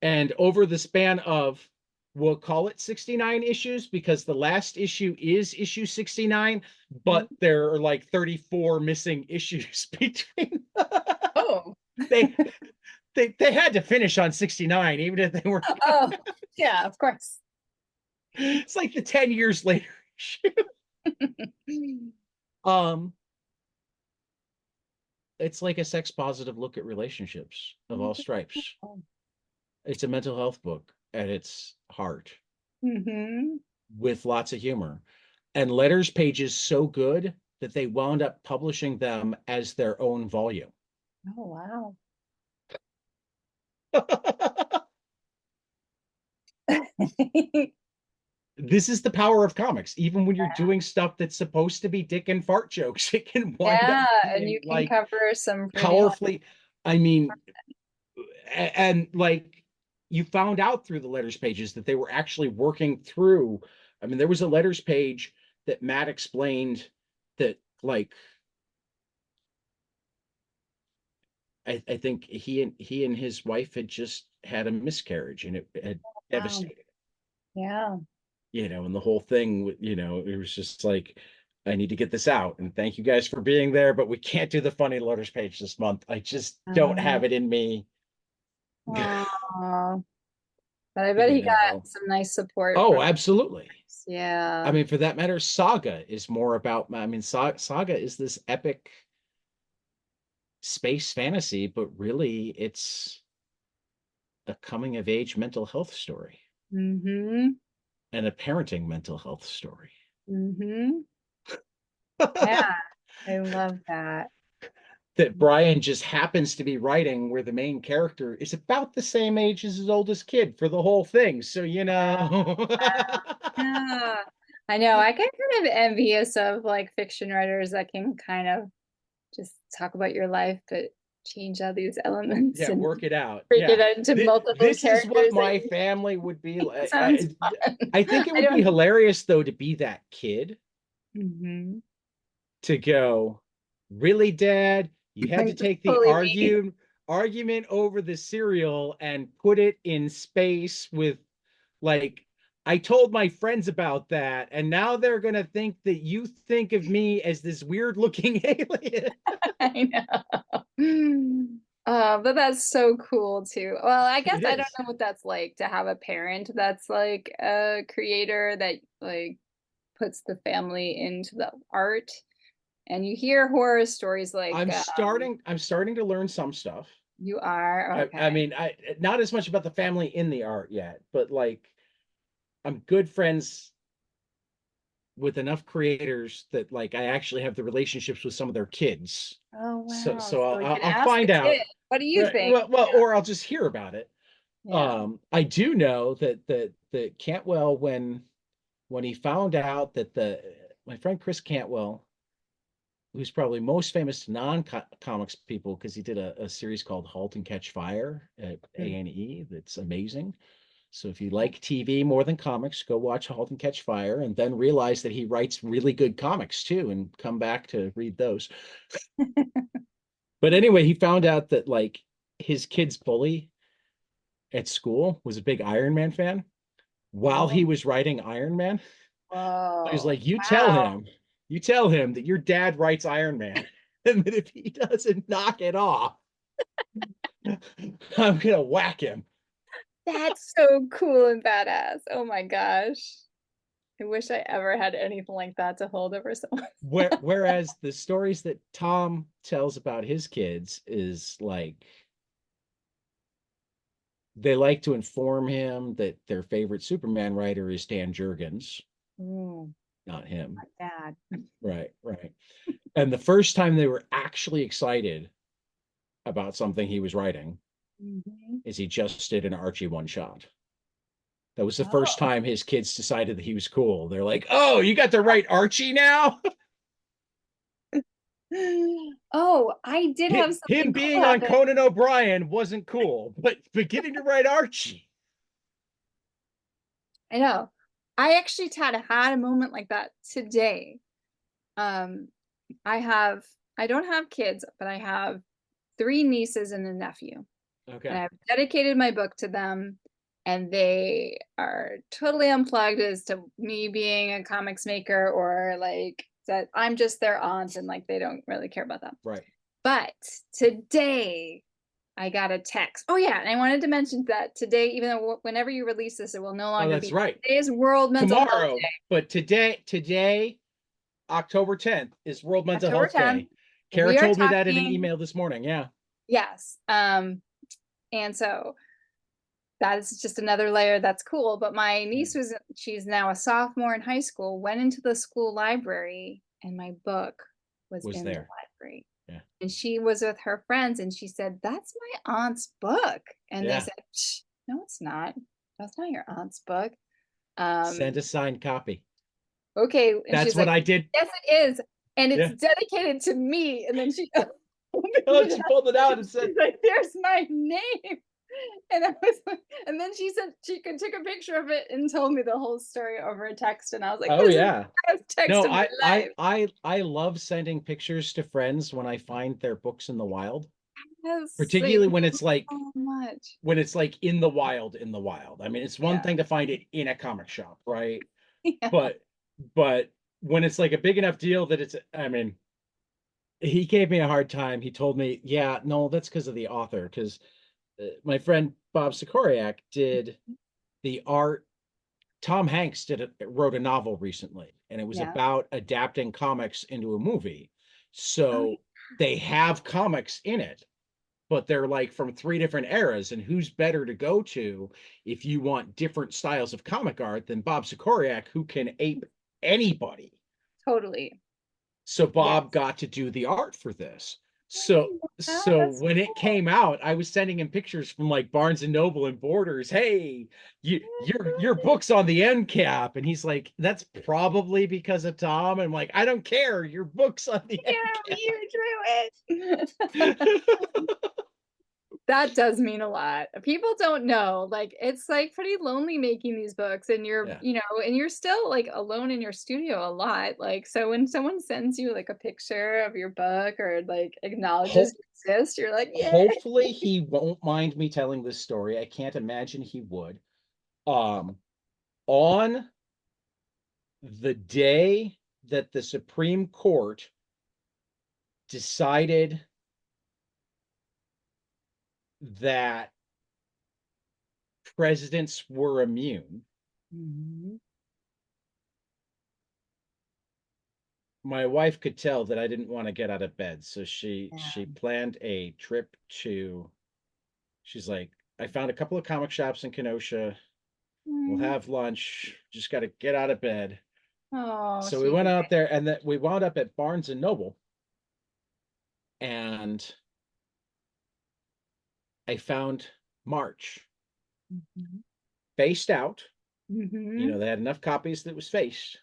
And over the span of, we'll call it 69 issues, because the last issue is issue 69, but there are like 34 missing issues between. Oh. they they had to finish on 69, even if they were. Oh, yeah, of course. It's like the 10 years later issue. Um, it's like a sex positive look at relationships of all stripes. It's a mental health book at its heart, Mm-hmm. with lots of humor. And letters pages so good that they wound up publishing them as their own volume. Oh, wow. This is the power of comics. Even when you're doing stuff that's supposed to be dick and fart jokes, it can wind up Yeah, and being you can like cover some pretty powerfully. I mean, and like, you found out through the letters pages that they were actually working through. I mean, there was a letters page that Matt explained that, like, I think he and his wife had just had a miscarriage, and it had wow. devastated, Yeah. and the whole thing, it was just like, I need to get this out, and thank you guys for being there, but we can't do the funny letters page this month. I just don't Um, have it in me. aw. But I bet you he got know. some nice support Oh, from absolutely. I yeah. mean, for that matter, Saga is more about, I mean, Saga is this epic space fantasy, but really it's a coming of age mental health story, Mm-hmm. and a parenting mental health story. Mm-hmm. Yeah, I love that. That Brian just happens to be writing, where the main character is about the same age as his oldest kid for the whole thing. So, Yeah. I know. I get kind of envious of like fiction writers that can kind of just talk about your life, but change out these elements Yeah, and work it out. break Yeah. it out into multiple This is what characters that my you family would be like. sounds fun. I think it I would be don't. hilarious, though, to be that kid, Hmm. to go, really, Dad? You had to take the Fully me. argument over the cereal and put it in space with, like, I told my friends about that, and now they're gonna think that you think of me as this weird looking alien. I know. But that's so cool too. Well, I guess It I don't is. know what that's like to have a parent that's like a creator that like puts the family into the art. And you hear horror stories like I'm starting to learn some stuff. you are I okay. mean, not as much about the family in the art yet, but like, I'm good friends with enough creators that, like, I actually have the relationships with some of their kids. Oh So wow. so So you can I'll ask the find kid, out. what do you Right. think? Well, or I'll just hear about it. Yeah. I do know that Cantwell, when he found out that the my friend Chris Cantwell, who's probably most famous to non-comics people because he did a series called *Halt and Catch Fire* at Mm. A&E, that's amazing. So if you like TV more than comics, go watch *Halt and Catch Fire*, and then realize that he writes really good comics too, and come back to read those. But anyway, he found out that, like, his kid's bully at school was a big Iron Man fan while Oh, he was writing Iron Man. He's whoa. like, Wow. you tell him that your dad writes Iron Man, and that if he doesn't knock it off, I'm gonna whack him. That's so cool and badass. Oh my gosh. I wish I ever had anything like that to hold over someone. Whereas the stories that Tom tells about his kids is like they like to inform him that their favorite Superman writer is Dan Jurgens, Mm, not him. Dad. Right, right. And the first time they were actually excited about something he was writing Mhm. is he just did an Archie one shot. That was the first Oh. time his kids decided that he was cool. They're like, "Oh, you got to write Archie now?" Oh, I did have Him something cool being on happen. Conan O'Brien wasn't cool, but getting to write Archie. I know. I actually had a moment like that today. Um, I have I don't have kids, but I have three nieces and a nephew. And Okay. I've dedicated my book to them, and they are totally unplugged as to me being a comics maker or like that I'm just their aunt and like they don't really care about them. Right. But today I got a text. Oh yeah, and I wanted to mention that today, even though whenever you release this, it will no Oh, longer that's be right. today's World Mental Health Tomorrow, Day, but today, October 10th is World Mental October Health 10th. Day. Kara We are told me that in an talking, email this morning. Yeah. yes. And so that is just another layer that's cool. But my niece she's now a sophomore in high school, went into the school library, and my book was Was in the there. library. Yeah. And she was with her friends, and she said, "That's my aunt's book." And they Yeah. said, "No, it's not. That's not your aunt's book." Send Um, a signed copy. okay. And That's she's what like, I did. "Yes, it is. And it's Yeah. dedicated to me." And then she Oh, she pulled it out and said, she's like, "There's my name." And I was like, and then she said she could take a picture of it and told me the whole story over a text. And I was like, "Oh this is the yeah." best text No, of my life. I love sending pictures to friends when I find their books in the wild, Yes, they particularly mean so much. when it's like in the wild, in the wild. I mean, it's one Yeah. thing to find it in a comic shop, right? Yeah. But but when it's like a big enough deal that it's, I mean, he gave me a hard time. He told me, "Yeah, no, that's because of the author." Because my friend Bob Sikoriak did the art. Tom Hanks wrote a novel recently, and it was Yeah. about adapting comics into a movie. Oh, So they have comics in it, but they're like from three different eras. And who's better to go to if you want different styles of comic art than Bob Sikoriak, who can ape anybody? totally. So Bob Yes. got to do the art for this. I So didn't know that. so That's when it cool. came out, I was sending him pictures from like Barnes and Noble and Borders. Hey, your book's on the end cap, and he's like, "That's probably because of Tom." And I'm like, "I don't care. Your book's on the end Yeah, cap." you drew it. That does mean a lot. People don't know. Like it's like pretty lonely making these books and you're, Yeah. and you're still like alone in your studio a lot. Like so when someone sends you like a picture of your book or like acknowledges Ho- you exist, you're like, "Yeah." Hopefully he won't mind me telling this story. I can't imagine he would. Um, on the day that the Supreme Court decided that presidents were immune, Mhm. my wife could tell that I didn't want to get out of bed. So she Yeah. planned a trip to, she's like, "I found a couple of comic shops in Kenosha. We'll Mm. have lunch. Just got to get out of bed." Oh, So we she went did out it. there and then we wound up at Barnes and Noble, and I found March Mhm. faced out. You know, Mhm. they had enough copies that was faced,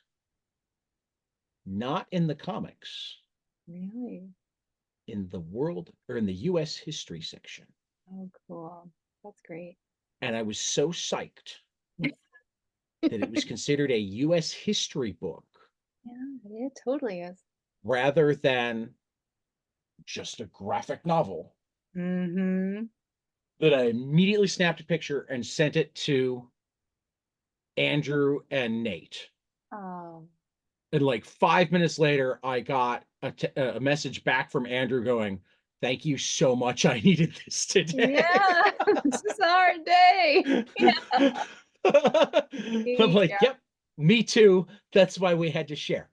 not in the comics, Really? in the world or in the US history section. Oh, cool. That's great. And I was so psyched that it was considered a US history book Yeah, it totally is. rather than just a graphic novel, Mm-hmm. that I immediately snapped a picture and sent it to Andrew and Nate. Oh. And like 5 minutes later, I got a message back from Andrew going, "Thank you so much. I needed this today." Yeah, it's just a hard day. Yeah. I'm like, Yeah. "Yep." Me too. That's why we had to share.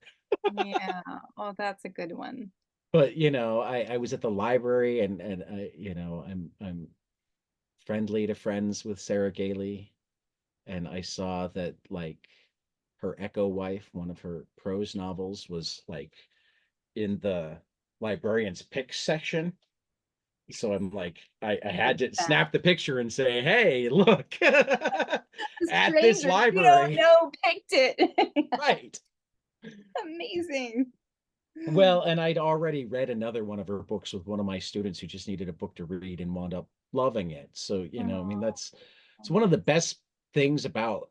Yeah. Oh, that's a good one. But I was at the library, and I'm friendly to friends with Sarah Gailey, and I saw that like her Echo Wife, one of her prose novels, was like in the librarian's pick section. So I'm like, I Look had to at that. snap the picture and say, hey, look The at this strangers we don't library. know picked it. Right. Amazing. Well, and I'd already read another one of her books with one of my students who just needed a book to read and wound up loving it. So, I mean, Oh, that's it's one of the best things about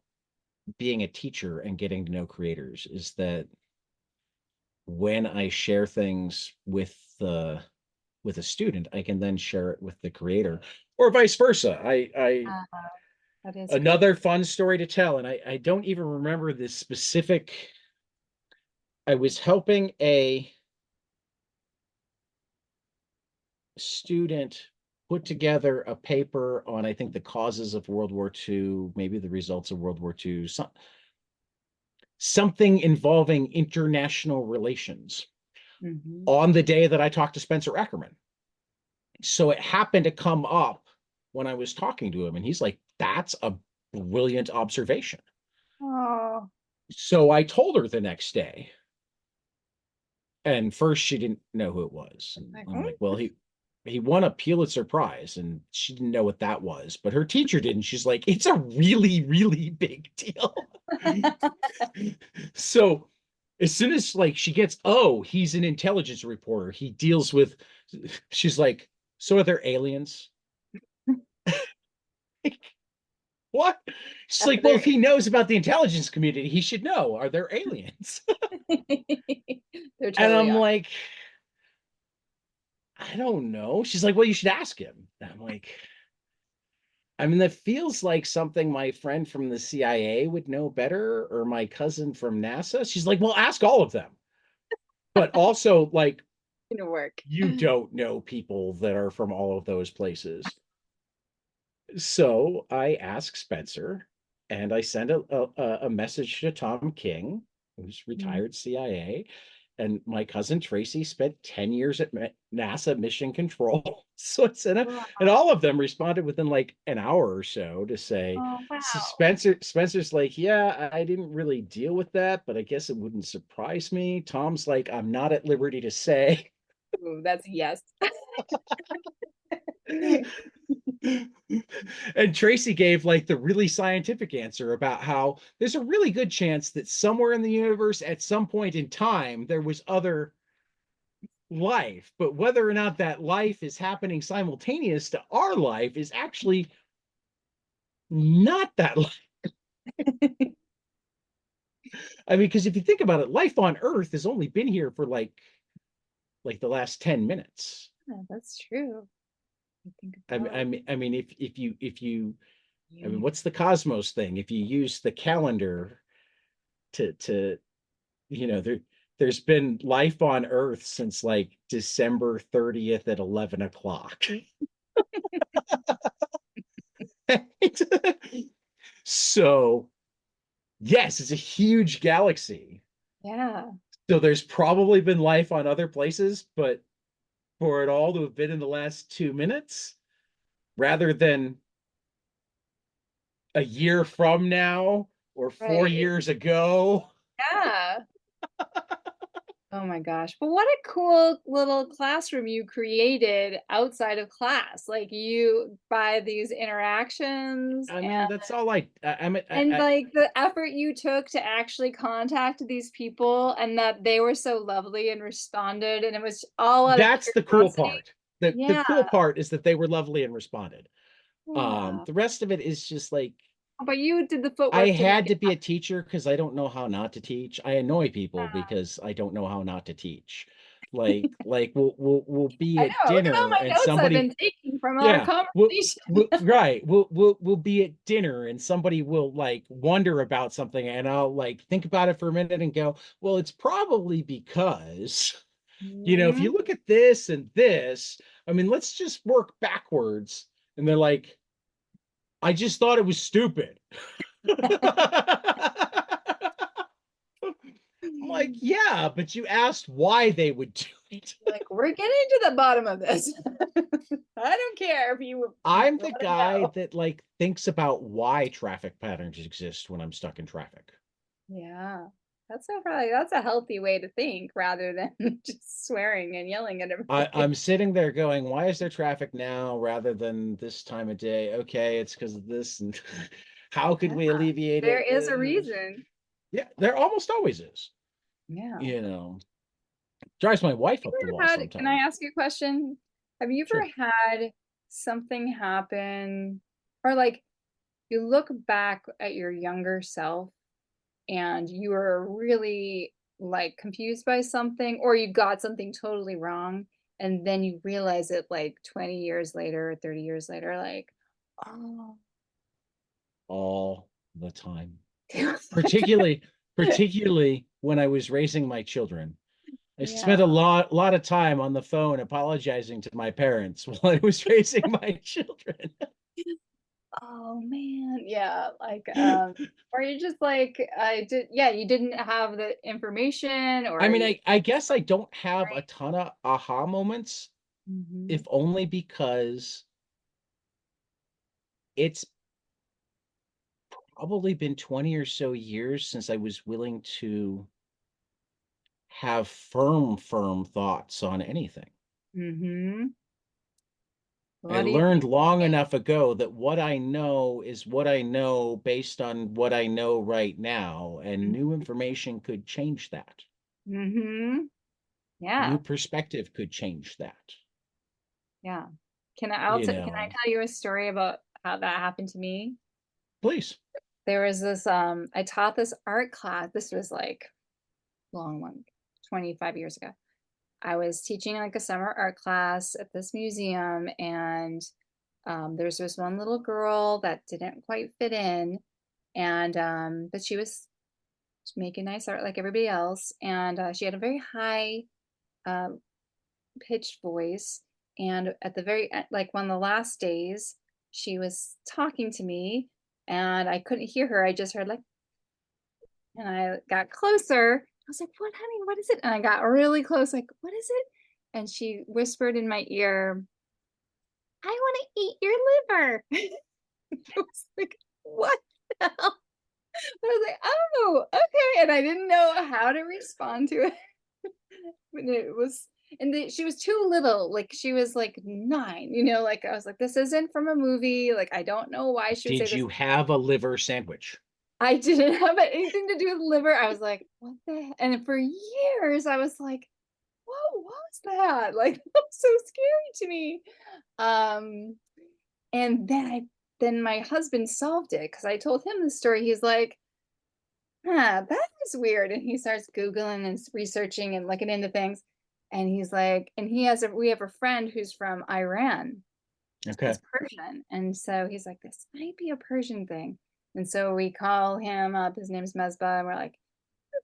being a teacher and getting to know creators is that when I share things with a student, I can then share it with the creator or vice versa. I uh, that is cool. Another fun story to tell, and I don't even remember this specific. I was helping a student put together a paper on, I think, the causes of World War II, maybe the results of World War II, something involving international relations Hmm. on the day that I talked to Spencer Ackerman. So it happened to come up when I was talking to him, and he's like, that's a brilliant observation. Oh, So I told her the next day, and first she didn't know who it was. And like, I'm like, well, he won a Pulitzer Prize, and she didn't know what that was, but her teacher did, and she's like, it's a really, really big deal. So as soon as like she gets, oh, he's an intelligence reporter, he deals with, she's like, so are there aliens? What? She's are like, well, there? if he knows about the intelligence community, he should know. Are there aliens? There And totally I'm are. like, I don't know. She's like, well, you should ask him. And I'm like, I mean, that feels like something my friend from the CIA would know better, or my cousin from NASA. She's like, well, ask all of them. But also, like, Gonna work. you don't know people that are from all of those places. So I ask Spencer, and I send a message to Tom King, who's Mhm. retired CIA, and my cousin Tracy spent 10 years at NASA Mission Control. So it's and all of them responded within like an hour or so to say, Oh, so wow. Spencer's like, yeah, I didn't really deal with that, but I guess it wouldn't surprise me. Tom's like, I'm not at liberty to say. Ooh, that's a yes. And Tracy gave like the really scientific answer about how there's a really good chance that somewhere in the universe at some point in time there was other life, but whether or not that life is happening simultaneous to our life is actually not that life. I mean, because if you think about it, life on Earth has only been here for like the last 10 minutes. Yeah, that's true. I think about I mean, if you I mean, what's the cosmos thing? If you use the calendar to there's been life on Earth since like December 30th at 11 o'clock. So, yes, it's a huge galaxy. yeah, So there's probably been life on other places, but for it all to have been in the last 2 minutes rather than a year from now or four right. years ago. Yeah. Oh my gosh. But what a cool little classroom you created outside of class. Like you by these interactions I mean, that's all and like the effort you took to actually contact these people and that they were so lovely and responded and it was all out of that's the cool curiosity. part. The Yeah. cool part is that they were lovely and responded. Yeah. The rest of it is just like But you did the I footwork to make had it to be a teacher because I don't know how not to teach. I annoy people because I don't know how not to teach. Like we'll be I at know. Look at all dinner my and notes I've somebody, been taking from our yeah, conversation. right, we'll be at dinner and somebody will like wonder about something, and I'll like think about it for a minute and go, well, it's probably because if Mhm. you look at this and this, I mean, let's just work backwards. And they're like, I just thought it was stupid. I'm like, yeah, but you asked why they would do it. Like, we're getting to the bottom of this. I don't care if you I'm the want to guy know. that like thinks about why traffic patterns exist when I'm stuck in traffic. Yeah. That's a healthy way to think rather than just swearing and yelling at everybody. I'm sitting there going, why is there traffic now rather than this time of day? Okay, it's because of this, and how could Yeah, we alleviate there it? is a reason. Yeah, there almost always is. Yeah. You know, drives my wife up the wall Can I sometimes. ask you a question? Have you Sure. ever had something happen or like you look back at your younger self and you were really like confused by something or you got something totally wrong and then you realize it like 20 years later or 30 years later like oh All the time. yeah. Particularly when I was raising my children. I spent a lot of time on the phone apologizing to my parents while I was raising my children. Oh man, yeah, like or you just like I did yeah, you didn't have the information I or mean, you I guess I don't have a right. ton of aha moments, Hmm. if only because it's probably been 20 or so years since I was willing to have firm thoughts on anything. Hmm. I What do you learned think? long enough ago that what I know is what I know based on what I know right now, and new information could change that. Mm-hmm. New Yeah, perspective could change that. yeah. You Can I know, tell you a story about how that happened to me? please. There was this I taught this art class. This was like long one, 25 years ago. I was teaching like a summer art class at this museum and there's this one little girl that didn't quite fit in and but she was making nice art like everybody else and she had a very high uh, pitched voice and at the very like one of the last days she was talking to me and I couldn't hear her. I just heard like and I got closer. I was like, what, honey, what is it? And I got really close, like, what is it? And she whispered in my ear, I want to eat your liver. I was like, what the hell? I was like, oh, okay. And I didn't know how to respond to it. But it was, and she was too little. Like she was like 9, like I was like, this isn't from a movie. Like, I don't know why she would say Did this. you have a liver sandwich? I didn't have anything to do with liver. I was like, what the heck? And for years, I was like, whoa, what was that? Like, that was so scary to me. Um, and then my husband solved it because I told him the story. He's like, huh, that is weird. And he starts Googling and researching and looking into things. And he's like, and we have a friend who's from Iran. Okay. He's Persian. And so he's like, this might be a Persian thing. And so we call him up. His name's Mesbah. And we're like,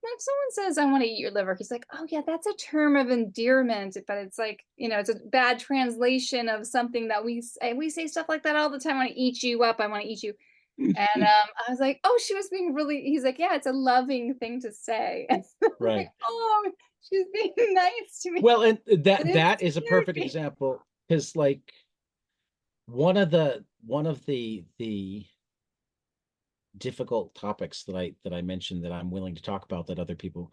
when someone says, I want to eat your liver, he's like, oh, yeah, that's a term of endearment. But it's like, it's a bad translation of something that we say. We say stuff like that all the time. I want to eat you up. I want to eat you. And I was like, oh, she was being really, he's like, yeah, it's a loving thing to say. And I'm like, Right. oh, she's being nice to me. Well, and But it's that is a perfect scary. example because like one of the difficult topics that I mentioned that I'm willing to talk about that other people,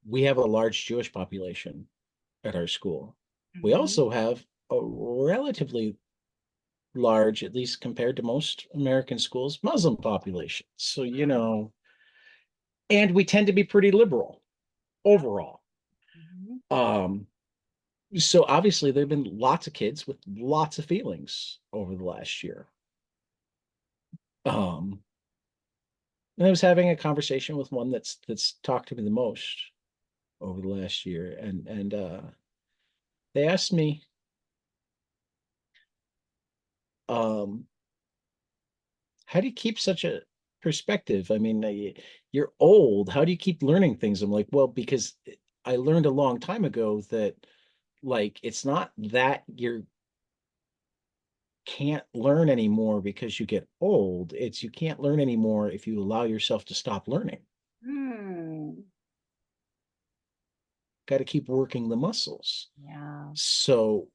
we have a large Jewish population at our school. We Mhm. also have a relatively large, at least compared to most American schools, Muslim population. So, and we tend to be pretty liberal Yeah. overall. Mhm. Um, so obviously there have been lots of kids with lots of feelings over the last year. Um, and I was having a conversation with one that's talked to me the most over the last year, and they asked me, um, how do you keep such a perspective? I mean, you're old. How do you keep learning things? I'm like, well, because I learned a long time ago that like it's not that you can't learn anymore because you get old. It's you can't learn anymore if you allow yourself to stop learning. Hmm. got to keep working the muscles. Yeah. So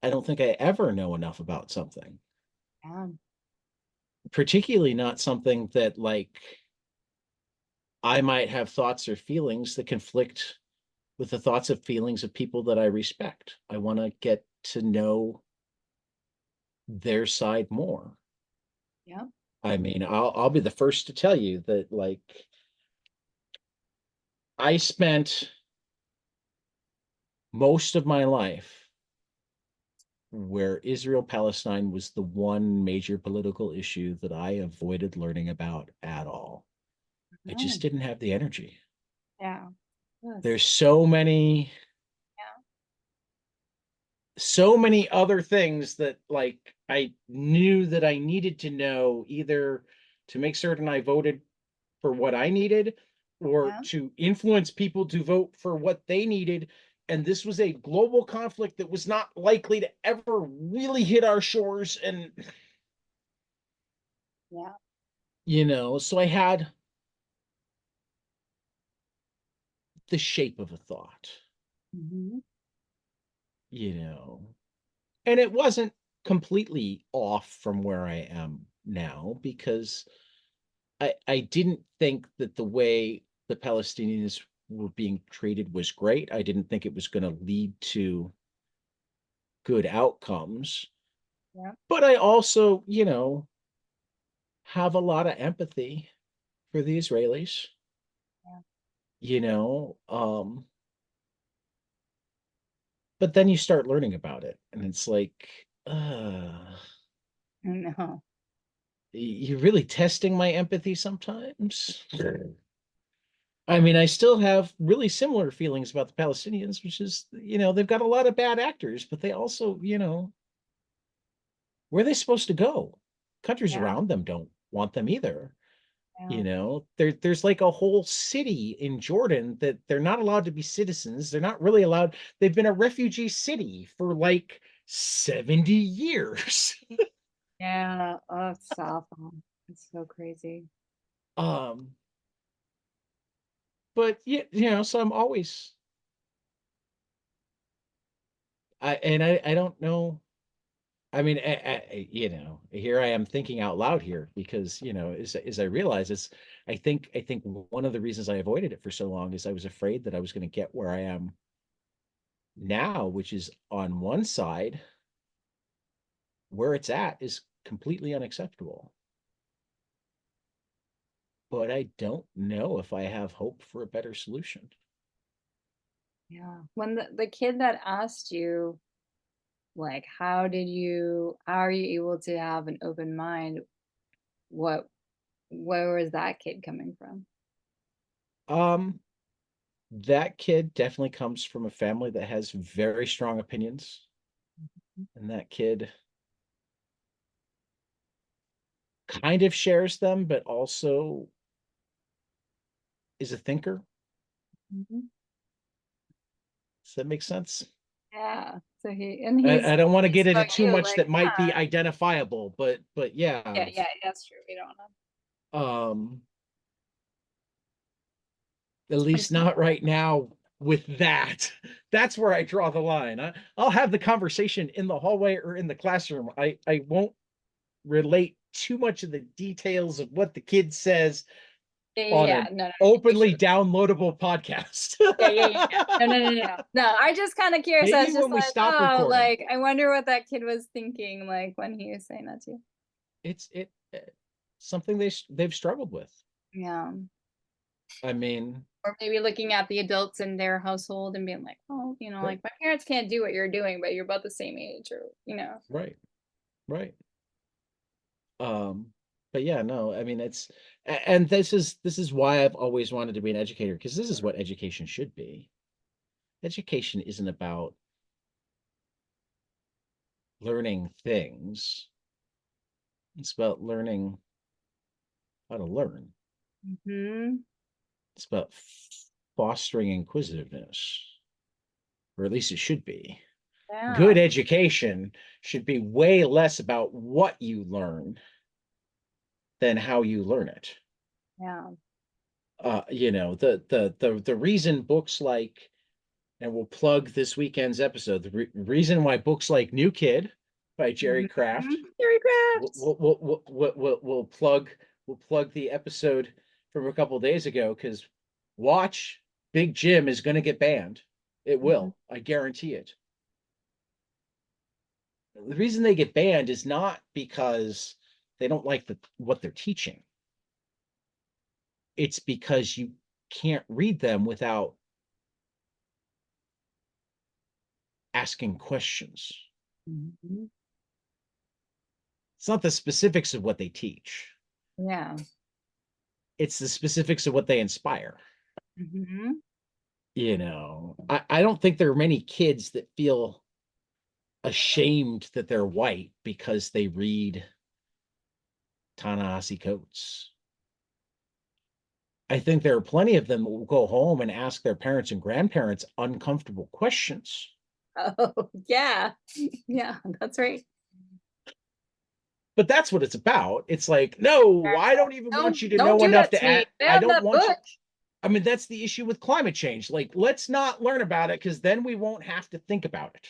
I don't think I ever know enough about something, Yeah. particularly not something that like I might have thoughts or feelings that conflict with the thoughts of feelings of people that I respect. I want to get to know their side more. Yeah. I mean, I'll be the first to tell you that like I spent most of my life where Israel Palestine was the one major political issue that I avoided learning about at all. I Oh, just didn't have the energy. yeah. Yes. There's so many other things that like I knew that I needed to know either to make certain I voted for what I needed or Yeah. to influence people to vote for what they needed. And this was a global conflict that was not likely to ever really hit our shores. And, Yeah. so I had the shape of a thought, Hmm. you know, and it wasn't completely off from where I am now because I didn't think that the way the Palestinians were being treated was great. I didn't think it was going to lead to good outcomes. Yeah. But I also, have a lot of empathy for the Israelis, Yeah. you know. Um, but then you start learning about it, and it's like, I know. you're really testing my empathy sometimes. I mean, I still have really similar feelings about the Palestinians, which is, they've got a lot of bad actors, but they also, where are they supposed to go? Countries Yeah. around them don't want them either. Yeah. There's like a whole city in Jordan that they're not allowed to be citizens. They're not really allowed. They've been a refugee city for like 70 years. Yeah. Oh, it's awful. It's so crazy. um, but yeah, so I'm always I don't know. I mean, here I am thinking out loud here because, as I realize I think one of the reasons I avoided it for so long is I was afraid that I was going to get where I am now, which is on one side where it's at is completely unacceptable. But I don't know if I have hope for a better solution. Yeah. When the kid that asked you, like, how are you able to have an open mind? What, where was that kid coming from? Um, that kid definitely comes from a family that has very strong opinions, and that kid kind of shares them, but also is a thinker. Mhm. Does that make sense? Yeah. So he's I don't want to thinks get into about too you, much like, that might be identifiable, but yeah. yeah, that's true. We don't know. Um, at It's least not. not right now with that. That's where I draw the line. I'll have the conversation in the hallway or in the classroom. I won't relate too much of the details of what the kid says Yeah, yeah, on yeah. an No, no, you openly should. downloadable podcast. Yeah, yeah, yeah, yeah. No, no, no, no, no. No, I just kind of curious. I Maybe was just when we like, stop oh, recording. like, I wonder what that kid was thinking, like, when he was saying that to you. It's something they've struggled with. Yeah. I mean, Or maybe looking at the adults in their household and being like, oh, right, like my parents can't do what you're doing, but you're about the same age, or. right, right. Um, but yeah, no, I mean and this is why I've always wanted to be an educator, because this is what education should be. Education isn't about learning things. It's about learning how to learn. Hmm. It's about fostering inquisitiveness, or at least it should be. Good Yeah. education should be way less about what you learn than how you learn it. Yeah. The reason books like, and we'll plug this weekend's episode, reason why books like New Kid by Jerry Craft, Gary we'll, Craft. we'll plug the episode from a couple days ago, because watch, Big Jim is going to get banned. It Mhm. will. I guarantee it. The reason they get banned is not because they don't like what they're teaching. It's because you can't read them without asking questions. Mhm. It's not the specifics of what they teach. Yeah. It's the specifics of what they inspire. Mhm. I don't think there are many kids that feel ashamed that they're white because they read Ta-Nehisi Coates. I think there are plenty of them who will go home and ask their parents and grandparents uncomfortable questions. Oh, yeah. Yeah, that's right. But that's what it's about. It's like, no, I don't even want you to Don't know do enough that to to me. act. Stay I out of don't that want you. bush. I mean, that's the issue with climate change. Like, let's not learn about it, because then we won't have to think about it.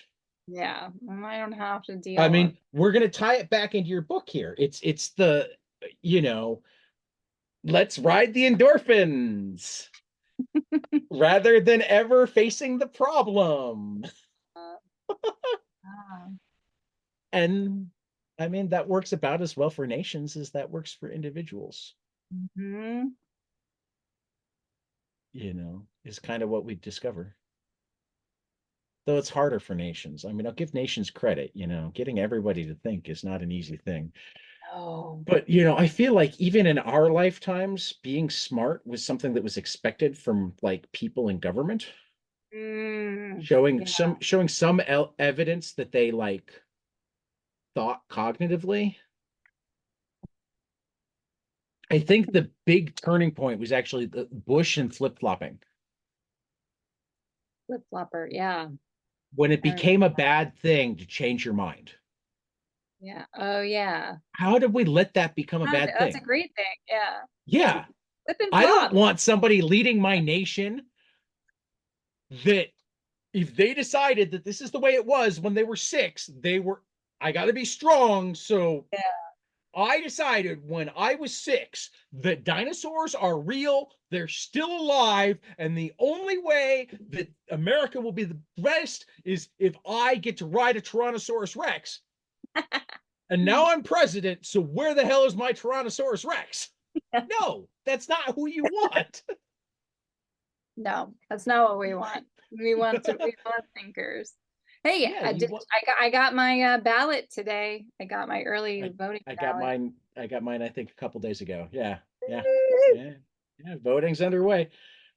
Yeah, I don't have to I deal with. mean, we're going to tie it back into your book here. It's the, you know, let's ride the endorphins rather than ever facing the problem. Uh, ah, And I mean, that works about as well for nations as that works for individuals, mhm. is kind of what we discover. Though it's harder for nations. I mean, I'll give nations credit, getting everybody to think is not an easy thing. Oh, But, I feel like even in our lifetimes, being smart was something that was expected from like people in government, showing yeah. some evidence that they like thought cognitively. I think the big turning point was actually the Bush and flip-flopping, Flip flopper. Yeah. when it I remember became a that. bad thing to change your mind. Yeah. Oh, yeah. How did we let that become a bad That's a thing? great thing. Yeah. Yeah, Flip and I don't flop. want somebody leading my nation that, if they decided that this is the way it was when they were six, I got to be strong. So Yeah. I decided when I was six that dinosaurs are real, they're still alive, and the only way that America will be the best is if I get to ride a Tyrannosaurus Rex. And now I'm president, so where the hell is my Tyrannosaurus Rex? No, that's not who you want. No, that's not what we want. We want thinkers. Hey, Yeah, you want. I got my ballot today. I got my early I, voting I got ballot. mine. I got mine, I think, a couple days ago. Yeah, yeah, yeah, yeah. Voting's underway.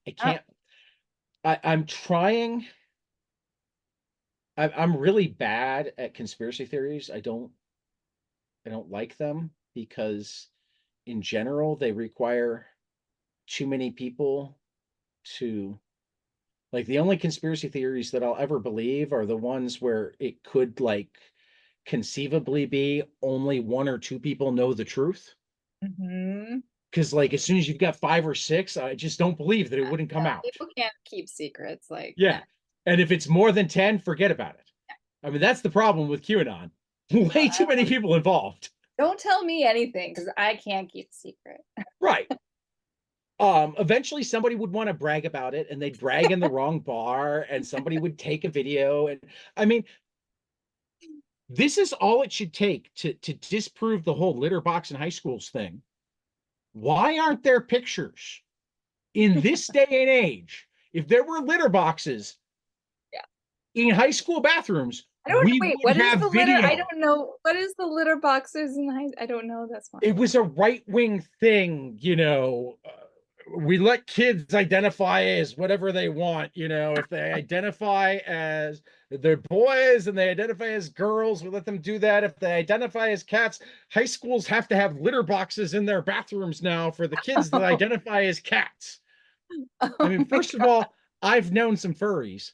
I Oh, can't. I'm trying. I'm really bad at conspiracy theories. I don't like them because, in general, they require too many people to, like, the only conspiracy theories that I'll ever believe are the ones where it could, like, conceivably be only one or two people know the truth. mhm. Because, like, as soon as you've got five or six, I just don't believe that it wouldn't come Yeah, out. people can't keep secrets. Like, Yeah. no. And if it's more than 10, forget about it. I mean, that's the problem with QAnon. Way too many people involved. Don't tell me anything because I can't keep a secret. Right. Eventually somebody would want to brag about it, and they'd brag in the wrong bar, and somebody would take a video. And I mean, this is all it should take to disprove the whole litter box in high schools thing. Why aren't there pictures in this day and age? If there were litter boxes Yeah. in high school bathrooms, I don't we wait, would what is have the litter? I video. don't know. What is the litter boxes in high? I don't know this one. It was a right-wing thing, we let kids identify as whatever they want. If they identify as, they're boys and they identify as girls, we let them do that. If they identify as cats, high schools have to have litter boxes in their bathrooms now for the kids that identify as cats. I Oh mean, my first of God. all, I've known some furries.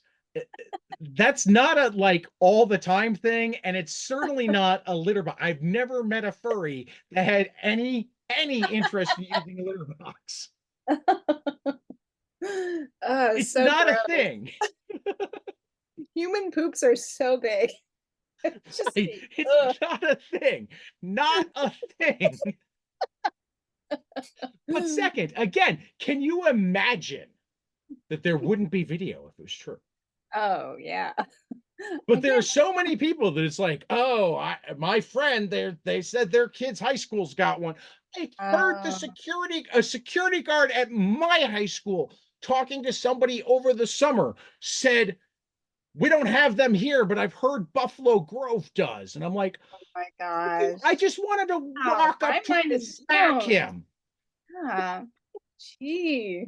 That's not a like all the time thing, and it's certainly not a litter box. I've never met a furry that had any interest in using a litter box. Oh, It's so not a gross. thing. Human poops are so big. Just, ugh. It's not a thing. Not a thing. But second, again, can you imagine that there wouldn't be video if it was true? Oh, yeah. But I there are can't. so many people that it's like, oh, my friend, they said their kid's high school's got one. I heard Uh, a security guard at my high school talking to somebody over the summer said, we don't have them here, but I've heard Buffalo Grove does. And I'm like, oh my gosh. I just wanted to Oh, walk my up to him mind and is smack blown. him. Yeah. Gee.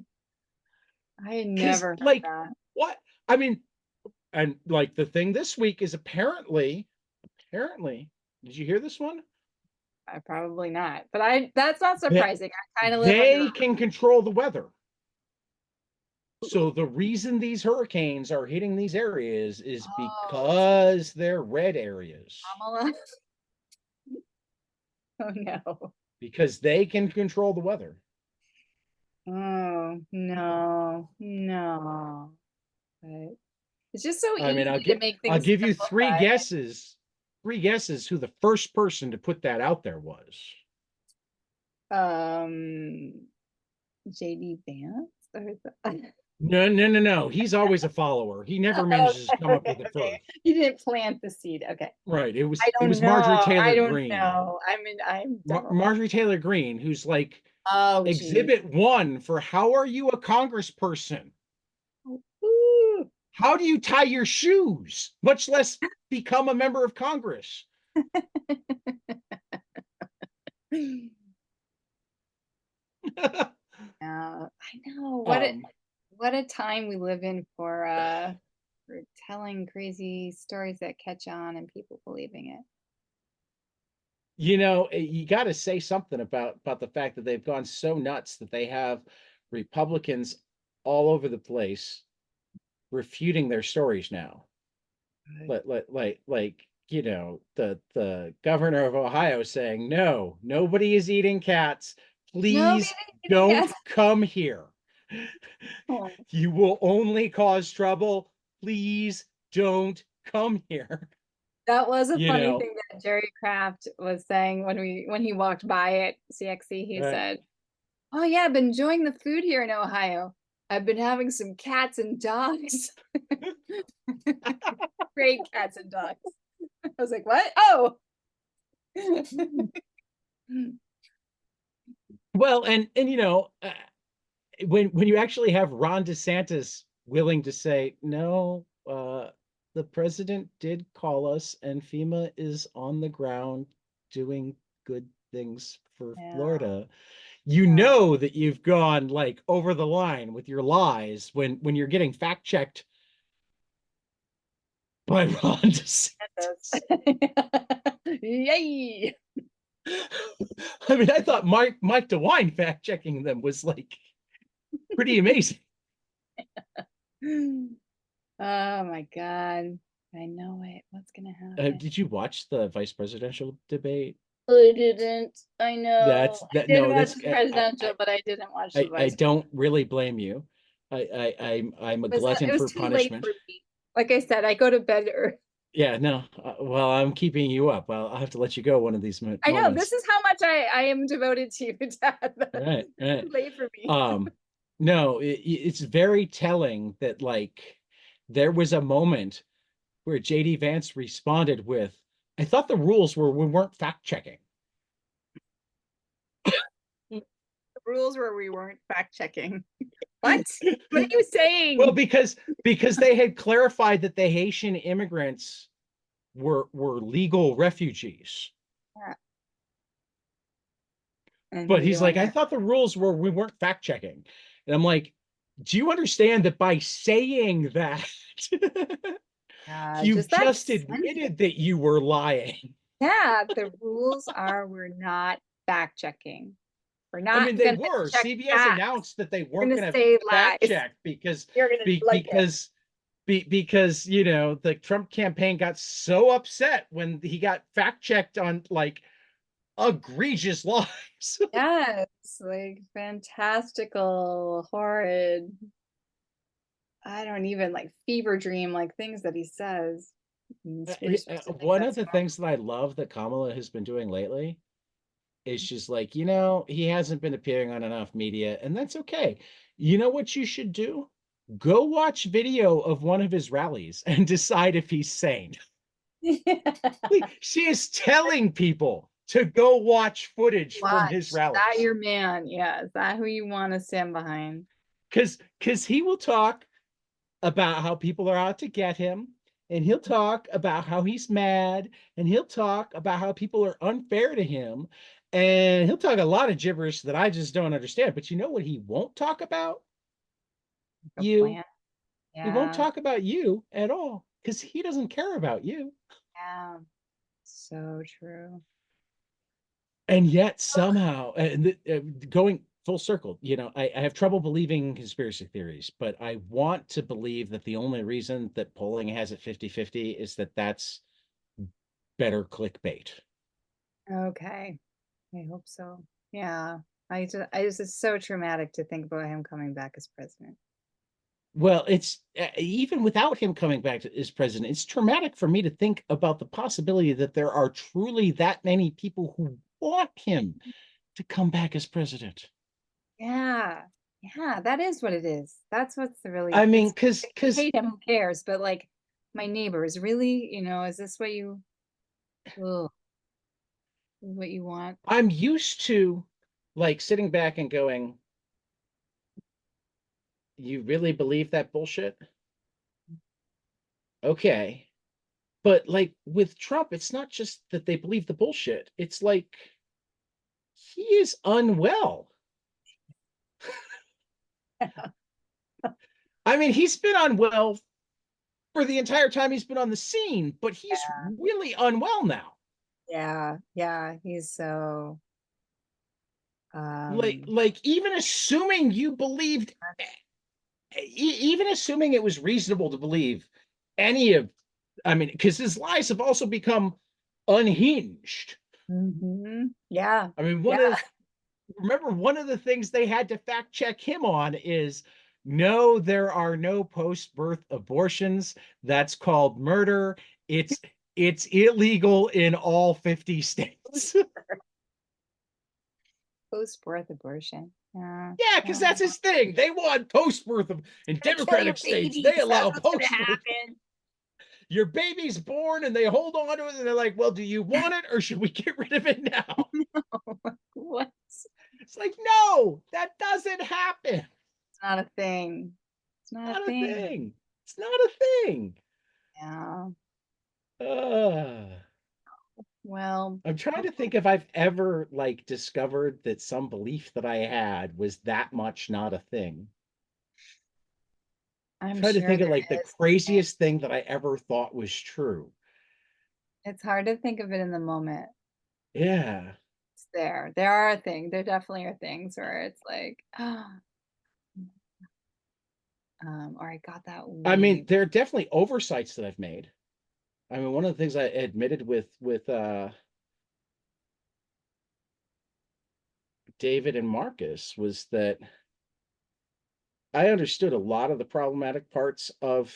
I had Because, never heard like, that. what? I mean, and like the thing this week is apparently, did you hear this one? I probably not. But that's not That surprising. I kind of live under a they can control the weather. So the reason these hurricanes are hitting these areas is Oh, it's because because they're red areas. Kamala. Oh no. Because they can control the weather. Oh no. No. But it's just so I mean, easy to make I'll things give you simplified. three guesses who the first person to put that out there was. JD Vance or No. He's always a follower. He never manages to come up with it okay. first. You didn't plant the seed. Okay. Right. It I was don't Marjorie know. I Taylor don't Greene. know. I mean, I'm dumb. Marjorie Taylor Greene, who's like Oh, geez. exhibit one for how are you a congressperson? Ooh. How do you tie your shoes, much less become a member of Congress? I know. um, What a time we live in for telling crazy stories that catch on and people believing it. you got to say something about the fact that they've gone so nuts that they have Republicans all over the place refuting their stories now. The governor of Ohio saying, no, nobody is eating cats. No, Please maybe don't yes. come here. Oh, You will only cause trouble. Please don't come here. that was a You funny know, thing that Jerry Kraft was saying when he walked by at CXC. He right. said, "Oh yeah, I've been enjoying the food here in Ohio. I've been having some cats and dogs. Great cats and dogs." I was like, "What? Oh." Well, when you actually have Ron DeSantis willing to say, no, the president did call us and FEMA is on the ground doing good things for Yeah, Florida, yeah. that you've gone like over the line with your lies when you're getting fact checked by Ron DeSantis. Yay! I mean, I thought Mike DeWine fact checking them was like pretty amazing. Oh my God. I know it. What's gonna happen? Did you watch the vice presidential debate? I didn't. I know. That's I that did no, watch that's the presidential, but I didn't watch the I vice. don't really blame you. I'm a glutton It was for too late punishment. for me. Like I said, I go to bed early. Yeah, no. Well, I'm keeping you up. I'll have to let you go one of these I know this moments. is how much I am devoted to you, Dad. Right, right. Too late for me. No, it's very telling that like there was a moment where JD Vance responded with, "I thought the rules were we weren't fact checking." The rules were we weren't fact checking. What? What are you saying? Well, because they had clarified that the Haitian immigrants were legal refugees. Yeah. And But here he's you like, I are. thought the rules were we weren't fact checking. And I'm like, do you understand that by saying that, you've Just that just sentence. admitted that you were lying? Yeah, the rules are we're not fact checking. We're I not mean, they gonna were. check CBS facts. announced that they We're weren't gonna going to say fact lies. check You're gonna like it. because the Trump campaign got so upset when he got fact checked on like egregious lies. Yes, like fantastical, horrid. I don't even like fever dream, like things that he says. It's very specific. One of That's the things that I love that Kamala has been doing lately is she's like, you know, he hasn't been appearing on enough media, and that's okay. You know what you should do? Go watch video of one of his rallies and decide if he's sane. She is telling people to go watch footage from his Watch that rallies your man. Yeah, is that who you want to stand behind? because he will talk about how people are out to get him, and he'll talk about how he's mad, and he'll talk about how people are unfair to him, and he'll talk a lot of gibberish that I just don't understand. But you know what he won't talk about? A You. plan. He won't Yeah, talk about you at all because he doesn't care about you. yeah. So true. And yet somehow, and going full circle, you know, I have trouble believing conspiracy theories, but I want to believe that the only reason that polling has it 50-50 is that that's better clickbait. Okay. I hope so. Yeah. I just it's so traumatic to think about him coming back as president. Well, it's even without him coming back as president, it's traumatic for me to think about the possibility that there are truly that many people who want him to come back as president. Yeah. Yeah, that is what it is. That's what's the I really mean, it's because if you because hate him, who cares? But like my neighbors, really, is this what you ugh, is what you want? I'm used to like sitting back and going, you really believe that bullshit? Okay. But like with Trump, it's not just that they believe the bullshit. It's like he is unwell. I mean, he's been unwell for the entire time he's been on the scene, but he's really unwell now. Yeah, yeah, he's so um Like even assuming you believed, even assuming it was reasonable to believe any of, I mean, because his lies have also become unhinged. yeah, I mean, yeah. remember one of the things they had to fact check him on is no, there are no post-birth abortions. That's called murder. It's it's illegal in all 50 states. Post-birth abortion. Yeah, Yeah, because yeah. that's his thing. They want post-birth in Gonna kill your Democratic states. They babies. That's allow what's gonna post-birth. happen. Your baby's born and they hold on to it and they're like, well, do you want it or should we get rid of it now? What? It's like, no, that doesn't happen. It's not a thing. It's not a Not a thing. thing. It's not a thing. Yeah. Uh, Well, I'm trying to think if I've ever like discovered that some belief that I had was that much not a thing. I'm Trying to sure think of there like the is something. craziest thing that I ever thought was true. It's hard to think of it in the moment. Yeah. It's there. There are things. There definitely are things where it's like, or I got that I mean, way. there are definitely oversights that I've made. I mean, one of the things I admitted with David and Marcus was that I understood a lot of the problematic parts of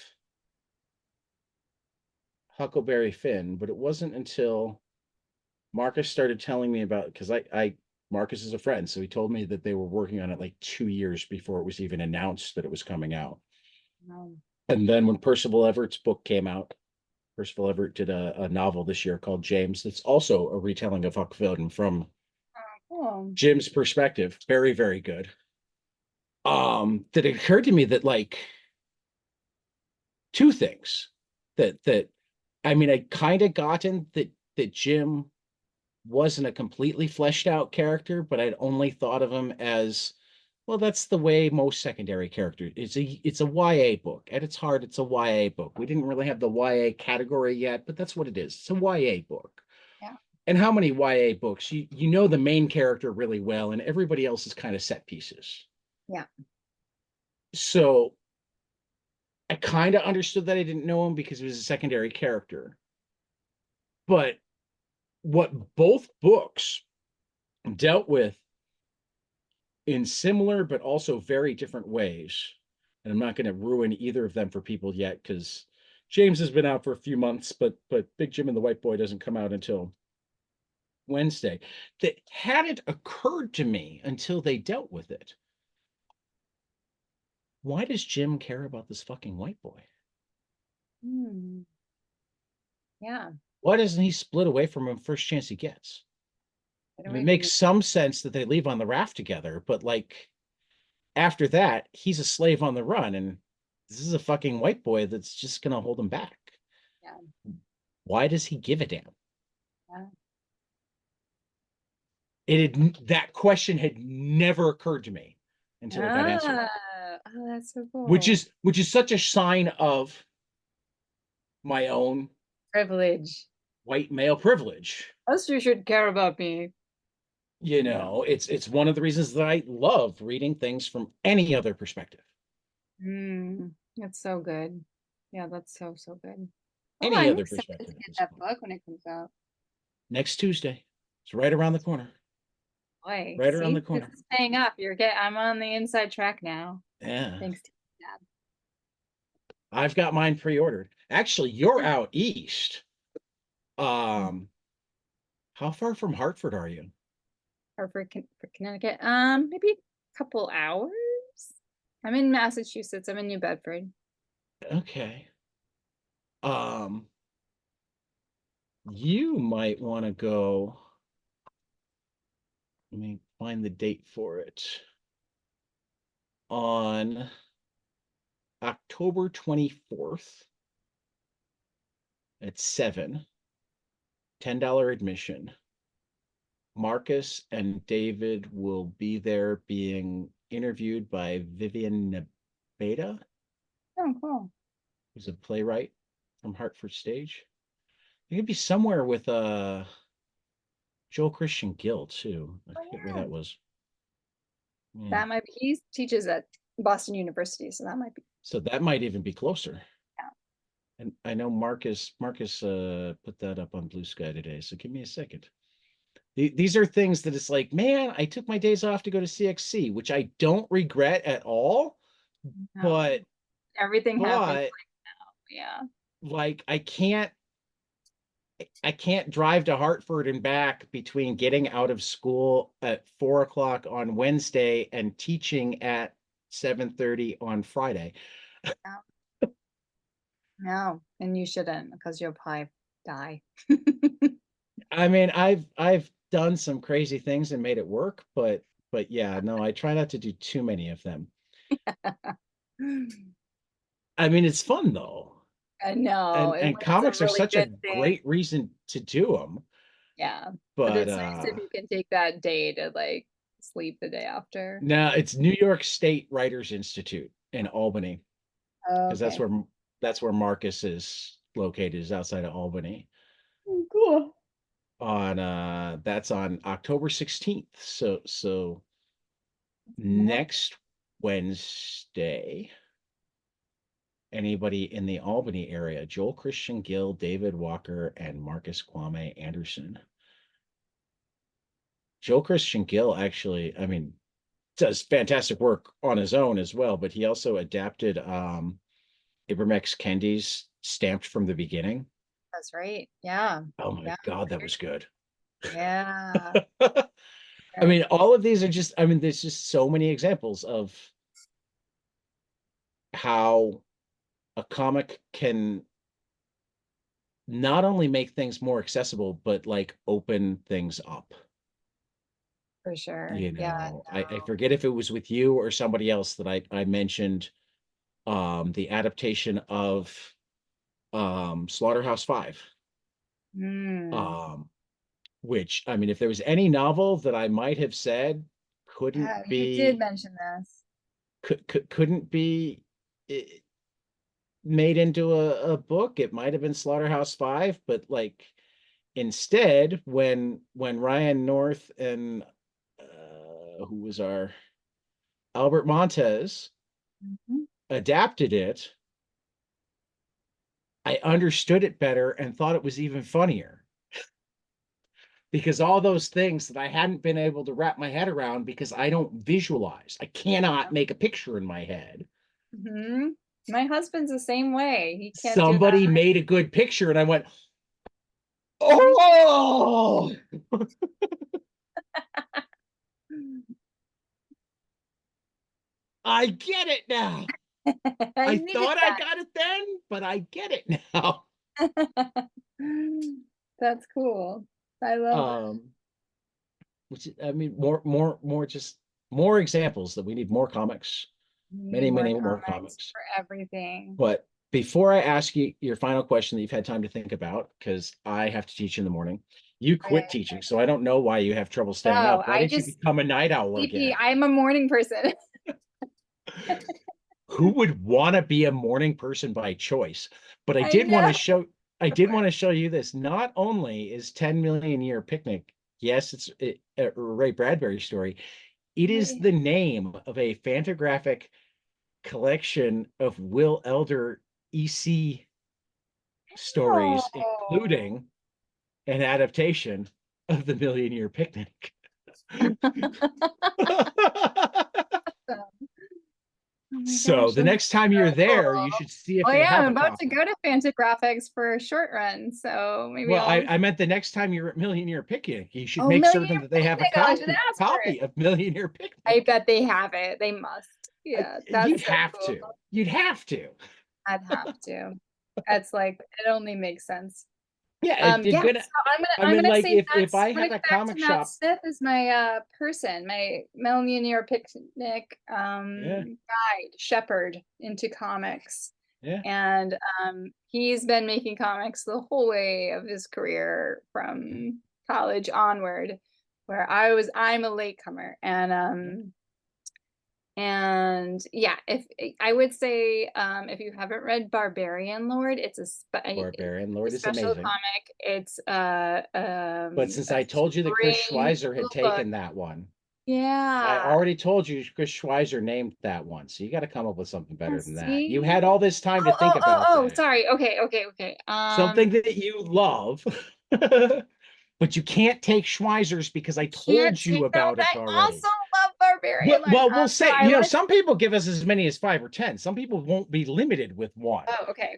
Huckleberry Finn, but it wasn't until Marcus started telling me about because I Marcus is a friend, so he told me that they were working on it like 2 years before it was even announced that it was coming out. Um, And then when Percival Everett's book came out, Percival Everett did a novel this year called James. That's also a retelling of Huck Finn from cool. Jim's perspective. Very, very good. That it occurred to me that like two things that I mean, I kind of gotten that Jim wasn't a completely fleshed out character, but I'd only thought of him as well, that's the way most secondary characters. It's a YA book. At its heart, it's a YA book. We didn't really have the YA category yet, but that's what it is. It's a YA book. Yeah. And how many YA books? You know the main character really well, and everybody else is kind of set pieces. Yeah. So I kind of understood that I didn't know him because he was a secondary character. But what both books dealt with in similar but also very different ways. And I'm not going to ruin either of them for people yet because James has been out for a few months, but Big Jim and the White Boy doesn't come out until Wednesday. That hadn't occurred to me until they dealt with it. Why does Jim care about this fucking white boy? Hmm. Yeah. Why doesn't he split away from him first chance he gets? Get I mean, away it from makes me. some sense that they leave on the raft together, but like after that, he's a slave on the run, and this is a fucking white boy that's just gonna hold him back. Yeah. Why does he give a damn? Yeah. That question had never occurred to me until it got answered, Ah, oh, that's so which cool. is such a sign of my own Privilege. white male privilege. Most you should care about me. You know, it's one of the reasons that I love reading things from any other perspective. That's so good. Yeah, that's so, so good. Oh, Any I'm other excited to perspective at get this that point. book when it comes out. Next Tuesday. It's right around the corner. Boy, Right around the see, this corner. is paying off. I'm on the inside track now. Yeah. Thanks to Dad. I've got mine pre-ordered. Actually, you're out east. Um, how far from Hartford are you? For Connecticut. Maybe a couple hours. I'm in Massachusetts. I'm in New Bedford. Okay. Um, you might want to go. Let me find the date for it. On October 24th at 7, $10 admission. Marcus and David will be there being interviewed by Vivian Nebeda, Oh, cool. who's a playwright from Hartford Stage. It could be somewhere with Joel Christian Gill too. I Oh, forget where yeah. that was. Yeah. That might be, he teaches at Boston University, so that might be, So that might even be closer. yeah. And I know Marcus put that up on Blue Sky today. So give me a second. These are things that it's like, man, I took my days off to go to CXC, which I don't regret at all. No, But everything happens but like now. Yeah. like I can't drive to Hartford and back between getting out of school at 4 o'clock on Wednesday and teaching at 7:30 on Friday. No, no, and you shouldn't because you'll probably die. I mean, I've done some crazy things and made it work, but yeah, no, I try not to do too many of them. I mean, it's fun though. I know, And it's a comics are really such a good thing. great reason to do them. Yeah. But But it's nice if you can take that day to like sleep the day after. now it's New York State Writers Institute in Albany Oh, because that's okay. where Marcus is located, is outside of Albany. Oh, cool. On That's on October 16th. So Coming up. next Wednesday, anybody in the Albany area, Joel Christian Gill, David Walker, and Marcus Kwame Anderson. Joel Christian Gill actually, I mean, does fantastic work on his own as well, but he also adapted Ibram X. Kendi's Stamped from the Beginning. That's right. Yeah. Oh my Yeah. God, that was good. Yeah. I Right. mean, all of these are just, I mean, there's just so many examples of how a comic can not only make things more accessible, but like open things up. For sure. You Yeah. know, I forget if it was with you or somebody else that I mentioned the adaptation of Slaughterhouse-Five. Mm. Um, which I mean, if there was any novel that I might have said couldn't Yeah, you did be mention this. couldn't be made into a book, it might have been Slaughterhouse-Five, but like instead, when Ryan North and who was our Albert Montez Mhm. adapted it, I understood it better and thought it was even funnier. because all those things that I hadn't been able to wrap my head around because I don't visualize. I cannot make a picture in my head. Hmm. My husband's the same way. He can't do that. Somebody made a good picture and I went, oh, I get it now. I I needed thought I got it then, but I get it now. that. That's cool. I love that. Um, which I mean, just more examples that we need more comics, We need many more more comics comics. for everything. But before I ask you your final question that you've had time to think about, because I have to teach in the morning, you quit Okay. teaching, so I don't know why you have trouble staying No, up. Why I did you just become a night owl sleepy. again? I'm a morning person. Who would want to be a morning person by choice? But I know. I did want to show you this. Not only is 10 Million Year Picnic, yes, it's a Ray Bradbury story, it is Right. the name of a fantagraphic collection of Will Elder EC stories, Oh. including an adaptation of the Million Year Picnic. Oh my So gosh, the that's next time you're so there, you cool. should see if Oh they yeah, have I'm a about to copy. go to Fantagraphics for a short run, so maybe Well, I'll. I meant the next time you're at Million Year Picnic, you should Oh, make Million certain Year that they have a Picnic! I should ask for it. copy of Million Year I Picnic. bet they have it. They must. Yeah, You'd that's so have cool. to. You'd have to. I'd have to. That's like it only makes sense. Yeah, if you're Yeah, gonna. so I I'm mean, gonna like say if Matt's I I'm gonna had go a back to comic Matt shop, Smith as my person, my Millionaire Picnic yeah, guide, shepherd into comics. yeah. And he's been making comics the whole way of his career from college onward, where I'm a latecomer. And yeah, if I would say if you haven't read Barbarian Lord, it's Barbarian a Lord is special amazing. comic. It's But since a I told you that Chris strange Schweizer had little book. taken that one, I Yeah. already told you Chris Schweizer named that one. So you got to come up with something better than that. You had See? all this time to think about that. Sorry. Okay. Something that you love, but you can't take Schweizer's because I Can't told you take those. about it I already. also love Barbarian Lord. We'll So say, I want to. some people give us as many as 5 or 10. Some people won't be limited with one. Oh, okay.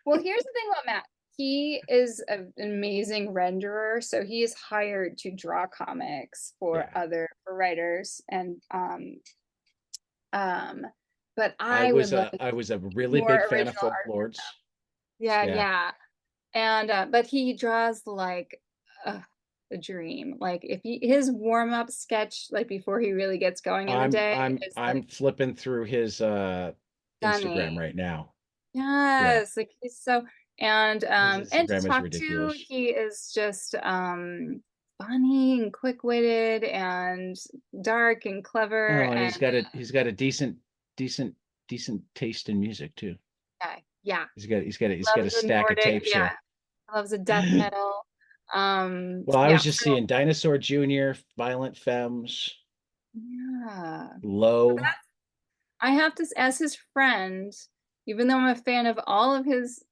Well, here's the thing about Matt. He is an amazing renderer, so he is hired to draw comics for Yeah. for writers, and um, but I would love to I was a see really big more fan of original Folk art. Lords. Yeah, Yeah. yeah. And but he draws like uh, a dream. Like if his warm up sketch, like before he really gets going in the day, is I'm like flipping through his stunning. Instagram right now. Yeah. Yes, like he's so His and to Instagram is talk to, ridiculous. he is just funny and quick-witted and dark and clever Oh, and and he's got a decent decent taste in music too. yeah. He's got a Loves the stack of Nordic, tapes yeah. here. Loves the death metal. Well, I Yeah, was just so seeing Dinosaur Jr., Violent Femmes, yeah. Low. I have to, as his friend, even though I'm a fan of all of his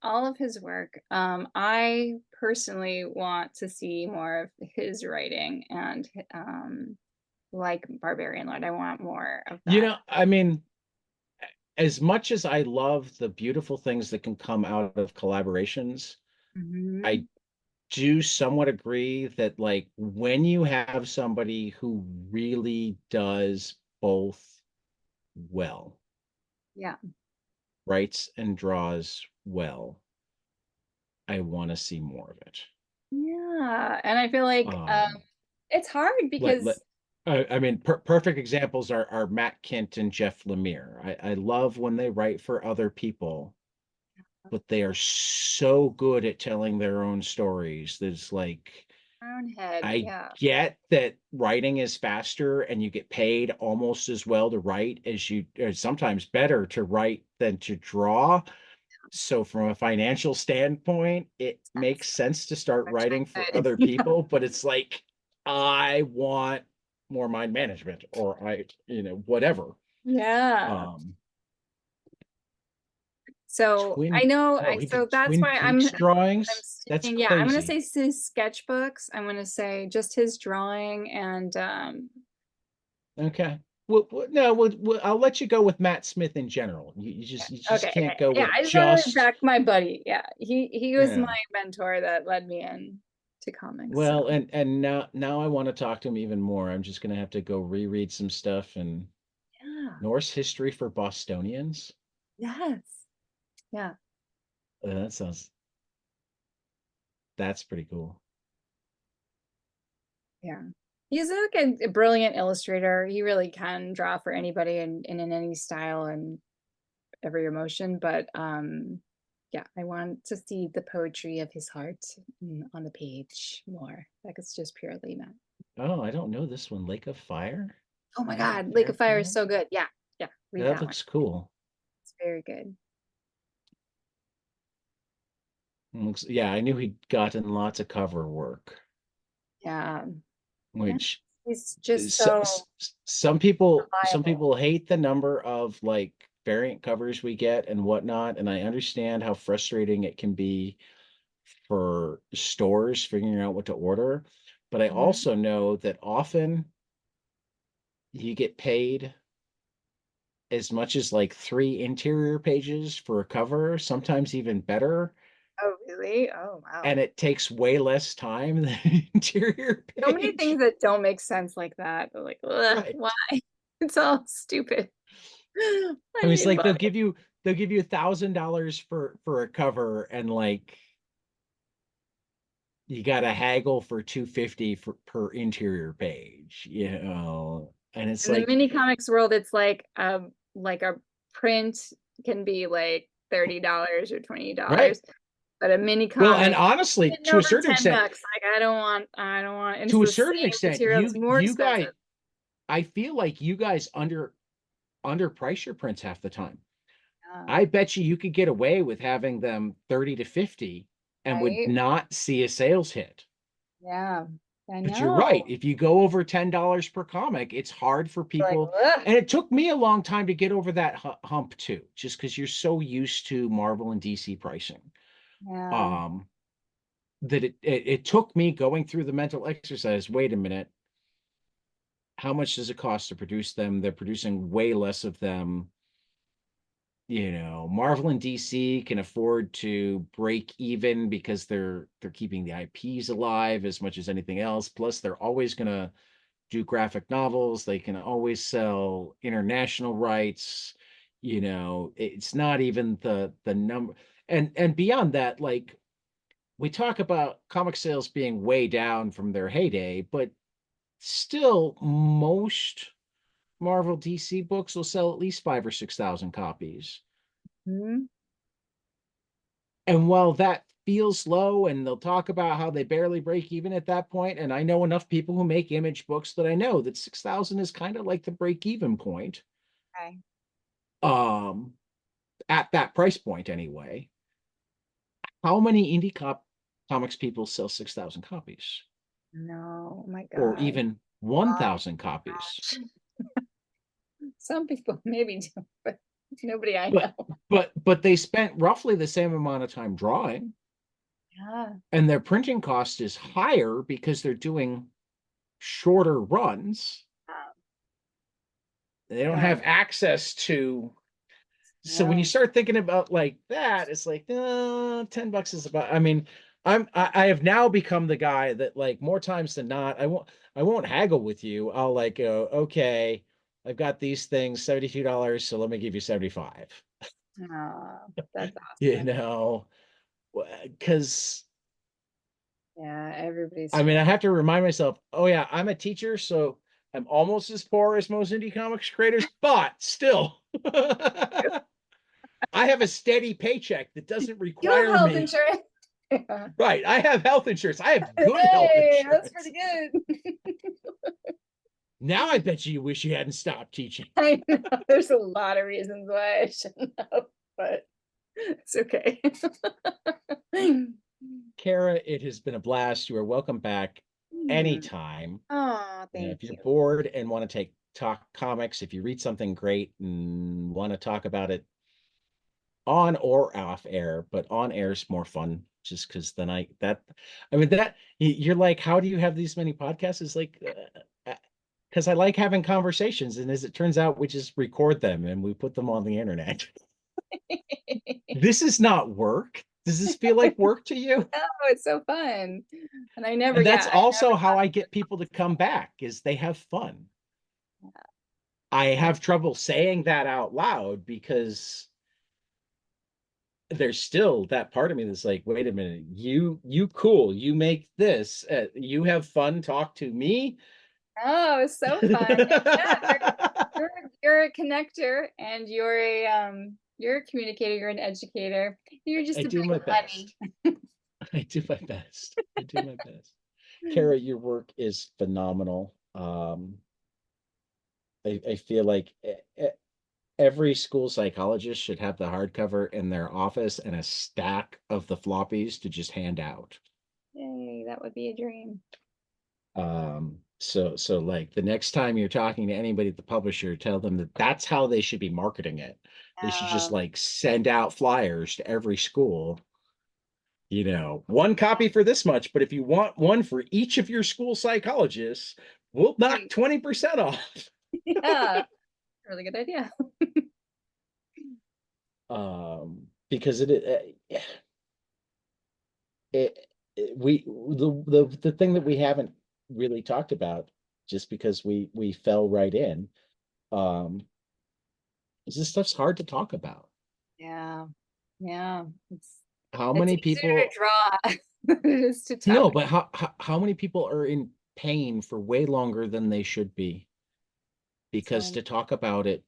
work, I personally want to see more of his writing and like Barbarian Lord. I want more of that. I mean, as much as I love the beautiful things that can come out of collaborations, I Hmm. do somewhat agree that like when you have somebody who really does both well, Yeah. writes and draws well, I want to see more of it. Yeah. And I feel like Um, it's hard let because I mean, perfect examples are Matt Kint and Jeff Lemire. I love when they write for other people, but they are so good at telling their own stories. There's like, own head, I yeah. get that writing is faster and you get paid almost as well to write as or sometimes better to write than to draw. So from a financial standpoint, it makes sense to start Actually writing for good. other people, but it's like I want more mind management or whatever. Yeah. Um So Twin, I know, oh, he so did that's Twin why I'm Peaks drawings? That's sticking, yeah, I'm gonna crazy. say his sketchbooks. I'm gonna say just his drawing and Okay. Well, no, I'll let you go with Matt Smith in general. You just okay, can't okay. go Yeah, with I just wanted to just back my buddy. Yeah, he was yeah. my mentor that led me in to comics. So Well, and now I want to talk to him even more. I'm just gonna have to go reread some stuff and yeah, Norse history for Bostonians. yes, yeah, That sounds that's pretty cool. yeah. He's like a brilliant illustrator. He really can draw for anybody and in any style and every emotion. But yeah, I want to see the poetry of his heart on the page more. Like it's just purely Matt. Oh, I don't know this one. Lake of Fire? Oh my Matt God, Lake of Fire is Fairchild? so good. Yeah, yeah, read That that one. looks cool. It's very good. Yeah, I knew he'd gotten lots of cover work, Yeah, yeah. which He's just s- so s- some people reliable. hate the number of like variant covers we get and whatnot, and I understand how frustrating it can be for stores figuring out what to order. But I Mhm. also know that often you get paid as much as like three interior pages for a cover, sometimes even better, Oh, really? Oh, and wow. it takes way less time than an interior So many page. things that don't make sense like that. Like, ugh, why? Right. It's all stupid. I I mean, it's mean, like but they'll give you $1,000 for a cover, and like you got to haggle for 250 per interior page, and it's in the like mini comics world, it's like a print can be like $30 or right. $20, but a mini Well, and comic honestly, getting to a over certain extent, $10. Like I don't want, and it's to a the certain same extent, material. It's more you guys, expensive. I feel like you guys underprice your prints half the time. Yeah, I bet you could get away with having them 30 to 50 and would right? not see a sales hit. Yeah, I But you're right. know. If you go over $10 per comic, it's hard for Like, people. ugh. And it took me a long time to get over that hump too, just because you're so used to Marvel and DC pricing. Yeah. Um, that it took me going through the mental exercise. Wait a minute, how much does it cost to produce them? They're producing way less of them. Marvel and DC can afford to break even because they're keeping the IPs alive as much as anything else. Plus, they're always going to do graphic novels. They can always sell international rights. It's not even the number. And beyond that, like we talk about comic sales being way down from their heyday, but still most Marvel DC books will sell at least 5 or 6,000 copies. Mhm. And while that feels low, and they'll talk about how they barely break even at that point, and I know enough people who make image books that I know that 6,000 is kind of like the break even point. Okay. Um, at that price point anyway. How many comics people sell 6,000 copies, No, oh my or God. even My 1,000 copies? gosh. Some people maybe do, but nobody I But know. but they spent roughly the same amount of time drawing, Yeah. and their printing cost is higher because they're doing shorter runs. They don't God, have access to. So when you no. start thinking about like that, it's like $10 is about. I mean, I have now become the guy that like more times than not, I won't haggle with you. I'll like go, okay, I've got these things, $72, so let me give you 75. Oh, that's You awesome. know, because Yeah, everybody's I mean, trying. I have to remind myself, oh yeah, I'm a teacher, so I'm almost as poor as most indie comics creators, but still, I have a steady paycheck that doesn't You have require health me. insurance. Yeah. Right, I have health insurance. I have good health Hey, that's insurance. pretty good. Now I bet you wish you hadn't stopped teaching. I know there's a lot of reasons why I shouldn't have, but it's okay. Cara, it has been a blast. You are welcome back anytime. Oh, If thank you're you. bored and want to talk comics, if you read something great and want to talk about it, on or off air, but on air is more fun just because then I mean, you're like, how do you have these many podcasts? It's like, because I like having conversations. And as it turns out, we just record them and we put them on the internet. This is not work. Does this feel like work to you? Oh, it's so fun. And I never, And that's yeah, I never also how thought, I get people to come back is they have fun. I yeah. have trouble saying that out loud because there's still that part of me that's like, wait a minute, you cool, you make this, you have fun, talk to me. Oh, it's so fun. Yeah, you're a connector and you're a communicator, you're an educator. You're I just a do big my honey. best. I do my best. I do my best. Cara, your work is phenomenal. I feel like every school psychologist should have the hardcover in their office and a stack of the floppies to just hand out. Yay, that would be a dream. So like the next time you're talking to anybody at the publisher, tell them that that's how they should be marketing it. They should just Oh, like send out flyers to every school, one copy for this much, but if you want one for each of your school psychologists, we'll knock great. 20% off. Yeah, really good idea. Because it, the thing that we haven't really talked about, just because we fell right in, um, is this stuff's hard to talk about. Yeah, yeah. How It's many easier to people, draw than it is to no, talk. but how many people are in pain for way longer than they should be because So to talk about it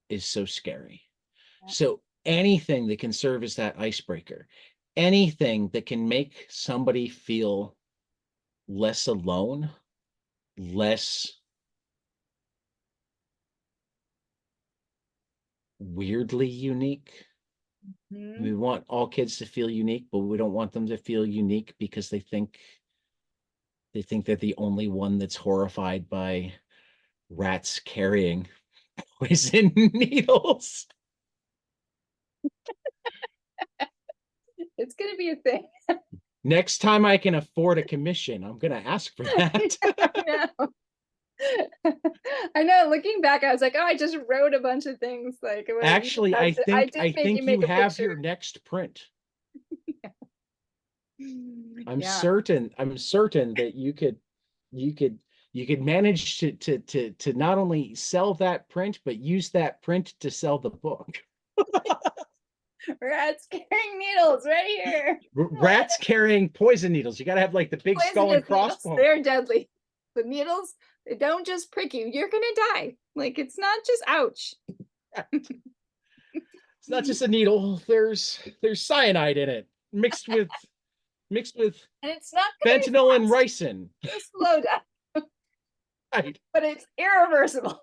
is so scary. yeah. So anything that can serve as that icebreaker, anything that can make somebody feel less alone, less weirdly unique. We Mhm. want all kids to feel unique, but we don't want them to feel unique because they think they're the only one that's horrified by rats carrying poison needles. It's gonna be a thing. Next time I can afford a commission, I'm going to ask for that. I know. I know. Looking back, I was like, oh, I just wrote a bunch of things. Like, well, you just Actually, have I to, I think did I make you think you make a have picture. your next print. I'm Yeah. certain I'm certain that you could you could manage to not only sell that print but use that print to sell the book. Rats carrying needles right here. Rats carrying poison needles. You got to have like the big skull and Poisonous needles. crossbones. They're deadly. The needles, they don't just prick you. You're gonna die. Like it's not just ouch. It's not just a needle. There's cyanide in it mixed with And it's not gonna be fentanyl and fast. ricin. Just slow down. Right. But it's irreversible.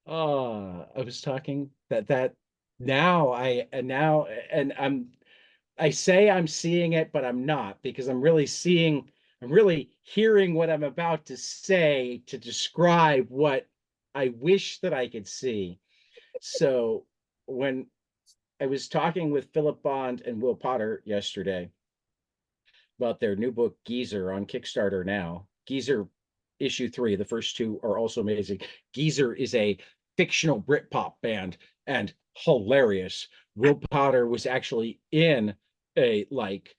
I was talking that now I say I'm seeing it, but I'm not because I'm really hearing what I'm about to say to describe what I wish that I could see. So when I was talking with Philip Bond and Will Potter yesterday about their new book, Geezer, on Kickstarter now. Geezer issue 3, the first two are also amazing. Geezer is a fictional Britpop band and hilarious. Will Potter was actually in a like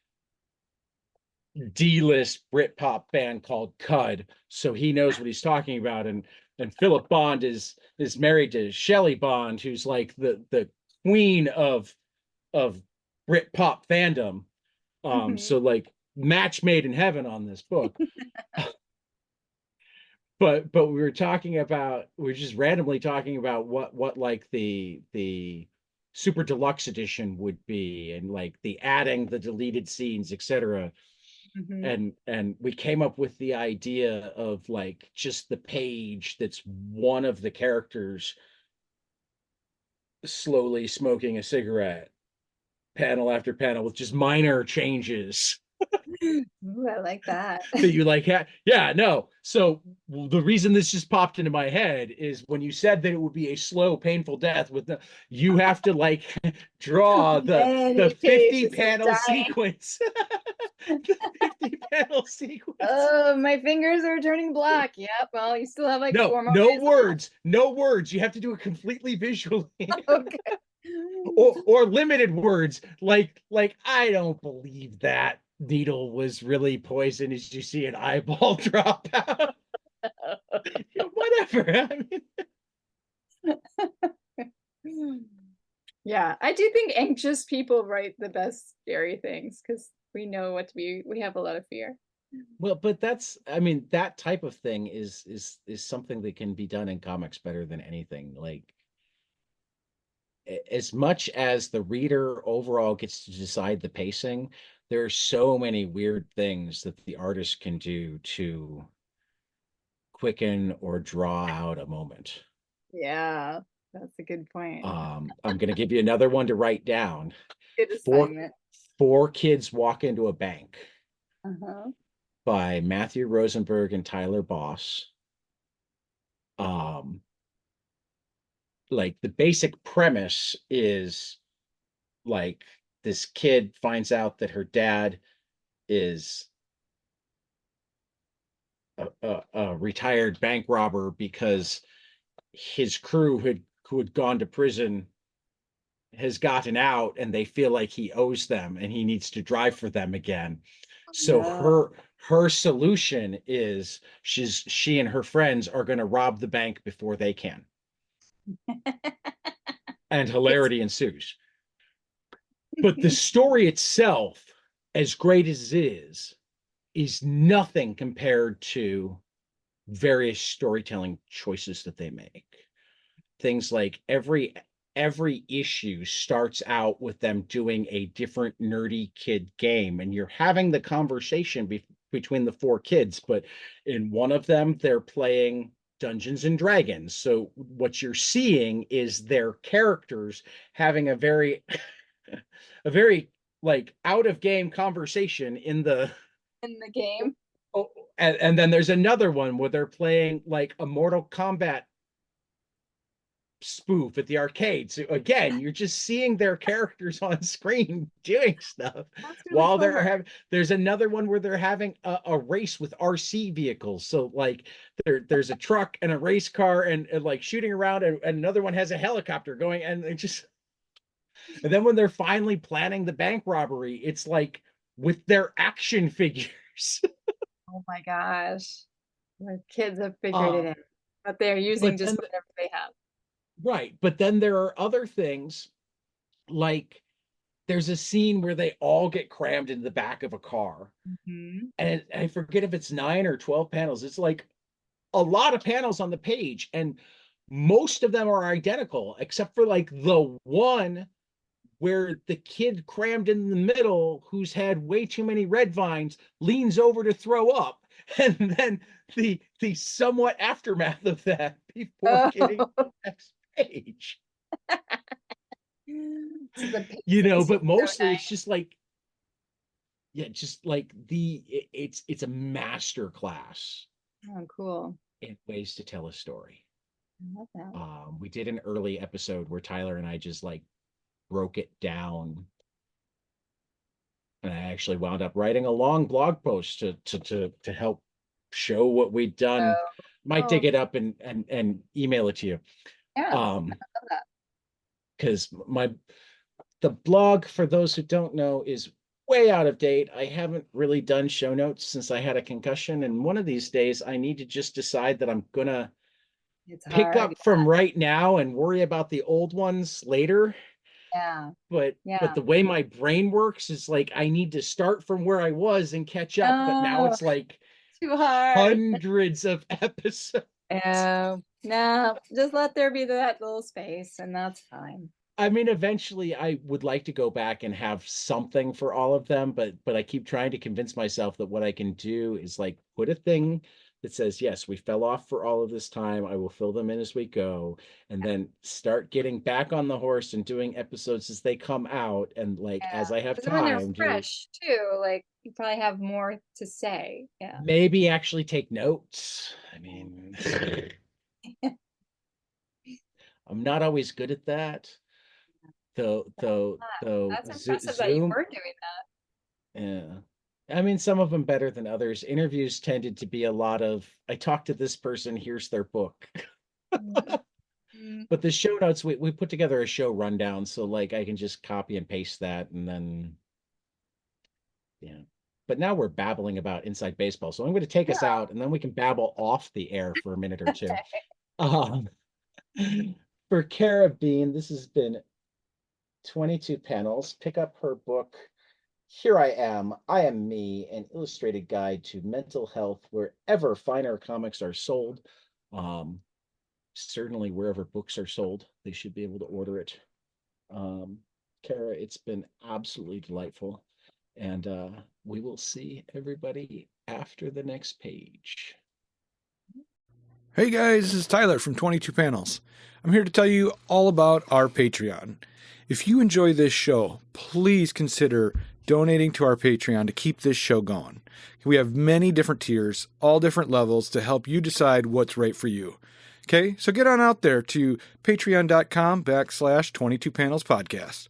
D-list Britpop band called Cud, so he knows what he's talking about. And Philip Bond is married to Shelley Bond, who's like the queen of Britpop fandom. Mhm. So like match made in heaven on this book. But we are just randomly talking about what like the super deluxe edition would be and like the adding the deleted scenes, etc. Mhm. And we came up with the idea of like just the page that's one of the characters slowly smoking a cigarette, panel after panel with just minor changes. Ooh, I like that. that you like yeah, no. So the reason this just popped into my head is when you said that it would be a slow painful death with the, you have to like draw the Many 50 pages of panel dying. sequence. The 50 panel sequence. Oh, my fingers are turning black. Yep. Well, you still have like No, 4 more no days words, no words. You have to do it completely visually. left. Okay. Or limited words like I don't believe that needle was really poison as you see an eyeball drop out. Whatever. I mean, Yeah, I do think anxious people write the best scary things because we know what to be, we have a lot of fear. well, but that's I mean that type of thing is something that can be done in comics better than anything. Like as much as the reader overall gets to decide the pacing, there are so many weird things that the artist can do to quicken or draw out a moment. Yeah, that's a good point. I'm going to give you another one to write down. Good Four assignment. Four Kids Walk into a Bank Uh-huh. by Matthew Rosenberg and Tyler Boss. Um, like the basic premise is like this kid finds out that her dad is a retired bank robber because his crew who had gone to prison has gotten out and they feel like he owes them and he needs to drive for them again. So No. her solution is she and her friends are going to rob the bank before they can. And It's hilarity ensues. But the story itself, as great as it is nothing compared to various storytelling choices that they make. Things like every issue starts out with them doing a different nerdy kid game and you're having the conversation between the four kids, but in one of them they're playing Dungeons and Dragons. So what you're seeing is their characters having a very a very like out of game conversation in the in the game. oh, and then there's another one where they're playing like a Mortal Kombat spoof at the arcade. So again, you're just seeing their characters on screen doing stuff That's really while they're clever. having. There's another one where they're having a race with RC vehicles. So like there's a truck and a race car and like shooting around, and another one has a helicopter going, and it just. And then when they're finally planning the bank robbery, it's like with their action figures. Oh my gosh. The kids have figured it uh, out, but they're using but just then whatever they have. right, but then there are other things like there's a scene where they all get crammed in the back of a car. Mhm. And I forget if it's 9 or 12 panels. It's like a lot of panels on the page, and most of them are identical, except for like the one where the kid crammed in the middle, who's had way too many red vines, leans over to throw up. And then the somewhat aftermath of that before getting to Oh, the next page. so the pacing seems But so mostly it's nice. just like yeah, just like it's a master class Oh, cool. in ways to tell a story. I love that. We did an early episode where Tyler and I just like broke it down, and I actually wound up writing a long blog post to help show what we'd done. Oh, Might dig oh, it up and email it to you. yeah, Um, I love that. because the blog, for those who don't know, is way out of date. I haven't really done show notes since I had a concussion, and one of these days I need to just decide that I'm gonna It's pick hard. up from right now and worry about the old ones later. Yeah, But yeah. the way my brain works is like I need to start from where I was and catch up, but now No, it's like too hard. hundreds of episodes. No, just let there be that little space, and that's fine. I mean, eventually I would like to go back and have something for all of them, but I keep trying to convince myself that what I can do is like put a thing that says, yes, we fell off for all of this time. I will fill them in as we go, and then start getting back on the horse and doing episodes as they come out. And like Yeah, as I have because when they're time, do fresh too, like you probably have more to say. Yeah. Maybe actually take notes. I mean, I'm not always good at that. Though That's impressive that you Zoom, were doing yeah. I mean, some of them better than others. Interviews tended to be a lot of, I talked to this person, here's their book. that. Mm. But the show notes, we put together a show rundown, so like I can just copy and paste that, and then yeah. But now we're babbling about inside baseball, so I'm going to take us out, and then we can babble off the air for a minute or two. Um, for Cara Bean, this has been 22 panels. Pick up her book, Here I Am Me, an illustrated guide to mental health, wherever finer comics are sold. Certainly wherever books are sold, they should be able to order it. Cara, it's been absolutely delightful. And we will see everybody after the next page. Hey guys, this is Tyler from 22 Panels. I'm here to tell you all about our Patreon. If you enjoy this show, please consider donating to our Patreon to keep this show going. We have many different tiers, all different levels to help you decide what's right for you. Okay, so get on out there to patreon.com/22 Panels Podcast.